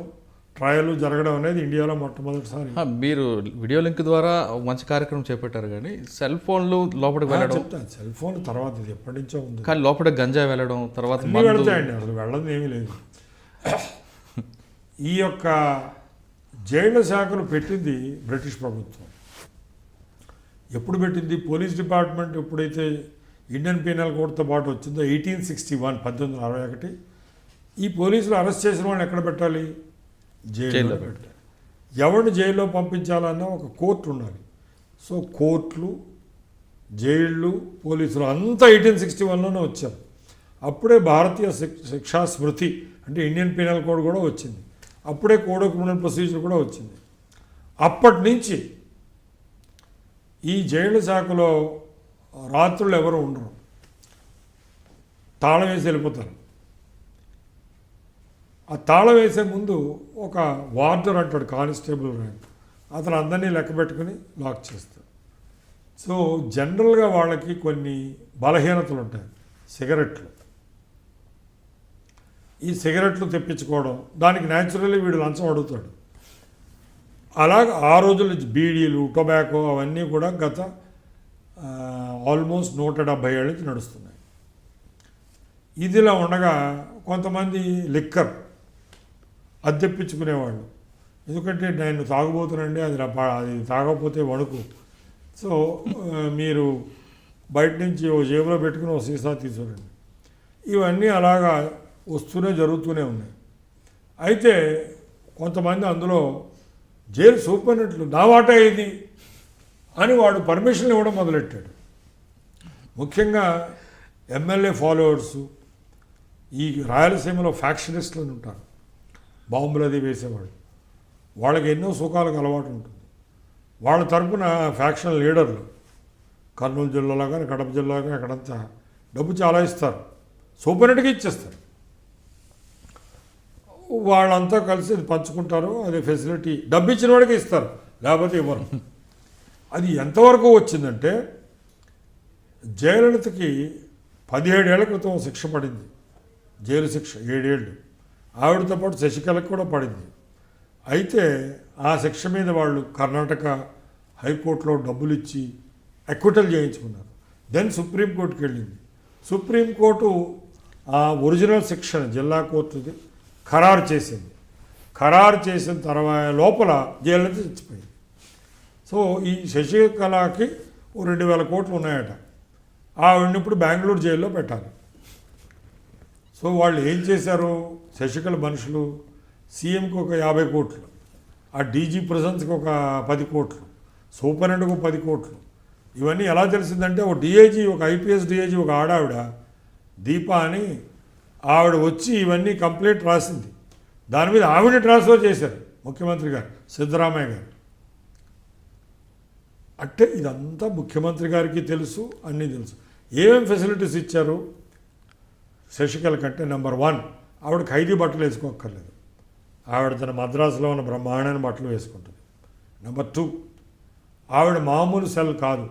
ట్రయల్ జరగడం అనేది ఇండియాలో మొట్టమొదటిసారి. మీరు వీడియో లింక్ ద్వారా మంచి కార్యక్రమం చేపట్టారు, కానీ సెల్ ఫోన్లు లోపలికి వెళ్ళడం, చెప్తాను సెల్ ఫోన్ తర్వాత ఇది ఎప్పటి నుంచో ఉంది, కానీ లోపలికి గంజా వెళ్ళడం, తర్వాత వెళ్తాయండి, అసలు వెళ్ళడం ఏమీ లేదు. ఈ యొక్క జైళ్ల శాఖను పెట్టింది బ్రిటిష్ ప్రభుత్వం. ఎప్పుడు పెట్టింది? పోలీస్ డిపార్ట్మెంట్ ఎప్పుడైతే ఇండియన్ పీనల్ కోడ్తో పాటు వచ్చిందో 1861, 1861, ఈ పోలీసులు అరెస్ట్ చేసిన వాళ్ళని ఎక్కడ పెట్టాలి? జైల్లో పెట్టాలి. ఎవరిని జైల్లో పంపించాలన్నా ఒక కోర్టు ఉండాలి. సో కోర్టులు, జైళ్ళు, పోలీసులు అంతా 1861లోనే వచ్చారు. అప్పుడే భారతీయ శిక్షా స్మృతి అంటే ఇండియన్ పీనల్ కోడ్ కూడా వచ్చింది. అప్పుడే కోడ్ ఆఫ్ క్రిమినల్ ప్రొసీజర్ కూడా వచ్చింది. అప్పటి నుంచి ఈ జైలు శాఖలో రాత్రులు ఎవరు ఉండరు, తాళం వేసి వెళ్ళిపోతారు. ఆ తాళం వేసే ముందు ఒక వార్డర్ అంటాడు, కానిస్టేబుల్ ర్యాంక్, అతను అందరినీ లెక్క పెట్టుకుని లాక్ చేస్తాడు. సో జనరల్గా వాళ్ళకి కొన్ని బలహీనతలు ఉంటాయి. సిగరెట్లు, ఈ సిగరెట్లు తెప్పించుకోవడం, దానికి న్యాచురల్లీ వీడు లంచం అడుగుతాడు. అలాగే ఆ రోజుల్లో బీడీలు, టొబాకో అవన్నీ కూడా గత ఆల్మోస్ట్ 170 ఏళ్ళ నుంచి నడుస్తున్నాయి. ఇదిలా ఉండగా కొంతమంది లిక్కర్ అద్దెప్పించుకునేవాళ్ళు. ఎందుకంటే నేను తాగుబోతున్నాండి, అది తాగకపోతే వణుకు. సో మీరు బయట నుంచి ఓ జేబులో పెట్టుకుని ఓ సీసా తీసుకురండి. ఇవన్నీ అలాగా వస్తూనే జరుగుతూనే ఉన్నాయి. అయితే కొంతమంది అందులో జైలు సూపరింటెండెంట్లు నా వాటా ఇది అని వాడు పర్మిషన్ ఇవ్వడం మొదలెట్టాడు. ముఖ్యంగా ఎమ్మెల్యే ఫాలోవర్సు, ఈ రాయలసీమలో ఫ్యాక్షనిస్టులు ఉంటారు, బాంబులు అది వేసేవాళ్ళు, వాళ్ళకి ఎన్నో సుఖాలకు అలవాటు ఉంటుంది. వాళ్ళ తరపున ఫ్యాక్షన్ లీడర్లు కర్నూలు జిల్లాలో కానీ కడప జిల్లాలో కానీ అక్కడంతా డబ్బు చాలా ఇస్తారు, సూపరింటెండెంట్కి ఇచ్చేస్తారు. వాళ్ళంతా కలిసి అది పంచుకుంటారు, అదే ఫెసిలిటీ డబ్బు ఇచ్చిన వాడికి ఇస్తారు, లేకపోతే ఇవ్వరు. అది ఎంతవరకు వచ్చిందంటే జయలలితకి 17 ఏళ్ల క్రితం శిక్ష పడింది, జైలు శిక్ష 7 ఏళ్ళు. ఆవిడతో పాటు శశికళకు కూడా పడింది. అయితే ఆ శిక్ష మీద వాళ్ళు కర్ణాటక హైకోర్టులో డబ్బులు ఇచ్చి అక్విటల్ చేయించుకున్నారు. దెన్ సుప్రీంకోర్టుకి వెళ్ళింది. సుప్రీంకోర్టు ఆ ఒరిజినల్ శిక్షను జిల్లా కోర్టుది ఖరారు చేసింది. ఖరారు చేసిన తర్వాత లోపల జైలు చచ్చిపోయింది. సో ఈ శశికళకి 2,000 కోట్లు ఉన్నాయట. ఆవిడని ఇప్పుడు బెంగళూరు జైల్లో పెట్టాలి. సో వాళ్ళు ఏం చేశారు, శశికళ మనుషులు సీఎంకి ఒక 50 కోట్లు, ఆ డీజీ ప్రెజెన్స్కి ఒక 10 కోట్లు, సూపరింటెండెంట్కి 10 కోట్లు. ఇవన్నీ ఎలా తెలిసిందంటే ఒక డిఐజీ, ఒక ఐపీఎస్ డిఐజీ, ఒక ఆడావిడ దీప అని ఆవిడ వచ్చి ఇవన్నీ కంప్లైంట్ రాసింది. దాని మీద ఆవిడ ట్రాన్స్ఫర్ చేశారు ముఖ్యమంత్రి గారు సిద్ధరామయ్య గారు. అంటే ఇదంతా ముఖ్యమంత్రి గారికి తెలుసు, అన్నీ తెలుసు. ఏమేమి ఫెసిలిటీస్ ఇచ్చారు శశికళ కంటే, నెంబర్ 1 ఆవిడ ఖైదీ బట్టలు వేసుకోక్కర్లేదు. ఆవిడ తన మద్రాసులో ఉన్న బ్రహ్మాండమైన బట్టలు వేసుకుంటుంది. నెంబర్ 2 ఆవిడ మామూలు సెల్ కాదు,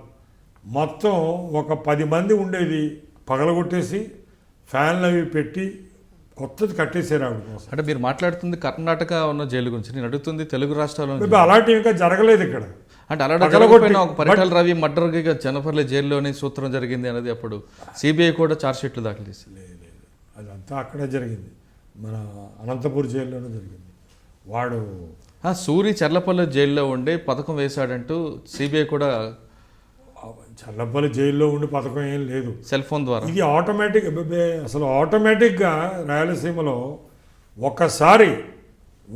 మొత్తం ఒక 10 మంది ఉండేది పగలగొట్టేసి ఫ్యాన్లు అవి పెట్టి కొత్తది కట్టేశారు ఆవిడ కోసం. అంటే మీరు మాట్లాడుతుంది కర్ణాటక ఉన్న జైలు గురించి, నేను అడుగుతుంది తెలుగు రాష్ట్రాల్లో ఉన్న మేబీ అలాంటివి ఇంకా జరగలేదు ఇక్కడ. అంటే అలా జరగకపోయినా ఒక పరిటాల రవి మర్డర్గా జనపర్లి జైల్లోనే సూత్రం జరిగింది అనేది అప్పుడు సిబిఐ కూడా ఛార్జ్షీట్లు దాఖలు చేసింది. లేదు, అదంతా అక్కడే జరిగింది, మన అనంతపూర్ జైల్లోనే జరిగింది. వాడు సూరి చర్లపల్లి జైల్లో ఉండి పథకం వేశాడంటూ సిబిఐ కూడా చల్లపల్లి జైల్లో ఉండి పథకం ఏం లేదు, సెల్ ఫోన్ ద్వారా. ఇది ఆటోమేటిక్. అసలు ఆటోమేటిక్గా రాయలసీమలో ఒకసారి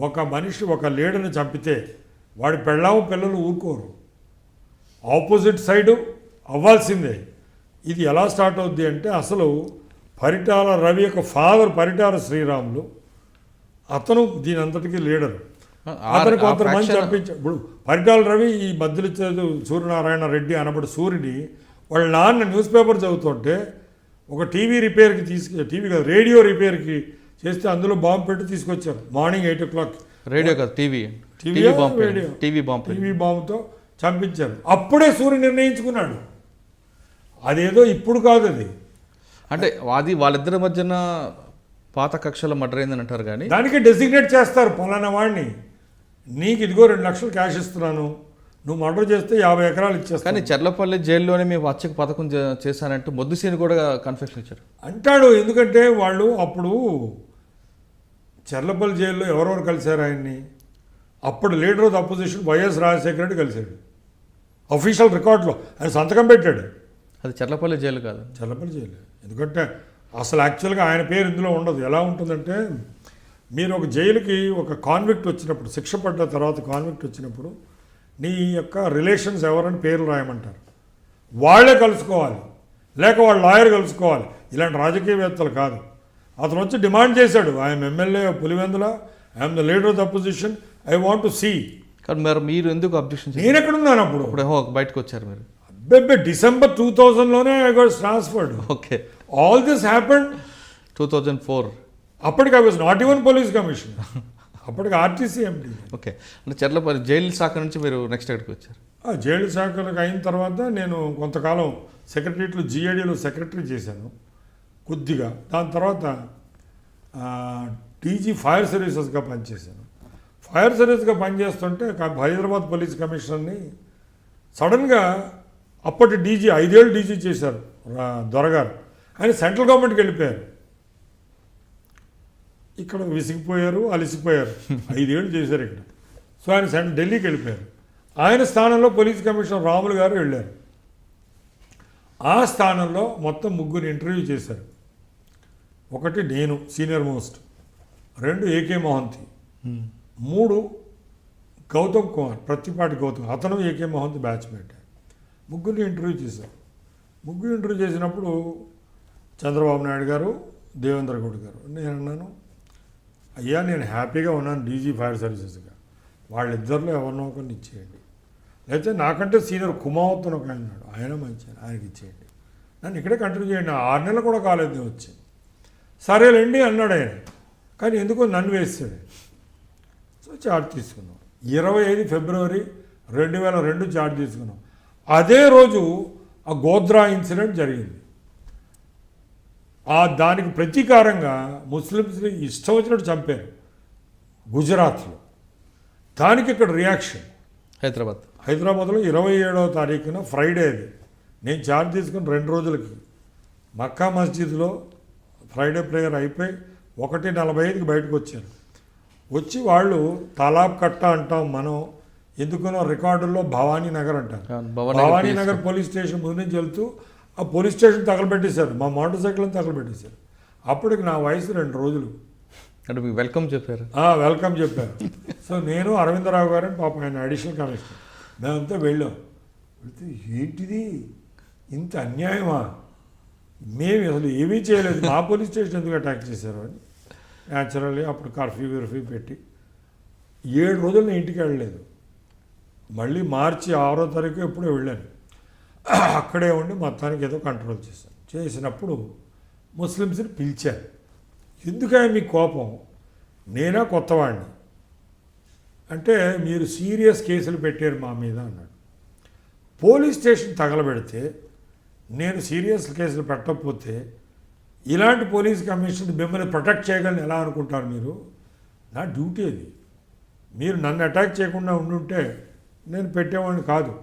ఒక మనిషి ఒక లీడర్ని చంపితే వాడి పెళ్ళాము పిల్లలు ఊరుకోరు, ఆపోజిట్ సైడు అవ్వాల్సిందే. ఇది ఎలా స్టార్ట్ అవుద్ది అంటే, అసలు పరిటాల రవి యొక్క ఫాదర్ పరిటాల శ్రీరాములు, అతను దీని అంతటికీ లీడరు. అతను కొంతమంది చంపించాడు. ఇప్పుడు పరిటాల రవి ఈ మధ్యలో సూర్యనారాయణ రెడ్డి అనబడి సూర్యుని వాళ్ళ నాన్న న్యూస్ పేపర్ చదువుతుంటే ఒక టీవీ రిపేర్కి టీవీ కాదు రేడియో రిపేర్కి చేస్తే అందులో బాంబు పెట్టి తీసుకొచ్చారు మార్నింగ్ 8 o'clock. రేడియో కాదు, టీవీ బాంబుతో చంపించారు. అప్పుడే సూర్య నిర్ణయించుకున్నాడు, అదేదో ఇప్పుడు కాదు అది. అంటే అది వాళ్ళిద్దరి మధ్యన పాత కక్షల మర్డర్ అయిందని అంటారు, కానీ దానికి డెసిగ్నేట్ చేస్తారు పలానా వాడిని, నీకు ఇదిగో 2 లక్షలు క్యాష్ ఇస్తున్నాను, నువ్వు మర్డర్ చేస్తే 50 ఎకరాలు ఇచ్చేస్తాను. కానీ చర్లపల్లి జైల్లోనే మేము వచ్చక పథకం చేశానంటూ మొద్దుసీని కూడా కన్ఫెషన్ ఇచ్చారు అంటాడు. ఎందుకంటే వాళ్ళు అప్పుడు చర్లపల్లి జైల్లో ఎవరెవరు కలిశారు ఆయన్ని, అప్పుడు leader of opposition YS Rajasekhara Reddy కలిశాడు. అఫీషియల్ రికార్డులో ఆయన సంతకం పెట్టాడు. అది చర్లపల్లి జైలు కాదు, చర్లపల్లి జైలు. ఎందుకంటే అసలు యాక్చువల్గా ఆయన పేరు ఇందులో ఉండదు. ఎలా ఉంటుందంటే, మీరు ఒక జైలుకి ఒక కాన్విక్ట్ వచ్చినప్పుడు, శిక్ష పడ్డ తర్వాత కాన్విక్ట్ వచ్చినప్పుడు నీ యొక్క రిలేషన్స్ ఎవరని పేర్లు రాయమంటారు. వాళ్ళే కలుసుకోవాలి, లేక వాళ్ళ లాయర్ కలుసుకోవాలి. ఇలాంటి రాజకీయవేత్తలు కాదు. అతను వచ్చి డిమాండ్ చేశాడు, I'm MLA Pulivendula, I'm the leader of the opposition, I want to see. కానీ మరి మీరు ఎందుకు అబ్జెక్షన్? నేను ఎక్కడున్నాను అప్పుడు? బయటకు వచ్చారు మీరు. అబ్బే December 2000లోనే I got transferred. Okay, all this happened 2004. అప్పటికి I was not even police commissioner, అప్పటికి ఆర్టీసీ ఎండి. ఓకే, అంటే చర్లపల్లి జైలు శాఖ నుంచి మీరు నెక్స్ట్ ఎక్కడికి వచ్చారు? జైలు శాఖలకు అయిన తర్వాత నేను కొంతకాలం సెక్రటరీలో జిఏడిలో సెక్రటరీ చేశాను కొద్దిగా. దాని తర్వాత డీజీ ఫైర్ సర్వీసెస్గా పనిచేశాను. ఫైర్ సర్వీస్గా పనిచేస్తుంటే హైదరాబాద్ పోలీస్ కమిషనర్ని సడన్గా అప్పటి డీజీ 5 ఏళ్ళు డీజీ చేశారు దొరగారు, ఆయన సెంట్రల్ గవర్నమెంట్కి వెళ్ళిపోయారు. ఇక్కడ విసిగిపోయారు, అలసిపోయారు. 5 ఏళ్ళు చేశారు ఇక్కడ. సో ఆయన ఢిల్లీకి వెళ్ళిపోయారు. ఆయన స్థానంలో పోలీస్ కమిషనర్ రాములు గారు వెళ్ళారు. ఆ స్థానంలో మొత్తం 3 ఇంటర్వ్యూ చేశారు. 1 నేను senior most, 2 AK Mohanty, 3 Gautam Kumar, Prathipati Gautam, అతను ఏకే మోహంతి బ్యాచ్మేట్. 3 ఇంటర్వ్యూ చేశారు. 3 ఇంటర్వ్యూ చేసినప్పుడు చంద్రబాబు నాయుడు గారు, దేవేంద్ర గౌడ్ గారు, నేను అన్నాను, అయ్యా నేను హ్యాపీగా ఉన్నాను డీజీ ఫైర్ సర్వీసెస్గా, వాళ్ళిద్దరిలో ఎవరినో ఒకరిని ఇచ్చేయండి, లేకపోతే నాకంటే సీనియర్ కుమావత్తును ఒక అన్నాడు, ఆయన మంచి ఆయనకి ఇచ్చేయండి, నన్ను ఇక్కడే కంటిన్యూ చేయండి. 6 నెలలు కూడా కాలేదు నేను వచ్చి. సరేలేండి అన్నాడు ఆయన, కానీ ఎందుకో నన్ను వేస్తాడు. సో చార్జ్ తీసుకున్నాం. 25 ఫిబ్రవరి 2002 చార్జ్ తీసుకున్నాం. అదే రోజు ఆ గోద్రా ఇన్సిడెంట్ జరిగింది. దానికి ప్రతీకారంగా ముస్లిమ్స్ని ఇష్టం వచ్చినట్టు చంపారు గుజరాత్లో. దానికి ఇక్కడ రియాక్షన్ హైదరాబాద్లో 27వ తారీఖున ఫ్రైడే, అది నేను చార్జ్ తీసుకుని 2 రోజులకి మక్కా మస్జిద్లో ఫ్రైడే ప్రేయర్ అయిపోయి 1:45కి బయటకు వచ్చారు. వచ్చి వాళ్ళు తలాబ్ కట్ట అంటాం మనం, ఎందుకనో రికార్డుల్లో భవానీ నగర్ అంటారు. భవానీ నగర్ పోలీస్ స్టేషన్ ముందు నుంచి వెళ్తూ ఆ పోలీస్ స్టేషన్ తగలబెట్టేశారు, మా మోటార్ సైకిల్ని తగలబెట్టేశారు. అప్పటికి నా వయసు 2 రోజులు. అంటే మీకు వెల్కమ్ చెప్పారు? వెల్కమ్ చెప్పారు. సో నేను అరవిందరావు గారు అని పాపం ఆయన అడిషనల్ కమిషనర్, మేమంతా వెళ్ళాం. వెళ్తే ఏంటిది ఇంత అన్యాయమా, మేము అసలు ఏమీ చేయలేదు, మా పోలీస్ స్టేషన్ ఎందుకు అటాక్ చేశారు అని. న్యాచురల్లీ అప్పుడు కర్ఫ్యూ పెట్టి 7 రోజులు నేను ఇంటికి వెళ్ళలేదు. మళ్ళీ మార్చి 6వ తారీఖు ఎప్పుడో వెళ్ళాను. అక్కడే ఉండి మొత్తానికి ఏదో కంట్రోల్ చేశాను. చేసినప్పుడు ముస్లిమ్స్ని పిలిచాను. ఎందుకని మీ కోపం, నేనా కొత్తవాడిని అంటే మీరు సీరియస్ కేసులు పెట్టారు మా మీద అన్నాడు. పోలీస్ స్టేషన్ తగలబెడితే నేను సీరియస్ కేసులు పెట్టకపోతే ఇలాంటి పోలీస్ కమిషన్ మిమ్మల్ని ప్రొటెక్ట్ చేయగలని ఎలా అనుకుంటారు మీరు? నా డ్యూటీ అది. మీరు నన్ను అటాక్ చేయకుండా ఉండుంటే నేను పెట్టేవాడిని కాదు.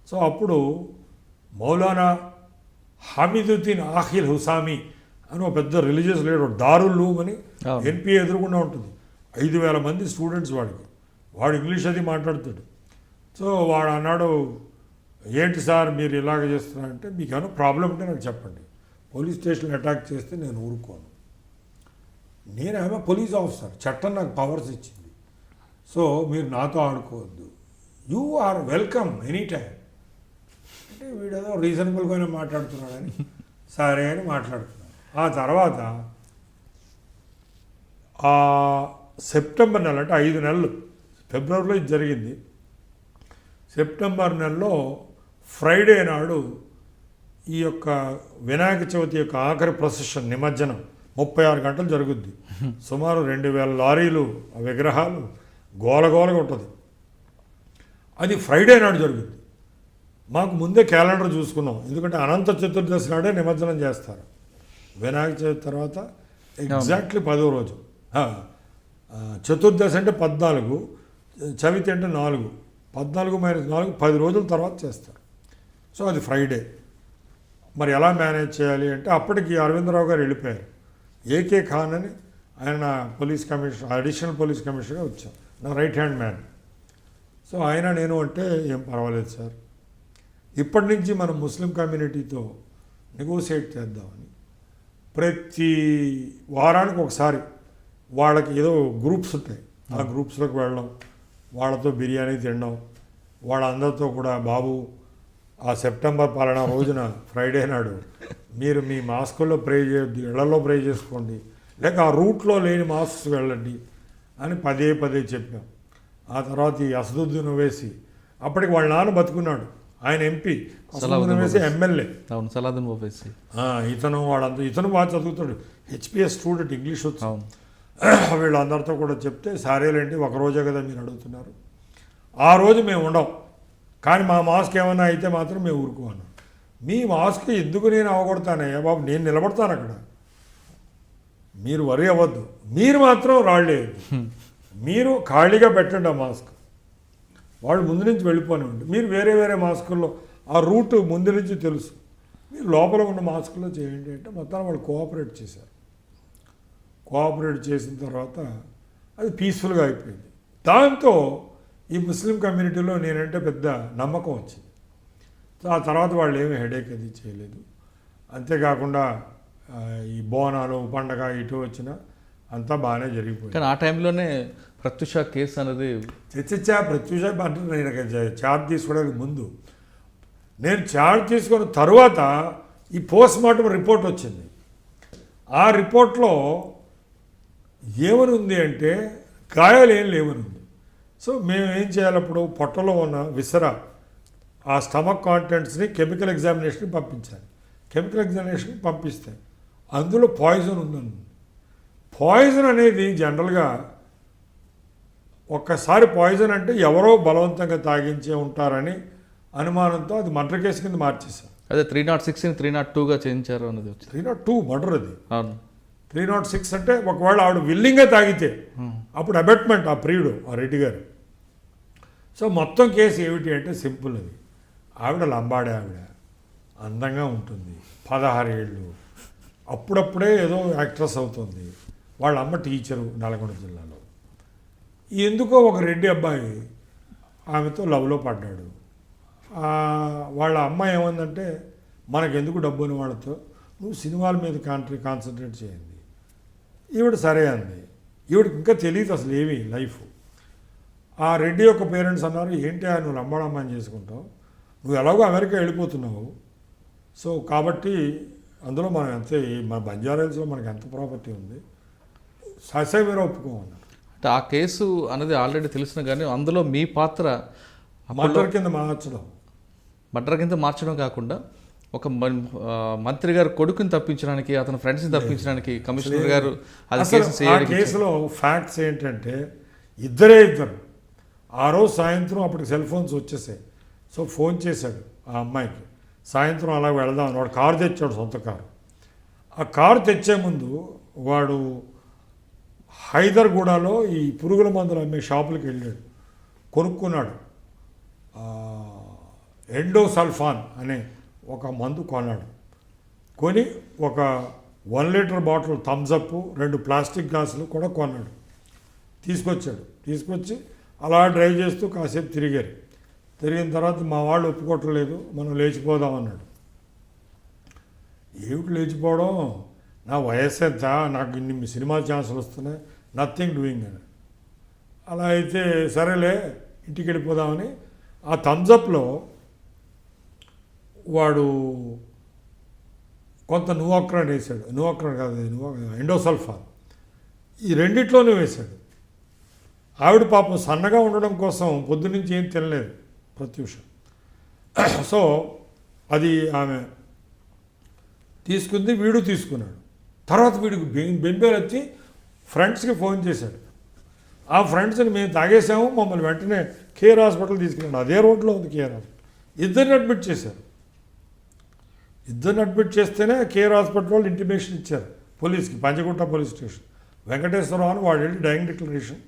సో అప్పుడు మౌలానా హమీదుద్దీన్ ఆఖిల్ హుసామి అని ఒక పెద్ద రిలీజియస్ లీడర్, దారుల్ లూమ్ అని ఎన్పి ఎదురుకుండా ఉంటుంది, 5,000 మంది స్టూడెంట్స్ వాడు ఇంగ్లీష్ అది మాట్లాడుతాడు. సో వాడు అన్నాడు, ఏంటి సార్ మీరు ఇలాగ చేస్తున్నారంటే, మీకు ఏమైనా ప్రాబ్లం ఉంటే నాకు చెప్పండి, పోలీస్ స్టేషన్లో అటాక్ చేస్తే నేను ఊరుకోను. నేను ఏమో పోలీస్ ఆఫీసర్, చట్టం నాకు పవర్స్ ఇచ్చింది. సో మీరు నాతో ఆడుకోవద్దు, you are welcome any time అంటే వీడేదో రీజనబుల్గానే మాట్లాడుతున్నాడని సరే అని మాట్లాడుతున్నాను. ఆ తర్వాత ఆ సెప్టెంబర్ నెల అంటే 5 నెలలు, ఫిబ్రవరిలో ఇది జరిగింది. సెప్టెంబర్ నెలలో ఫ్రైడే నాడు ఈ యొక్క వినాయక చవితి యొక్క ఆఖరి ప్రొసెషన్ నిమజ్జనం 36 గంటలు జరుగుద్ది. సుమారు 2,000 లారీలు విగ్రహాలు గోలగోలగా ఉంటుంది. అది ఫ్రైడే నాడు జరుగుద్ది. మాకు ముందే క్యాలెండర్ చూసుకున్నాం, ఎందుకంటే అనంత చతుర్దశి నాడే నిమజ్జనం చేస్తారు. వినాయక చవితి తర్వాత ఎగ్జాక్ట్లీ 10వ రోజు. చతుర్దశి అంటే 14, చవితి అంటే 4, 14 - 4 10 రోజుల తర్వాత చేస్తారు. సో అది ఫ్రైడే. మరి ఎలా మేనేజ్ చేయాలి అంటే అప్పటికి అరవిందరావు గారు వెళ్ళిపోయారు. ఏకే ఖాన్ అని ఆయన పోలీస్ కమిషనర్, అడిషనల్ పోలీస్ కమిషనర్గా వచ్చాం, నా రైట్ హ్యాండ్ మ్యాన్. సో ఆయన నేను అంటే ఏం పర్వాలేదు సార్, ఇప్పటి నుంచి మనం ముస్లిం కమ్యూనిటీతో నెగోషియేట్ చేద్దామని ప్రతి వారానికి ఒకసారి వాళ్ళకి ఏదో గ్రూప్స్ ఉంటాయి, ఆ గ్రూప్స్లోకి వెళ్ళడం, వాళ్ళతో బిర్యానీ తినడం, వాళ్ళందరితో కూడా బాబు ఆ సెప్టెంబర్ 12 రోజున ఫ్రైడే నాడు మీరు మీ మాస్కుల్లో ప్రే చేయొద్దు, ఇళ్లలో ప్రే చేసుకోండి, లేక ఆ రూట్లో లేని మాస్క్స్ వెళ్ళండి అని పదే చెప్పాం. ఆ తర్వాత ఈ అసదుద్దీన్ ఓవైసీ, అప్పటికి వాళ్ళ నాన్న బతుకున్నాడు, ఆయన ఎంపీ, అసదుద్దీన్ ఓవైసీ ఎమ్మెల్యే. అవును, సలాదున్ ఓవైసీ. ఇతను బాగా చదువుతాడు, హెచ్పిఎస్ స్టూడెంట్, ఇంగ్లీష్ వచ్చు. వీళ్ళందరితో కూడా చెప్తే సరేలేండి, ఒకరోజే కదా మీరు అడుగుతున్నారు, ఆ రోజు మేము ఉండం, కానీ మా మాస్క్ ఏమన్నా అయితే మాత్రం మేము ఊరుకోను. మీ మాస్క్ ఎందుకు నేను అవగొడతానయ్యా బాబు, నేను నిలబడతాను అక్కడ, మీరు వరి అవ్వద్దు, మీరు మాత్రం రాళ్ళేయద్దు, మీరు ఖాళీగా పెట్టండి ఆ మాస్క్, వాళ్ళు ముందు నుంచి వెళ్ళిపోనివ్వండి, మీరు వేరే మాస్కుల్లో ఆ రూట్ ముందు నుంచి తెలుసు, మీరు లోపల ఉన్న మాస్కుల్లో చేయండి అంటే మొత్తం వాళ్ళు కోఆపరేట్ చేశారు. కోఆపరేట్ చేసిన తర్వాత అది పీస్ఫుల్గా అయిపోయింది. దాంతో ఈ ముస్లిం కమ్యూనిటీలో నేనంటే పెద్ద నమ్మకం వచ్చింది. ఆ తర్వాత వాళ్ళు ఏమీ హెడేక్ అది చేయలేదు. అంతేకాకుండా ఈ బోనాలు పండగ ఇటు వచ్చినా అంతా బాగానే జరిగిపోయింది. కానీ ఆ టైంలోనే ప్రత్యూష కేసు అనేది ప్రత్యూష అంటే నేను ఛార్జ్ తీసుకోవడానికి ముందు, నేను ఛార్జ్ తీసుకున్న తర్వాత ఈ పోస్ట్ మార్టం రిపోర్ట్ వచ్చింది. ఆ రిపోర్ట్లో ఏమని ఉంది అంటే గాయాలు ఏం లేవని ఉంది. సో మేము ఏం చేయాలి, అప్పుడు పొట్టలో ఉన్న విసరా ఆ స్టమక్ కాంటెంట్స్ని కెమికల్ ఎగ్జామినేషన్కి పంపించాలి. కెమికల్ ఎగ్జామినేషన్కి పంపిస్తే అందులో పాయిజన్ ఉందని. పాయిజన్ అనేది జనరల్గా ఒక్కసారి పాయిజన్ అంటే ఎవరో బలవంతంగా తాగించే ఉంటారని అనుమానంతో అది మర్డర్ కేసు కింద మార్చేశారు. అదే 306ని 302గా చేయించారు అన్నది వచ్చింది. 302 మర్డర్ అది. అవును, 306 అంటే ఒకవేళ ఆవిడ విల్లింగ్గా తాగితే అప్పుడు అబెట్మెంట్ ఆ ప్రియుడు, ఆ రెడ్డి గారు. సో మొత్తం కేసు ఏమిటి అంటే సింపుల్, అది ఆవిడ లంబాడే, ఆవిడ అందంగా ఉంటుంది, 16 ఏళ్ళు, అప్పుడప్పుడే ఏదో యాక్ట్రెస్ అవుతుంది, వాళ్ళ అమ్మ టీచరు నల్గొండ జిల్లాలో. ఎందుకో ఒక రెడ్డి అబ్బాయి ఆమెతో లవ్లో పడ్డాడు. వాళ్ళ అమ్మ ఏమందంటే మనకెందుకు డబ్బు అని వాళ్ళతో, నువ్వు సినిమాల మీద కాన్సన్ట్రేట్ చేయండి. ఈవిడ సరే అంది. ఈవిడికి ఇంకా తెలియదు అసలు ఏమి లైఫ్. ఆ రెడ్డి యొక్క పేరెంట్స్ అన్నారు, ఏంటి నువ్వు లంబాడమ్మని చేసుకుంటావు, నువ్వు ఎలాగో అమెరికా వెళ్ళిపోతున్నావు, సో కాబట్టి అందులో మనం ఎంత మన బంజారాహిల్స్లో మనకి ఎంత ప్రాపర్టీ ఉంది ససే మీరు ఒప్పుకోమన్నారు. అంటే ఆ కేసు అనేది ఆల్రెడీ తెలిసిన కానీ అందులో మీ పాత్ర మర్డర్ కింద మార్చడం. మర్డర్ కింద మార్చడం కాకుండా ఒక మంత్రి గారు కొడుకుని తప్పించడానికి అతని ఫ్రెండ్స్ని తప్పించడానికి కమిషనర్ గారు అది ఆ కేసులో ఫ్యాక్ట్స్ ఏంటంటే ఇద్దరు ఆ రోజు సాయంత్రం అప్పటికి సెల్ ఫోన్స్ వచ్చేసాయి. సో ఫోన్ చేశాడు ఆ అమ్మాయికి, సాయంత్రం అలా వెళదాం. వాడు కారు తెచ్చాడు, సొంత కారు. ఆ కారు తెచ్చే ముందు వాడు హైదర్గూడలో ఈ పురుగుల మందులు అమ్మే షాపులకు వెళ్ళాడు, కొనుక్కున్నాడు. ఎండోసల్ఫాన్ అనే ఒక మందు కొన్నాడు. కొని ఒక 1 లీటర్ బాటిల్ థమ్సప్, 2 ప్లాస్టిక్ గ్లాసులు కూడా కొన్నాడు. తీసుకొచ్చి అలా డ్రైవ్ చేస్తూ కాసేపు తిరిగిన తర్వాత మా వాళ్ళు ఒప్పుకోవట్లేదు, మనం లేచిపోదాం అన్నాడు. ఏమిటి లేచిపోవడం, నా వయస్సు ఎంత, నాకు ఇన్ని సినిమా ఛాన్సులు వస్తున్నాయి, నథింగ్ డూయింగ్ అని. అలా అయితే సరేలే ఇంటికి వెళ్ళిపోదామని ఆ థమ్సప్లో వాడు కొంత నువాక్రాన్ వేసాడు. నువాక్రాన్ కాదు, ఎండోసల్ఫాన్. ఈ రెండిట్లోనే వేశాడు. ఆవిడ పాపం సన్నగా ఉండడం కోసం పొద్దునుంచి ఏం తినలేదు ప్రత్యూష. సో అది ఆమె తీసుకుంది, వీడు తీసుకున్నాడు. తర్వాత వీడికి బెంబేలు వచ్చి ఫ్రెండ్స్కి ఫోన్ చేశాడు. ఆ ఫ్రెండ్స్ని మేము తాగేసాము, మమ్మల్ని వెంటనే కేర్ హాస్పిటల్ తీసుకెళ్ళాడు. అదే రోడ్లో ఉంది కేర్ హాస్పిటల్. ఇద్దరిని అడ్మిట్ చేశారు. ఇద్దరిని అడ్మిట్ చేస్తేనే కేర్ హాస్పిటల్ వాళ్ళు ఇంటిమేషన్ ఇచ్చారు పోలీస్కి, పంచగుట్ట పోలీస్ స్టేషన్. వెంకటేశ్వరరావు అని వాడు వెళ్ళి డైయింగ్ డిక్లరేషన్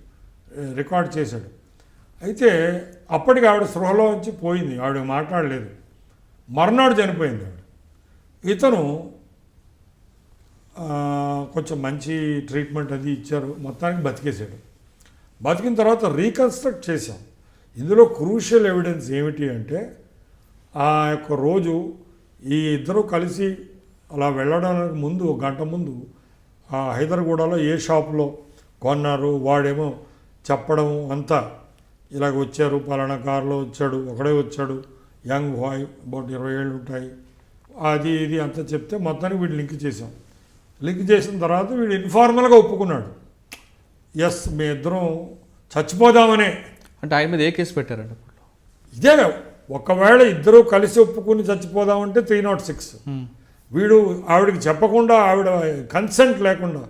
రికార్డ్ చేశాడు. అయితే అప్పటికి ఆవిడ స్పృహలో నుంచి పోయింది, ఆవిడ మాట్లాడలేదు. మర్నాడు చనిపోయింది ఆవిడ. ఇతను కొంచెం మంచి ట్రీట్మెంట్ అది ఇచ్చారు, మొత్తానికి బతికేశాడు. బతికిన తర్వాత రీకన్స్ట్రక్ట్ చేశాం. ఇందులో క్రూషియల్ ఎవిడెన్స్ ఏమిటి అంటే, ఆ యొక్క రోజు ఈ ఇద్దరు కలిసి అలా వెళ్ళడానికి ముందు, 1 గంట ముందు ఆ హైదర్గూడలో ఏ షాపులో కొన్నారు, వాడేమో చెప్పడం అంతా ఇలాగ వచ్చారు, పలానా కారులో వచ్చాడు, ఒకడే వచ్చాడు, యంగ్ బాయ్, అబౌట్ 20 ఏళ్ళు ఉంటాయి, అది ఇది అంతా చెప్తే మొత్తానికి వీడు లింక్ చేసాం. లింక్ చేసిన తర్వాత వీడు ఇన్ఫార్మల్గా ఒప్పుకున్నాడు, ఎస్ మీ ఇద్దరం చచ్చిపోదామనే. అంటే ఆయన మీద ఏ కేసు పెట్టారండి అప్పుడు? ఇదే, ఒకవేళ ఇద్దరూ కలిసి ఒప్పుకుని చచ్చిపోదామంటే 306. వీడు ఆవిడకి చెప్పకుండా, ఆవిడ కన్సెంట్ లేకుండా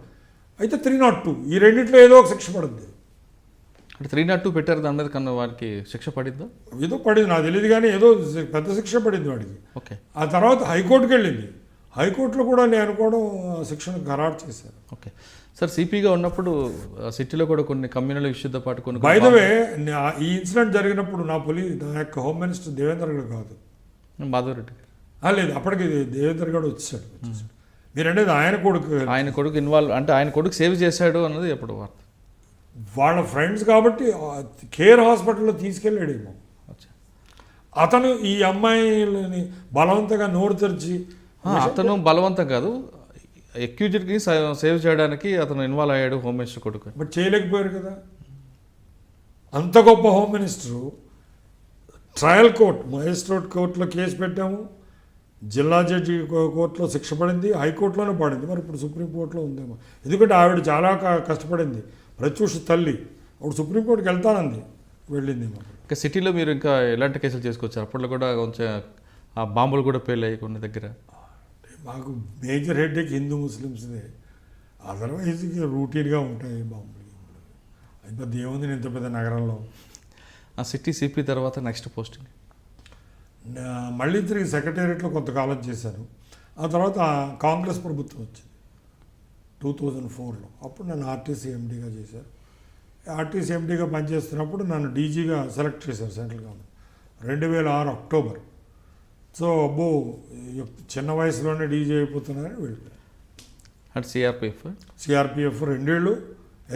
అయితే 302. ఈ రెండింటిలో ఏదో ఒక శిక్ష పడుద్ది. అంటే 302 పెట్టారు, దాని మీద కన్నా వారికి శిక్ష పడిందా? ఏదో పడింది, నాకు తెలియదు, కానీ ఏదో పెద్ద శిక్ష పడింది వాడికి. ఓకే. ఆ తర్వాత హైకోర్టుకి వెళ్ళింది. హైకోర్టులో కూడా నేను అనుకోవడం శిక్షను ఖరారు చేశారు. ఓకే సార్, సిపిగా ఉన్నప్పుడు సిటీలో కూడా కొన్ని కమ్యూనల్ ఇష్యూతో పాటు కొన్ని బై ద వే ఈ ఇన్సిడెంట్ జరిగినప్పుడు నా యొక్క హోమ్ మినిస్టర్ దేవేందర్ గౌడ్ కాదు, మాధవరెడ్డి లేదు, అప్పటికి దేవేందర్ గౌడ్ వచ్చాడు. మీరు అనేది ఆయన కొడుకు ఇన్వాల్వ్, అంటే ఆయన కొడుకు సేవ్ చేశాడు అన్నది ఎప్పుడు వార్త. వాళ్ళ ఫ్రెండ్స్ కాబట్టి కేర్ హాస్పిటల్లో తీసుకెళ్ళాడేమో. అతను ఈ అమ్మాయిని బలవంతంగా నోరు తెరిచి, అతను బలవంతం కాదు, అక్యూజ్డ్కి సేవ్ చేయడానికి అతను ఇన్వాల్వ్ అయ్యాడు, హోమ్ మినిస్టర్ కొడుకు. బట్ చేయలేకపోయారు కదా. అంత గొప్ప home minister trial court, magistrate కోర్టులో కేసు పెట్టాము, జిల్లా జడ్జి కోర్టులో శిక్ష పడింది, హైకోర్టులోనే పడింది, మరి ఇప్పుడు సుప్రీంకోర్టులో ఉందేమో. ఎందుకంటే ఆవిడ చాలా కష్టపడింది, ప్రత్యూష తల్లి. అప్పుడు సుప్రీంకోర్టుకి వెళ్తానంది, వెళ్ళింది. ఇంకా సిటీలో మీరు ఇంకా ఎలాంటి కేసులు చేసుకొచ్చారు? అప్పట్లో కూడా కొంచెం ఆ బాంబులు కూడా పేలాయి కొన్ని దగ్గర. మాకు మేజర్ హెడ్ఏక్ హిందూ ముస్లిమ్స్దే, అదర్వైజ్ రూటీన్గా ఉంటాయి బాంబులు. అది పెద్ద ఏముంది ఇంత పెద్ద నగరంలో. ఆ సిటీ సిపి తర్వాత నెక్స్ట్ పోస్టింగ్ మళ్ళీ తిరిగి సెక్రటేరియట్లో కొంతకాలం చేశాను. ఆ తర్వాత కాంగ్రెస్ ప్రభుత్వం వచ్చింది 2004లో. అప్పుడు నన్ను ఆర్టీసీ ఎండీగా చేశారు. ఆర్టీసీ ఎండీగా పనిచేస్తున్నప్పుడు నన్ను డీజీగా సెలెక్ట్ చేశారు సెంట్రల్ గవర్నమెంట్ 2006 అక్టోబర్. సో అబ్బో చిన్న వయసులోనే డీజీ అయిపోతున్నారని వెళ్ళిపోయారు. అంటే సిఆర్పిఎఫ్ 2 ఏళ్ళు,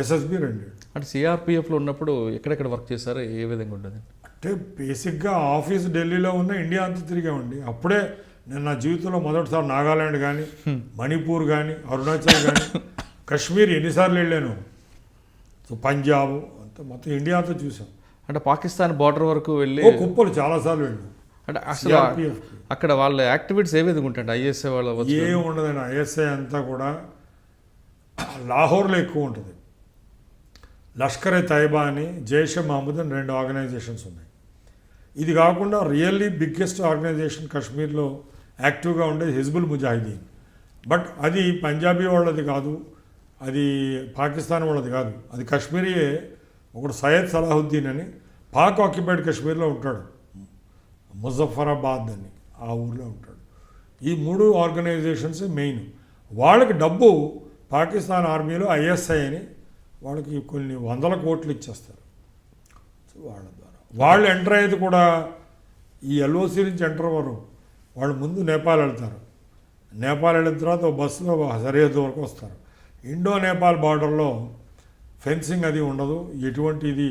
ఎస్ఎస్బి 2 ఏళ్ళు. అంటే సిఆర్పిఎఫ్లో ఉన్నప్పుడు ఎక్కడెక్కడ వర్క్ చేశారో, ఏ విధంగా ఉండదు? అంటే బేసిక్గా ఆఫీస్ ఢిల్లీలో ఉన్న, ఇండియా అంతా తిరిగామండి. అప్పుడే నేను నా జీవితంలో మొదటిసారి నాగాలాండ్ కానీ, మణిపూర్ కానీ, అరుణాచల్ కానీ, కాశ్మీర్ ఎన్నిసార్లు వెళ్ళాను. సో పంజాబ్ అంతా మొత్తం ఇండియా అంతా చూసాం. అంటే పాకిస్తాన్ బార్డర్ వరకు వెళ్ళి కుప్పలు చాలాసార్లు వెళ్ళాను. అంటే అసలు CRPF కి. అక్కడ వాళ్ళ యాక్టివిటీస్ ఏ విధంగా ఉంటాయండి ఐఎస్ఐ వాళ్ళ ఏం ఉండదండి. ఐఎస్ఐ అంతా కూడా లాహోర్లో ఎక్కువ ఉంటుంది. లష్కర్ ఎ తైబా అని, జైష్ ఎ మహమ్మద్ అని 2 ఆర్గనైజేషన్స్ ఉన్నాయి. ఇది కాకుండా రియల్లీ బిగ్గెస్ట్ ఆర్గనైజేషన్ కాశ్మీర్లో యాక్టివ్గా ఉండేది హిజ్బుల్ ముజాహిదీన్. బట్ అది పంజాబీ వాళ్ళది కాదు, అది పాకిస్తాన్ వాళ్ళది కాదు, అది కాశ్మీరీయే. ఒకడు సయ్యద్ సలాహుద్దీన్ అని పాక్ ఆక్యుపైడ్ కాశ్మీర్లో ఉంటాడు, ముజఫరాబాద్ అని ఆ ఊర్లో ఉంటాడు. ఈ 3 ఆర్గనైజేషన్స్ మెయిన్. వాళ్ళకి డబ్బు పాకిస్తాన్ ఆర్మీలో ఐఎస్ఐ అని వాళ్ళకి కొన్ని 100 కోట్లు ఇచ్చేస్తారు. సో వాళ్ళ ద్వారా వాళ్ళు ఎంటర్ అయ్యేది కూడా ఈ ఎల్ఓసి నుంచి ఎంటర్ అవ్వరు. వాళ్ళు ముందు నేపాల్ వెళ్తారు. నేపాల్ వెళ్ళిన తర్వాత ఒక బస్సులో సరిహద్దు వరకు వస్తారు. ఇండో నేపాల్ బార్డర్లో ఫెన్సింగ్ అది ఉండదు. ఎటువంటి ఇది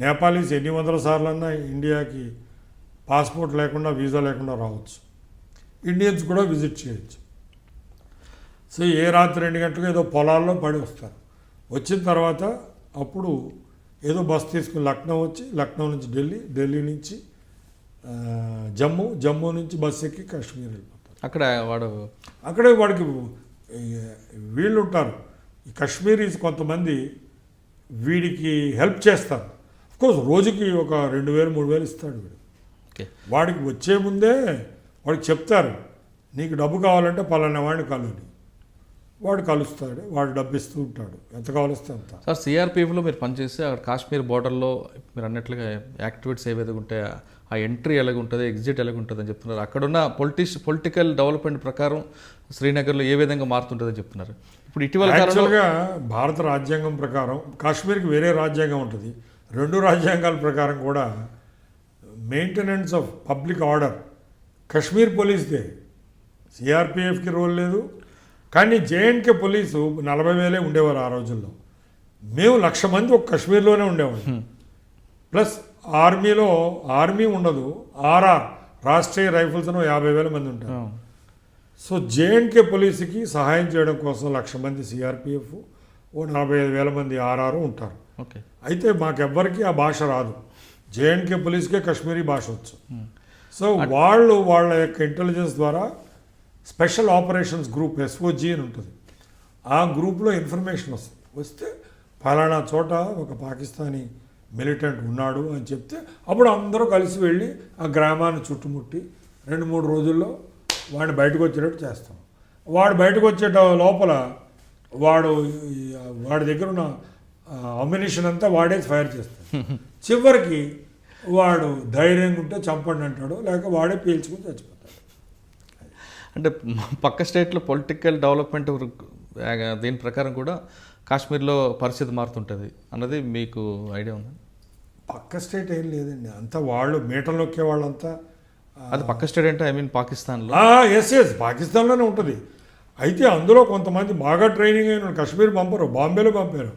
నేపాలీస్ ఎన్ని వందల సార్లన్నా ఇండియాకి పాస్పోర్ట్ లేకుండా వీసా లేకుండా రావచ్చు. ఇండియన్స్ కూడా విజిట్ చేయొచ్చు. సో ఏ రాత్రి 2 గంటలకు ఏదో పొలాల్లో పడి వస్తారు. వచ్చిన తర్వాత అప్పుడు ఏదో బస్ తీసుకుని లక్నో వచ్చి, లక్నో నుంచి ఢిల్లీ, ఢిల్లీ నుంచి జమ్మూ, జమ్మూ నుంచి బస్ ఎక్కి కాశ్మీర్ వెళ్ళిపోతారు. అక్కడ అక్కడే వాడికి వీళ్ళు ఉంటారు, ఈ కాశ్మీరీస్ కొంతమంది వీడికి హెల్ప్ చేస్తారు. అఫ్కోర్స్ రోజుకి ఒక 2,000 3,000 ఇస్తాడు వీడు. ఓకే, వాడికి వచ్చే ముందే వాడికి చెప్తారు, నీకు డబ్బు కావాలంటే పలానా వాడిని కలుని. వాడు కలుస్తాడు, వాడు డబ్బు ఇస్తూ ఉంటాడు, ఎంత కావలిస్తే అంత. సార్ సిఆర్పిఎఫ్లో మీరు పనిచేస్తే అక్కడ కాశ్మీర్ బార్డర్లో మీరు అన్నట్లుగా యాక్టివిటీస్ ఏ విధంగా ఉంటాయి, ఆ ఎంట్రీ ఎలాగ ఉంటుంది, ఎగ్జిట్ ఎలాగ ఉంటుంది అని చెప్తున్నారు. అక్కడున్న పొలిటికల్ డెవలప్మెంట్ ప్రకారం శ్రీనగర్లో ఏ విధంగా మారుతుంటుందని చెప్తున్నారు. ఇప్పుడు ఇటీవల యాక్చువల్గా భారత రాజ్యాంగం ప్రకారం కాశ్మీర్కి వేరే రాజ్యాంగం ఉంటుంది. 2 రాజ్యాంగాల ప్రకారం కూడా maintenance of public order Kashmir పోలీస్దే. సిఆర్పిఎఫ్కి రోల్ లేదు. కానీ జేఎండ్కే పోలీసు 40,000 ఉండేవారు ఆ రోజుల్లో. మేము 1,00,000 మంది ఒక కాశ్మీర్లోనే ఉండేవాళ్ళం. ప్లస్ ఆర్మీలో ఆర్మీ ఉండదు, ఆర్ఆర్ రాష్ట్రీయ రైఫిల్స్ 50,000 మంది ఉంటారు. సో జేఎండ్కే పోలీసుకి సహాయం చేయడం కోసం 1,00,000 మంది సిఆర్పిఎఫ్, ఓ 45,000 మంది ఆర్ఆర్ ఉంటారు. ఓకే, అయితే మాకెవ్వరికి ఆ భాష రాదు. జేఎండ్కే పోలీస్కే కాశ్మీరీ భాష వచ్చు. సో వాళ్ళు వాళ్ళ యొక్క ఇంటెలిజెన్స్ ద్వారా స్పెషల్ ఆపరేషన్స్ గ్రూప్ ఎస్ఓజీ అని ఉంటుంది. ఆ గ్రూప్లో ఇన్ఫర్మేషన్ వస్తే ఫలానా చోట ఒక పాకిస్తానీ మిలిటెంట్ ఉన్నాడు అని చెప్తే అప్పుడు అందరూ కలిసి వెళ్ళి ఆ గ్రామాన్ని చుట్టుముట్టి 2-3 రోజుల్లో వాడిని బయటకు వచ్చేటట్టు చేస్తాం. వాడు బయటకు వచ్చేట లోపల వాడి దగ్గర ఉన్న అమ్యునిషన్ అంతా వాడే ఫైర్ చేస్తాడు. చివరికి వాడు ధైర్యంగా ఉంటే చంపండి అంటాడు, లేక వాడే పీల్చుకుని చచ్చిపోతాడు. అంటే పక్క స్టేట్లో పొలిటికల్ డెవలప్మెంట్ దీని ప్రకారం కూడా కాశ్మీర్లో పరిస్థితి మారుతుంటుంది అన్నది మీకు ఐడియా ఉందా? పక్క స్టేట్ ఏం లేదండి, అంతా వాళ్ళు మీటలు నొక్కే వాళ్ళంతా. అది పక్క స్టేట్ అంటే ఐ మీన్ పాకిస్తాన్లో. ఎస్ పాకిస్తాన్లోనే ఉంటుంది. అయితే అందులో కొంతమంది బాగా ట్రైనింగ్ అయిన కాశ్మీర్ పంపరు, బాంబేలో పంపారు.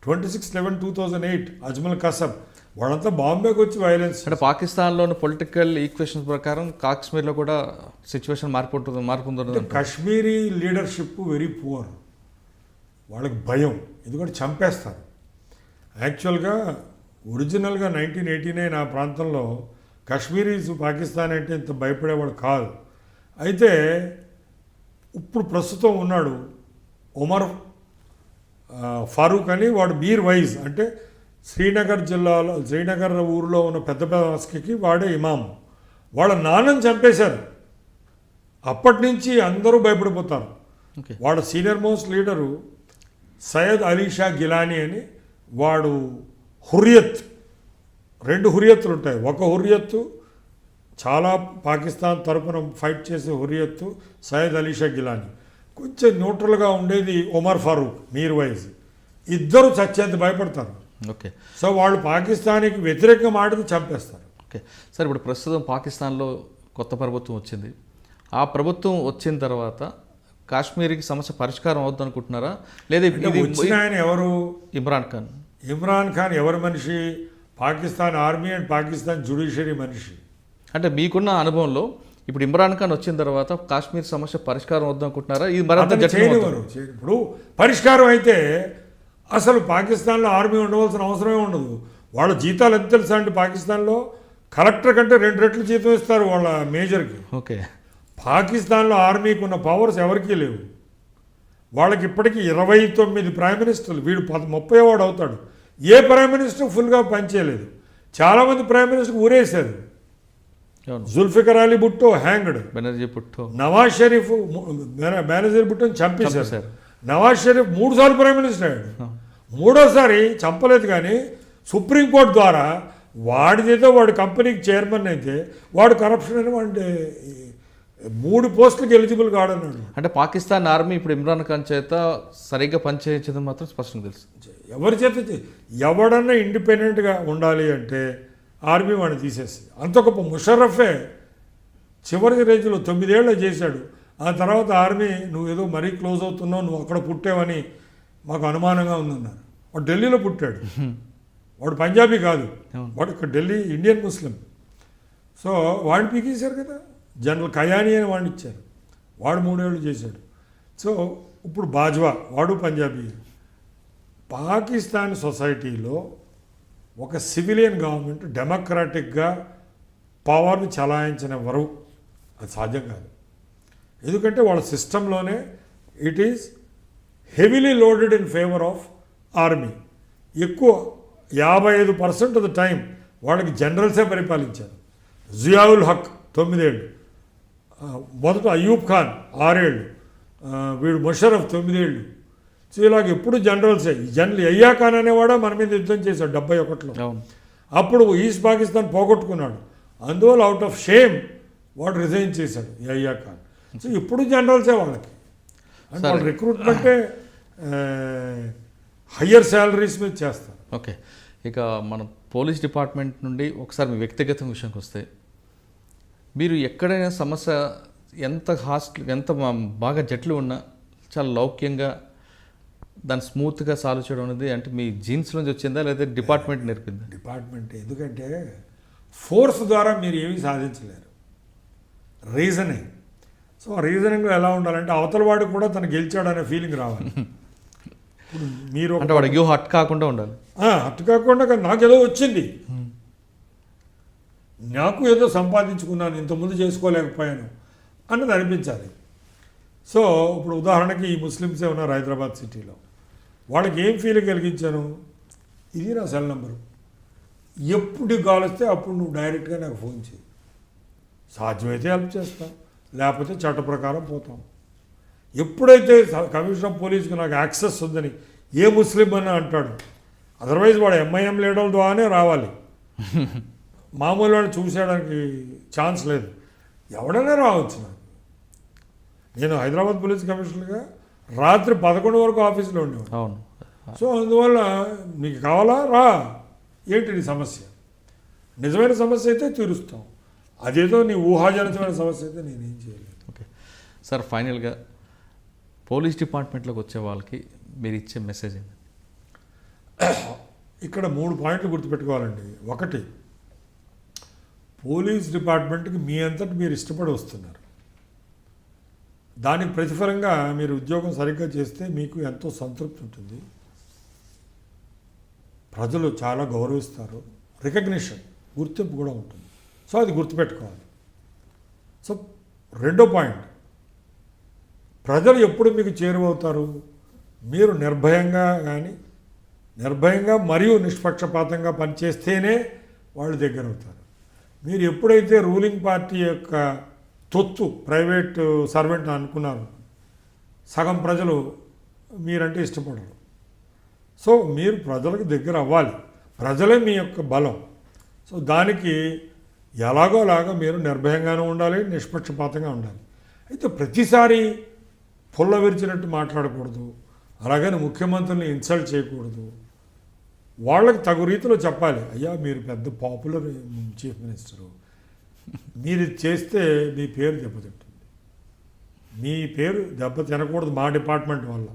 26/11/2008 అజ్మల్ కసబ్ వాళ్ళంతా బాంబేకి వచ్చి వైలెన్స్. అంటే పాకిస్తాన్లోని పొలిటికల్ ఈక్వేషన్స్ ప్రకారం కాశ్మీర్లో కూడా సిచ్యువేషన్ మార్పు. Kashmiri leadership very poor. వాళ్ళకి భయం, ఎందుకంటే చంపేస్తారు. యాక్చువల్గా ఒరిజినల్గా 1989 ఆ ప్రాంతంలో కాశ్మీరీస్ పాకిస్తాన్ అంటే ఇంత భయపడేవాడు కాదు. అయితే ఇప్పుడు ప్రస్తుతం ఉన్నాడు ఉమర్ ఫారూక్ అని, వాడు మీర్ వైజ్ అంటే శ్రీనగర్ జిల్లాలో శ్రీనగర్ ఊరిలో ఉన్న పెద్ద మస్జిద్కి వాడే ఇమాం. వాళ్ళ నాన్నని చంపేశారు. అప్పటి నుంచి అందరూ భయపడిపోతారు. వాళ్ళ senior most leader Syed Ali Shah Geelani అని, వాడు హురియత్, 2 హురియత్తులు ఉంటాయి. ఒక హురియత్తు చాలా పాకిస్తాన్ తరపున ఫైట్ చేసే హురియత్తు సయ్యద్ అలీ షా గిలానీ, కొంచెం న్యూట్రల్గా ఉండేది ఉమర్ ఫారూక్ మీర్ వైజ్. ఇద్దరు చచ్చేంత భయపడతారు. ఓకే, సో వాళ్ళు పాకిస్తాన్కి వ్యతిరేకంగా మాట్లాడి చంపేస్తారు. ఓకే సార్, ఇప్పుడు ప్రస్తుతం పాకిస్తాన్లో కొత్త ప్రభుత్వం వచ్చింది. ఆ ప్రభుత్వం వచ్చిన తర్వాత కాశ్మీర్కి సమస్య పరిష్కారం అవుతుంది అనుకుంటున్నారా? లేదా వచ్చిన ఆయన ఎవరు? ఇమ్రాన్ ఖాన్. ఇమ్రాన్ ఖాన్ ఎవరి మనిషి? Pakistan army and Pakistan judiciary మనిషి. అంటే మీకున్న అనుభవంలో ఇప్పుడు ఇమ్రాన్ ఖాన్ వచ్చిన తర్వాత కాశ్మీర్ సమస్య పరిష్కారం అవుతుంది అనుకుంటున్నారా? ఇది మరింత చేయనివ్వరు. ఇప్పుడు పరిష్కారం అయితే అసలు పాకిస్తాన్లో ఆర్మీ ఉండవలసిన అవసరమే ఉండదు. వాళ్ళ జీతాలు ఎంత తెలుసా అండి? పాకిస్తాన్లో కలెక్టర్ కంటే 2 రెట్లు జీతం ఇస్తారు వాళ్ళ మేజర్కి. ఓకే. పాకిస్తాన్లో ఆర్మీకి ఉన్న పవర్స్ ఎవరికీ లేవు. వాళ్ళకి ఇప్పటికీ 29 ప్రైమ్ మినిస్టర్లు, వీడు 30 వాడు అవుతాడు. ఏ ప్రైమ్ మినిస్టర్ ఫుల్గా పనిచేయలేదు. చాలామంది ప్రైమ్ మినిస్టర్ ఊరేశారు. అవును. జుల్ఫికర్ అలీ భుట్టో హ్యాంగ్డ్, బెనర్జీ పుట్టో, నవాజ్ షరీఫ్ బేనజీర్ భుట్టోని చంపేశారు. చంపేశారు. నవాజ్ షరీఫ్ 3 సార్లు ప్రైమ్ మినిస్టర్ అయ్యాడు. అవును. 3ఓసారి చంపలేదు, కానీ సుప్రీంకోర్టు ద్వారా వాడిదేదో వాడు కంపెనీకి చైర్మన్ అయితే వాడు కరప్షన్ అని వాడి 3 పోస్టులకు ఎలిజిబుల్ కాడన్నాడు. అంటే పాకిస్తాన్ ఆర్మీ ఇప్పుడు ఇమ్రాన్ ఖాన్ చేత సరిగ్గా పనిచేయించడం మాత్రం స్పష్టంగా తెలుసు. ఎవరి చేత ఎవడన్నా ఇండిపెండెంట్గా ఉండాలి అంటే ఆర్మీ వాడిని తీసేసి, అంత గొప్ప ముషర్రఫే చివరి రేంజ్లో 9 ఏళ్ళు చేశాడు. ఆ తర్వాత ఆర్మీ నువ్వు ఏదో మరీ క్లోజ్ అవుతున్నావు, నువ్వు అక్కడ పుట్టావని మాకు అనుమానంగా ఉందన్నారు. వాడు ఢిల్లీలో పుట్టాడు, వాడు పంజాబీ కాదు, వాడు ఇక్కడ ఢిల్లీ ఇండియన్ ముస్లిం. సో వాడిని పీకేశారు కదా, జనరల్ కయానీ అని వాడిని ఇచ్చారు, వాడు 3 ఏళ్ళు చేశాడు. సో ఇప్పుడు బాజ్వా వాడు పంజాబీ. పాకిస్తాన్ సొసైటీలో ఒక సివిలియన్ గవర్నమెంట్ డెమోక్రాటిక్గా పవర్ని చలాయించనివ్వరు, అది సాధ్యం కాదు. ఎందుకంటే వాళ్ళ సిస్టంలోనే it is heavily loaded in favour of army. ఎక్కువ 55% ఆఫ్ ద టైం వాళ్ళకి జనరల్సే పరిపాలించారు. జియావుల్ హక్ 9 ఏళ్ళు, మొదట అయ్యూబ్ ఖాన్ 6 ఏళ్ళు, వీడు ముషరఫ్ 9 ఏళ్ళు. సో ఇలాగ ఎప్పుడు జనరల్సే. జనరల్ అయ్యా ఖాన్ అనేవాడు మన మీద యుద్ధం చేశాడు 71లో. అప్పుడు ఈస్ట్ పాకిస్తాన్ పోగొట్టుకున్నాడు, అందువల్ల అవుట్ ఆఫ్ షేమ్ వాడు రిజైన్ చేశాడు ఈ అయ్యా ఖాన్. సో ఇప్పుడు జనరల్సే వాళ్ళకి, అంటే వాళ్ళు రిక్రూట్మెంటే హయ్యర్ శాలరీస్ మీద చేస్తారు. ఓకే. ఇక మన పోలీస్ డిపార్ట్మెంట్ నుండి ఒకసారి మీ వ్యక్తిగత విషయానికి వస్తే, మీరు ఎక్కడైనా సమస్య ఎంత బాగా జట్లు ఉన్నా చాలా లౌక్యంగా దాన్ని స్మూత్గా సాల్వ్ చేయడం అనేది అంటే మీ జీన్స్ నుంచి వచ్చిందా లేదా డిపార్ట్మెంట్ నేర్పిందా? డిపార్ట్మెంట్. ఎందుకంటే ఫోర్స్ ద్వారా మీరు ఏమీ సాధించలేరు, రీజనింగ్. సో ఆ రీజనింగ్లో ఎలా ఉండాలంటే అవతల వాడికి కూడా తను గెలిచాడు అనే ఫీలింగ్ రావాలి. ఇప్పుడు మీరు అంటే వాడు యూ హట్ కాకుండా ఉండాలి. హట్ కాకుండా నాకేదో వచ్చింది, నాకు ఏదో సంపాదించుకున్నాను, ఇంతకుముందు చేసుకోలేకపోయాను అన్నది అనిపించాలి. సో ఇప్పుడు ఉదాహరణకి ఈ ముస్లిమ్సే ఉన్నారు హైదరాబాద్ సిటీలో, వాళ్ళకి ఏం ఫీలింగ్ కలిగించాను, ఇది నా సెల్ నెంబరు, ఎప్పుడు కావలిస్తే అప్పుడు నువ్వు డైరెక్ట్గా నాకు ఫోన్ చేయి, సాధ్యమైతే హెల్ప్ చేస్తాం, లేకపోతే చట్ట ప్రకారం పోతాం. ఎప్పుడైతే కమిషనర్ ఆఫ్ పోలీస్కి నాకు యాక్సెస్ ఉందని ఏ ముస్లిం అన్నా అంటాడు, అదర్వైజ్ వాడు ఎంఐఎం లీడర్ల ద్వారానే రావాలి, మామూలు వాడు చూసేయడానికి ఛాన్స్ లేదు. ఎవడైనా రావచ్చు. నేను హైదరాబాద్ పోలీస్ కమిషనర్గా రాత్రి 11 వరకు ఆఫీస్లో ఉండేవాడు. అవును. సో అందువల్ల నీకు కావాలా రా, ఏంటి నీ సమస్య, నిజమైన సమస్య అయితే తీరుస్తాం, అదేదో నీ ఊహాజనితమైన సమస్య అయితే నేనేం చేయలేదు. ఓకే సార్, ఫైనల్గా పోలీస్ డిపార్ట్మెంట్లోకి వచ్చే వాళ్ళకి మీరు ఇచ్చే మెసేజ్ ఏంటి? ఇక్కడ 3 పాయింట్లు గుర్తుపెట్టుకోవాలండి. ఒకటి, పోలీస్ డిపార్ట్మెంట్కి మీ అంతటి మీరు ఇష్టపడి వస్తున్నారు, దానికి ప్రతిఫలంగా మీరు ఉద్యోగం సరిగ్గా చేస్తే మీకు ఎంతో సంతృప్తి ఉంటుంది, ప్రజలు చాలా గౌరవిస్తారు, రికగ్నిషన్ గుర్తింపు కూడా ఉంటుంది. సో అది గుర్తుపెట్టుకోవాలి. సో రెండో పాయింట్, ప్రజలు ఎప్పుడు మీకు చేరువవుతారు, మీరు నిర్భయంగా మరియు నిష్పక్షపాతంగా పనిచేస్తేనే వాళ్ళు దగ్గర అవుతారు. మీరు ఎప్పుడైతే రూలింగ్ పార్టీ యొక్క తొత్తు ప్రైవేట్ సర్వెంట్ అనుకున్నారు, సగం ప్రజలు మీరంటే ఇష్టపడరు. సో మీరు ప్రజలకు దగ్గర అవ్వాలి, ప్రజలే మీ యొక్క బలం. సో దానికి ఎలాగోలాగా మీరు నిర్భయంగానూ ఉండాలి, నిష్పక్షపాతంగా ఉండాలి. అయితే ప్రతిసారి పుల్ల విరిచినట్టు మాట్లాడకూడదు, అలాగని ముఖ్యమంత్రిని ఇన్సల్ట్ చేయకూడదు. వాళ్ళకి తగు రీతిలో చెప్పాలి, అయ్యా మీరు పెద్ద పాపులర్ చీఫ్ మినిస్టరు, మీరు ఇది చేస్తే మీ పేరు దెబ్బతింటుంది, మీ పేరు దెబ్బ తినకూడదు మా డిపార్ట్మెంట్ వల్ల,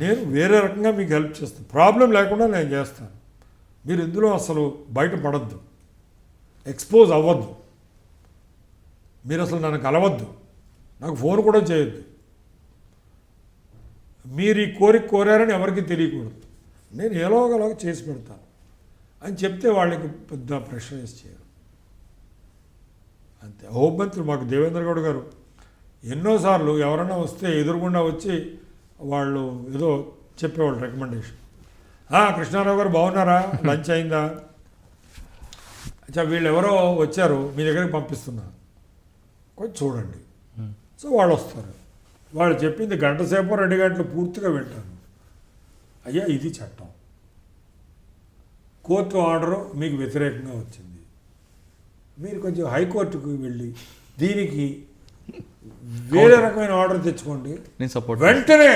నేను వేరే రకంగా మీకు హెల్ప్ చేస్తాను, ప్రాబ్లం లేకుండా నేను చేస్తాను, మీరు ఇందులో అసలు బయటపడద్దు, ఎక్స్పోజ్ అవ్వద్దు, మీరు అసలు నన్ను కలవద్దు, నాకు ఫోన్ కూడా చేయొద్దు, మీరు ఈ కోరిక కోరారని ఎవరికి తెలియకూడదు, నేను ఎలాగోలాగా చేసి పెడతాను అని చెప్తే వాళ్ళకి పెద్ద ప్రెషరైజ్ చేయరు. అంతే. హోంమంత్రి మాకు దేవేంద్ర గౌడ్ గారు ఎన్నోసార్లు ఎవరైనా వస్తే ఎదురుగుండా వచ్చి వాళ్ళు ఏదో చెప్పేవాళ్ళు రికమెండేషన్. కృష్ణారావు గారు బాగున్నారా, లంచ్ అయిందా, అచ్చా వీళ్ళు ఎవరో వచ్చారు మీ దగ్గరికి పంపిస్తున్నా, కొంచెం చూడండి. సో వాళ్ళు వస్తారు, వాళ్ళు చెప్పింది గంట సేపు 2 గంటలు పూర్తిగా వింటారు. అయ్యా ఇది చట్టం, కోర్టు ఆర్డరు మీకు వ్యతిరేకంగా వచ్చింది, మీరు కొంచెం హైకోర్టుకు వెళ్ళి దీనికి వేరే రకమైన ఆర్డర్ తెచ్చుకోండి. నేను సపోర్ట్ వెంటనే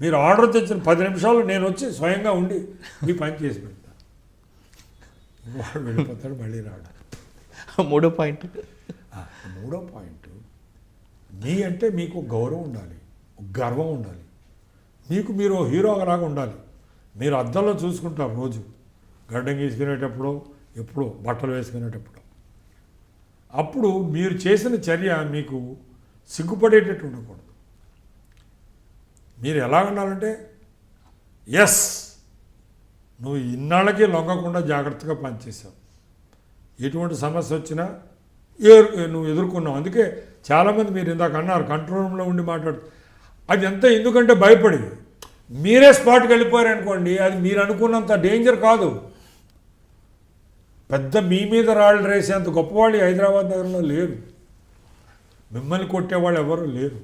మీరు ఆర్డర్ తెచ్చిన 10 నిమిషాలు నేను వచ్చి స్వయంగా ఉండి మీ పని చేసి పెడతా. వాడు వెళ్ళిపోతాడు, మళ్ళీ రాడు. మూడో పాయింట్ మీ అంటే మీకు గౌరవం ఉండాలి, గర్వం ఉండాలి, మీకు మీరు హీరోలాగా ఉండాలి. మీరు అద్దంలో చూసుకుంటారు రోజు, గడ్డం గీసుకునేటప్పుడు, ఎప్పుడో బట్టలు వేసుకునేటప్పుడు. అప్పుడు మీరు చేసిన చర్య మీకు సిగ్గుపడేటట్టు ఉండకూడదు. మీరు ఎలా ఉండాలంటే ఎస్ నువ్వు ఇన్నాళ్ళకి లొంగకుండా జాగ్రత్తగా పనిచేసావు, ఎటువంటి సమస్య వచ్చినా నువ్వు ఎదుర్కొన్నావు. అందుకే చాలామంది మీరు ఇందాక అన్నారు కంట్రోల్ రూమ్లో ఉండి మాట్లాడు, అది ఎంత ఎందుకంటే భయపడి మీరే స్పాట్కి వెళ్ళిపోయారనుకోండి, అది మీరు అనుకున్నంత డేంజర్ కాదు. పెద్ద మీ మీద రాళ్ళు రేసేంత గొప్పవాళ్ళు హైదరాబాద్ నగరంలో లేరు, మిమ్మల్ని కొట్టేవాళ్ళు ఎవరు లేరు.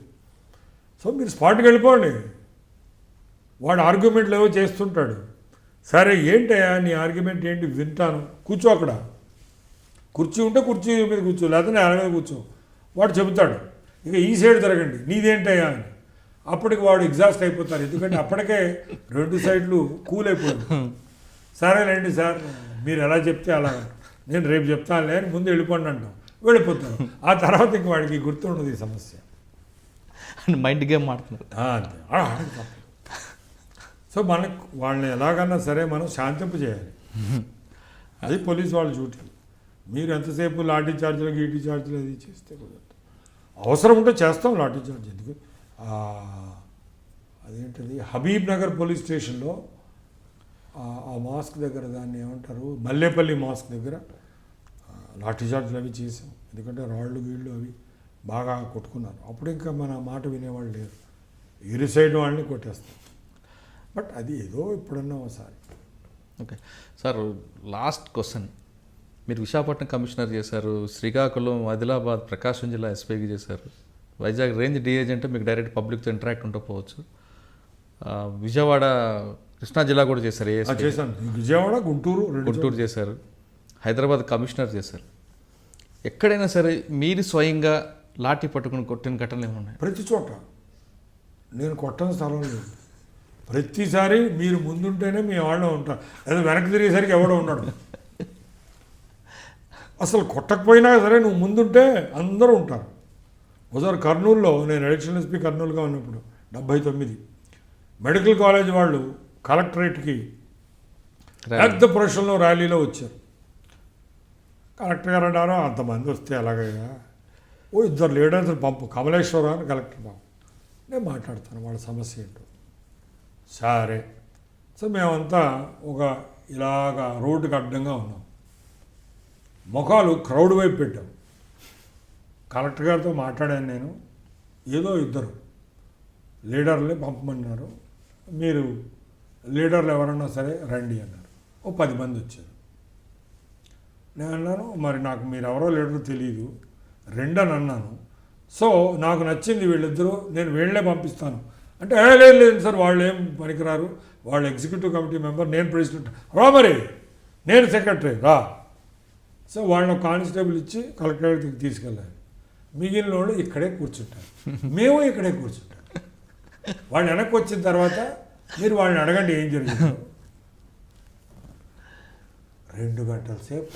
సో మీరు స్పాట్కి వెళ్ళిపోండి. వాడు ఆర్గ్యుమెంట్లు ఏవో చేస్తుంటాడు, సరే ఏంటయ్యా నీ ఆర్గ్యుమెంట్ ఏంటి వింటాను, కూర్చో అక్కడ, కుర్చీ ఉంటే కుర్చీ మీద కూర్చో, లేకపోతే నేల మీద కూర్చో. వాడు చెబుతాడు ఇక ఈ సైడ్ తిరగండి నీదేంటయ్యా అని. అప్పటికి వాడు ఎగ్జాస్ట్ అయిపోతారు, ఎందుకంటే అప్పటికే 2 సైడ్లు కూల్ అయిపోయింది. సరేలేండి సార్ మీరు ఎలా చెప్తే అలా, నేను రేపు చెప్తానులే అని ముందు వెళ్ళిపోండి అంటాం, వెళ్ళిపోతారు. ఆ తర్వాత ఇంక వాడికి గుర్తుండదు ఈ సమస్య. మైండ్ గేమ్ ఆడుతున్నారు అంతే. సో మనకు వాళ్ళని ఎలాగన్నా సరే మనం శాంతింప చేయాలి, అది పోలీస్ వాళ్ళ డ్యూటీ. మీరు ఎంతసేపు లాఠీ చార్జీలు గీటీ చార్జీలు అది చేస్తే కుదరదు. అవసరం ఉంటే చేస్తాం లాఠీ చార్జ్. ఎందుకు అదేంటది హబీబ్ నగర్ పోలీస్ స్టేషన్లో ఆ మాస్క్ దగ్గర దాన్ని ఏమంటారు మల్లేపల్లి మాస్క్ దగ్గర లాఠీ చార్జీలు అవి చేసాం. ఎందుకంటే రాళ్ళు గీళ్ళు అవి బాగా కొట్టుకున్నారు. అప్పుడు ఇంకా మన మాట వినేవాళ్ళు లేరు, ఇరు సైడ్ వాళ్ళని కొట్టేస్తాం. బట్ అది ఏదో ఇప్పుడన్నా ఒకసారి. Okay sir, last question. మీరు విశాఖపట్నం కమిషనర్ చేశారు, శ్రీకాకుళం, ఆదిలాబాద్, ప్రకాశం జిల్లా ఎస్పీకి చేశారు, వైజాగ్ రేంజ్ డిఐజీ అంటే మీకు డైరెక్ట్ పబ్లిక్తో ఇంటరాక్ట్ ఉండకపోవచ్చు. విజయవాడ, కృష్ణా జిల్లా కూడా చేశారు, చేశాను. విజయవాడ, గుంటూరు చేశారు, హైదరాబాద్ కమిషనర్ చేశారు. ఎక్కడైనా సరే మీరు స్వయంగా లాఠీ పట్టుకుని కొట్టిన ఘటనలు ఏమన్నాయి? ప్రతి చోట నేను కొట్టని స్థలం లేదు. ప్రతిసారి మీరు ముందుంటేనే మీ వాళ్ళు ఉంటారు, లేదా వెనక్కి తిరిగేసరికి ఎవడో ఉన్నాడు. అసలు కొట్టకపోయినా సరే నువ్వు ముందుంటే అందరూ ఉంటారు. ఒకసారి కర్నూలులో నేను ఎలక్షన్ ఎస్పీ కర్నూలుగా ఉన్నప్పుడు 79 మెడికల్ కాలేజ్ వాళ్ళు కలెక్టరేట్కి పెద్ద పురుషుల్లో ర్యాలీలో వచ్చారు. కలెక్టర్ గారు అన్నారు అంతమంది వస్తే ఎలాగయ్యా, ఓ 2 లీడర్స్ పంపు, కమలేశ్వరరావు అని కలెక్టర్ బాబు, నేను మాట్లాడతాను వాళ్ళ సమస్య ఏంటో. సరే, సో మేమంతా ఒక ఇలాగా రోడ్డుకి అడ్డంగా ఉన్నాం, ముఖాలు క్రౌడ్ వైపు పెట్టాం. కలెక్టర్ గారితో మాట్లాడాను నేను, ఏదో 2 లీడర్లే పంపమన్నారు, మీరు లీడర్లు ఎవరన్నా సరే రండి అన్నారు. ఓ 10 మంది వచ్చారు. నేను అన్నాను మరి నాకు మీరు ఎవరో లీడర్ తెలియదు, రెండని అన్నాను. సో నాకు నచ్చింది వీళ్ళిద్దరూ, నేను వీళ్ళే పంపిస్తాను అంటే లేదు సార్ వాళ్ళు ఏం పనికిరారు, వాళ్ళు ఎగ్జిక్యూటివ్ కమిటీ మెంబర్, నేను ప్రెసిడెంట్, రా మరి నేను సెక్రటరీ రా. సో వాళ్ళని కానిస్టేబుల్ ఇచ్చి కలెక్టరేట్కి తీసుకెళ్ళాలి. మిగిలిన వాళ్ళు ఇక్కడే కూర్చుంటారు, మేము ఇక్కడే కూర్చుంటాం. వాళ్ళు వెనక్కి వచ్చిన తర్వాత మీరు వాళ్ళని అడగండి ఏం జరిగింది. 2 గంటల సేపు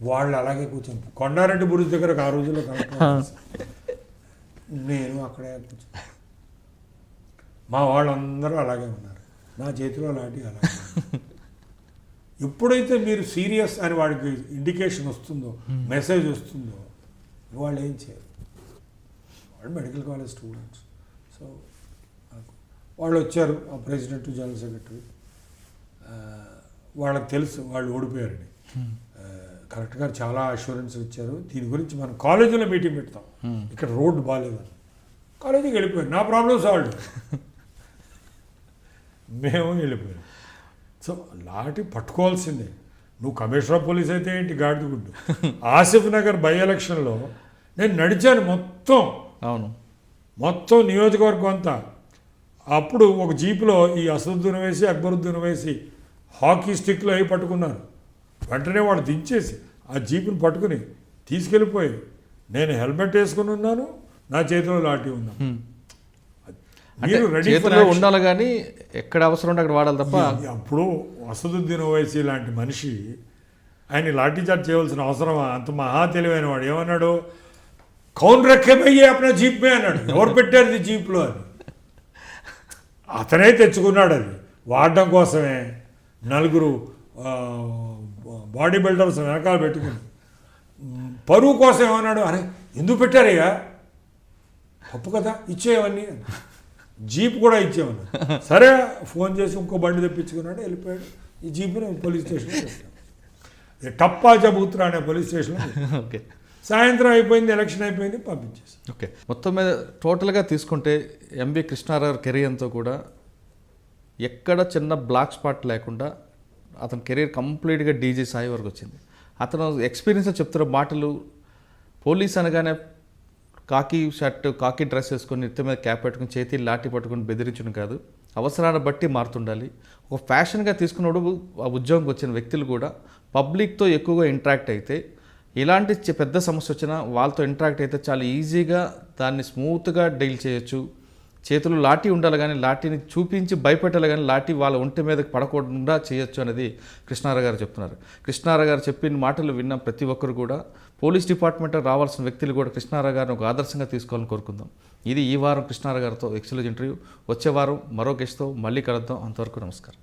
వాళ్ళు అలాగే కూర్చొని కొండారెడ్డి బురుజు దగ్గర ఆ రోజుల్లో కలెక్టర్, నేను అక్కడే కూర్చున్నాను. మా వాళ్ళందరూ అలాగే ఉన్నారు, నా చేతిలో లాంటి అలాగే. ఎప్పుడైతే మీరు సీరియస్ అని వాడికి ఇండికేషన్ వస్తుందో, మెసేజ్ వస్తుందో, వాళ్ళు ఏం చేయరు. వాళ్ళు మెడికల్ కాలేజ్ స్టూడెంట్స్. సో వాళ్ళు వచ్చారు, ఆ ప్రెసిడెంట్, జనరల్ సెక్రటరీ, వాళ్ళకి తెలుసు వాళ్ళు ఓడిపోయారని. కలెక్టర్ గారు చాలా అష్యూరెన్స్ ఇచ్చారు, దీని గురించి మనం కాలేజీలో మీటింగ్ పెడతాం, ఇక్కడ రోడ్డు బాగాలేదని. కాలేజీకి వెళ్ళిపోయాను, నా ప్రాబ్లమ్ సాల్వ్. మేము వెళ్ళిపోయాం. సో లాఠీ పట్టుకోవాల్సిందే. నువ్వు కమిషనర్ ఆఫ్ పోలీస్ అయితే ఏంటి గాడిదగుడ్డు. ఆసిఫ్ నగర్ బై ఎలక్షన్లో నేను నడిచాను మొత్తం, అవును, మొత్తం నియోజకవర్గం అంతా. అప్పుడు ఒక జీపులో ఈ అసదుద్దీన్ వేసి అక్బరుద్దీన్ వేసి హాకీ స్టిక్లో అవి పట్టుకున్నారు. వెంటనే వాడు దించేసి ఆ జీపుని పట్టుకుని తీసుకెళ్ళిపోయి, నేను హెల్మెట్ వేసుకుని ఉన్నాను, నా చేతిలో లాఠీ ఉన్నాను. అంటే చేతిలో ఉండాలి కానీ ఎక్కడ అవసరం ఉంటే అక్కడ వాడాలి తప్ప. అప్పుడు అసదుద్దీన్ ఓవైసీ లాంటి మనిషి ఆయన లాఠీ చార్జ్ చేయవలసిన అవసరమా? అంత మహా తెలివైన వాడు ఏమన్నాడు, కౌన్ రక్కే భయ్యే అప్నా జీప్ మే అన్నాడు. ఎవరు పెట్టారు ఇది జీప్లో అని? అతనే తెచ్చుకున్నాడు, అది వాడడం కోసమే. నలుగురు బాడీ బిల్డర్స్ వెనకాల పెట్టుకుని పరువు కోసం ఏమన్నాడు, అరే ఎందుకు పెట్టారయ్యా, తప్పు కదా, ఇచ్చేయవన్నీ. జీప్ కూడా ఇచ్చేవన్నా. సరే ఫోన్ చేసి ఇంకో బండి తెప్పించుకున్నాడు, వెళ్ళిపోయాడు. ఈ జీప్ని పోలీస్ స్టేషన్లో పెట్టాం, టప్పా జబూత్రా అనే పోలీస్ స్టేషన్లో. ఓకే, సాయంత్రం అయిపోయింది, ఎలక్షన్ అయిపోయింది, పంపించేసి. ఓకే, మొత్తం మీద టోటల్గా తీసుకుంటే ఎంవి కృష్ణారావు కెరీర్ అంతా కూడా ఎక్కడ చిన్న బ్లాక్ స్పాట్ లేకుండా అతని కెరీర్ కంప్లీట్గా డీజే స్థాయి వరకు వచ్చింది. అతను ఎక్స్పీరియన్స్ చెప్తున్న మాటలు, పోలీస్ అనగానే కాకి షర్ట్ కాకి డ్రెస్ వేసుకొని నెత్తి మీద క్యాప్ పెట్టుకుని చేతి లాఠీ పట్టుకుని బెదిరించడం కాదు, అవసరాన్ని బట్టి మారుతుండాలి. ఒక ఫ్యాషన్గా తీసుకున్నప్పుడు ఆ ఉద్యోగంకి వచ్చిన వ్యక్తులు కూడా పబ్లిక్తో ఎక్కువగా ఇంటరాక్ట్ అయితే, ఇలాంటి పెద్ద సమస్య వచ్చినా వాళ్ళతో ఇంటరాక్ట్ అయితే చాలా ఈజీగా దాన్ని స్మూత్గా డీల్ చేయొచ్చు. చేతులు లాఠీ ఉండాలి కానీ లాఠీని చూపించి భయపెట్టాలి కానీ లాఠీ వాళ్ళ ఒంటి మీదకి పడకుండా చేయొచ్చు అనేది కృష్ణారావు గారు చెప్తున్నారు. కృష్ణారావు గారు చెప్పిన మాటలు విన్న ప్రతి ఒక్కరు కూడా పోలీస్ డిపార్ట్మెంట్లో రావాల్సిన వ్యక్తులు కూడా కృష్ణారావు గారిని ఒక ఆదర్శంగా తీసుకోవాలని కోరుకుందాం. ఇది ఈ వారం కృష్ణారావు గారితో ఎక్స్క్లూజివ్ ఇంటర్వ్యూ. వచ్చే వారం మరో గెస్ట్తో మళ్ళీ కలుద్దాం. అంతవరకు నమస్కారం.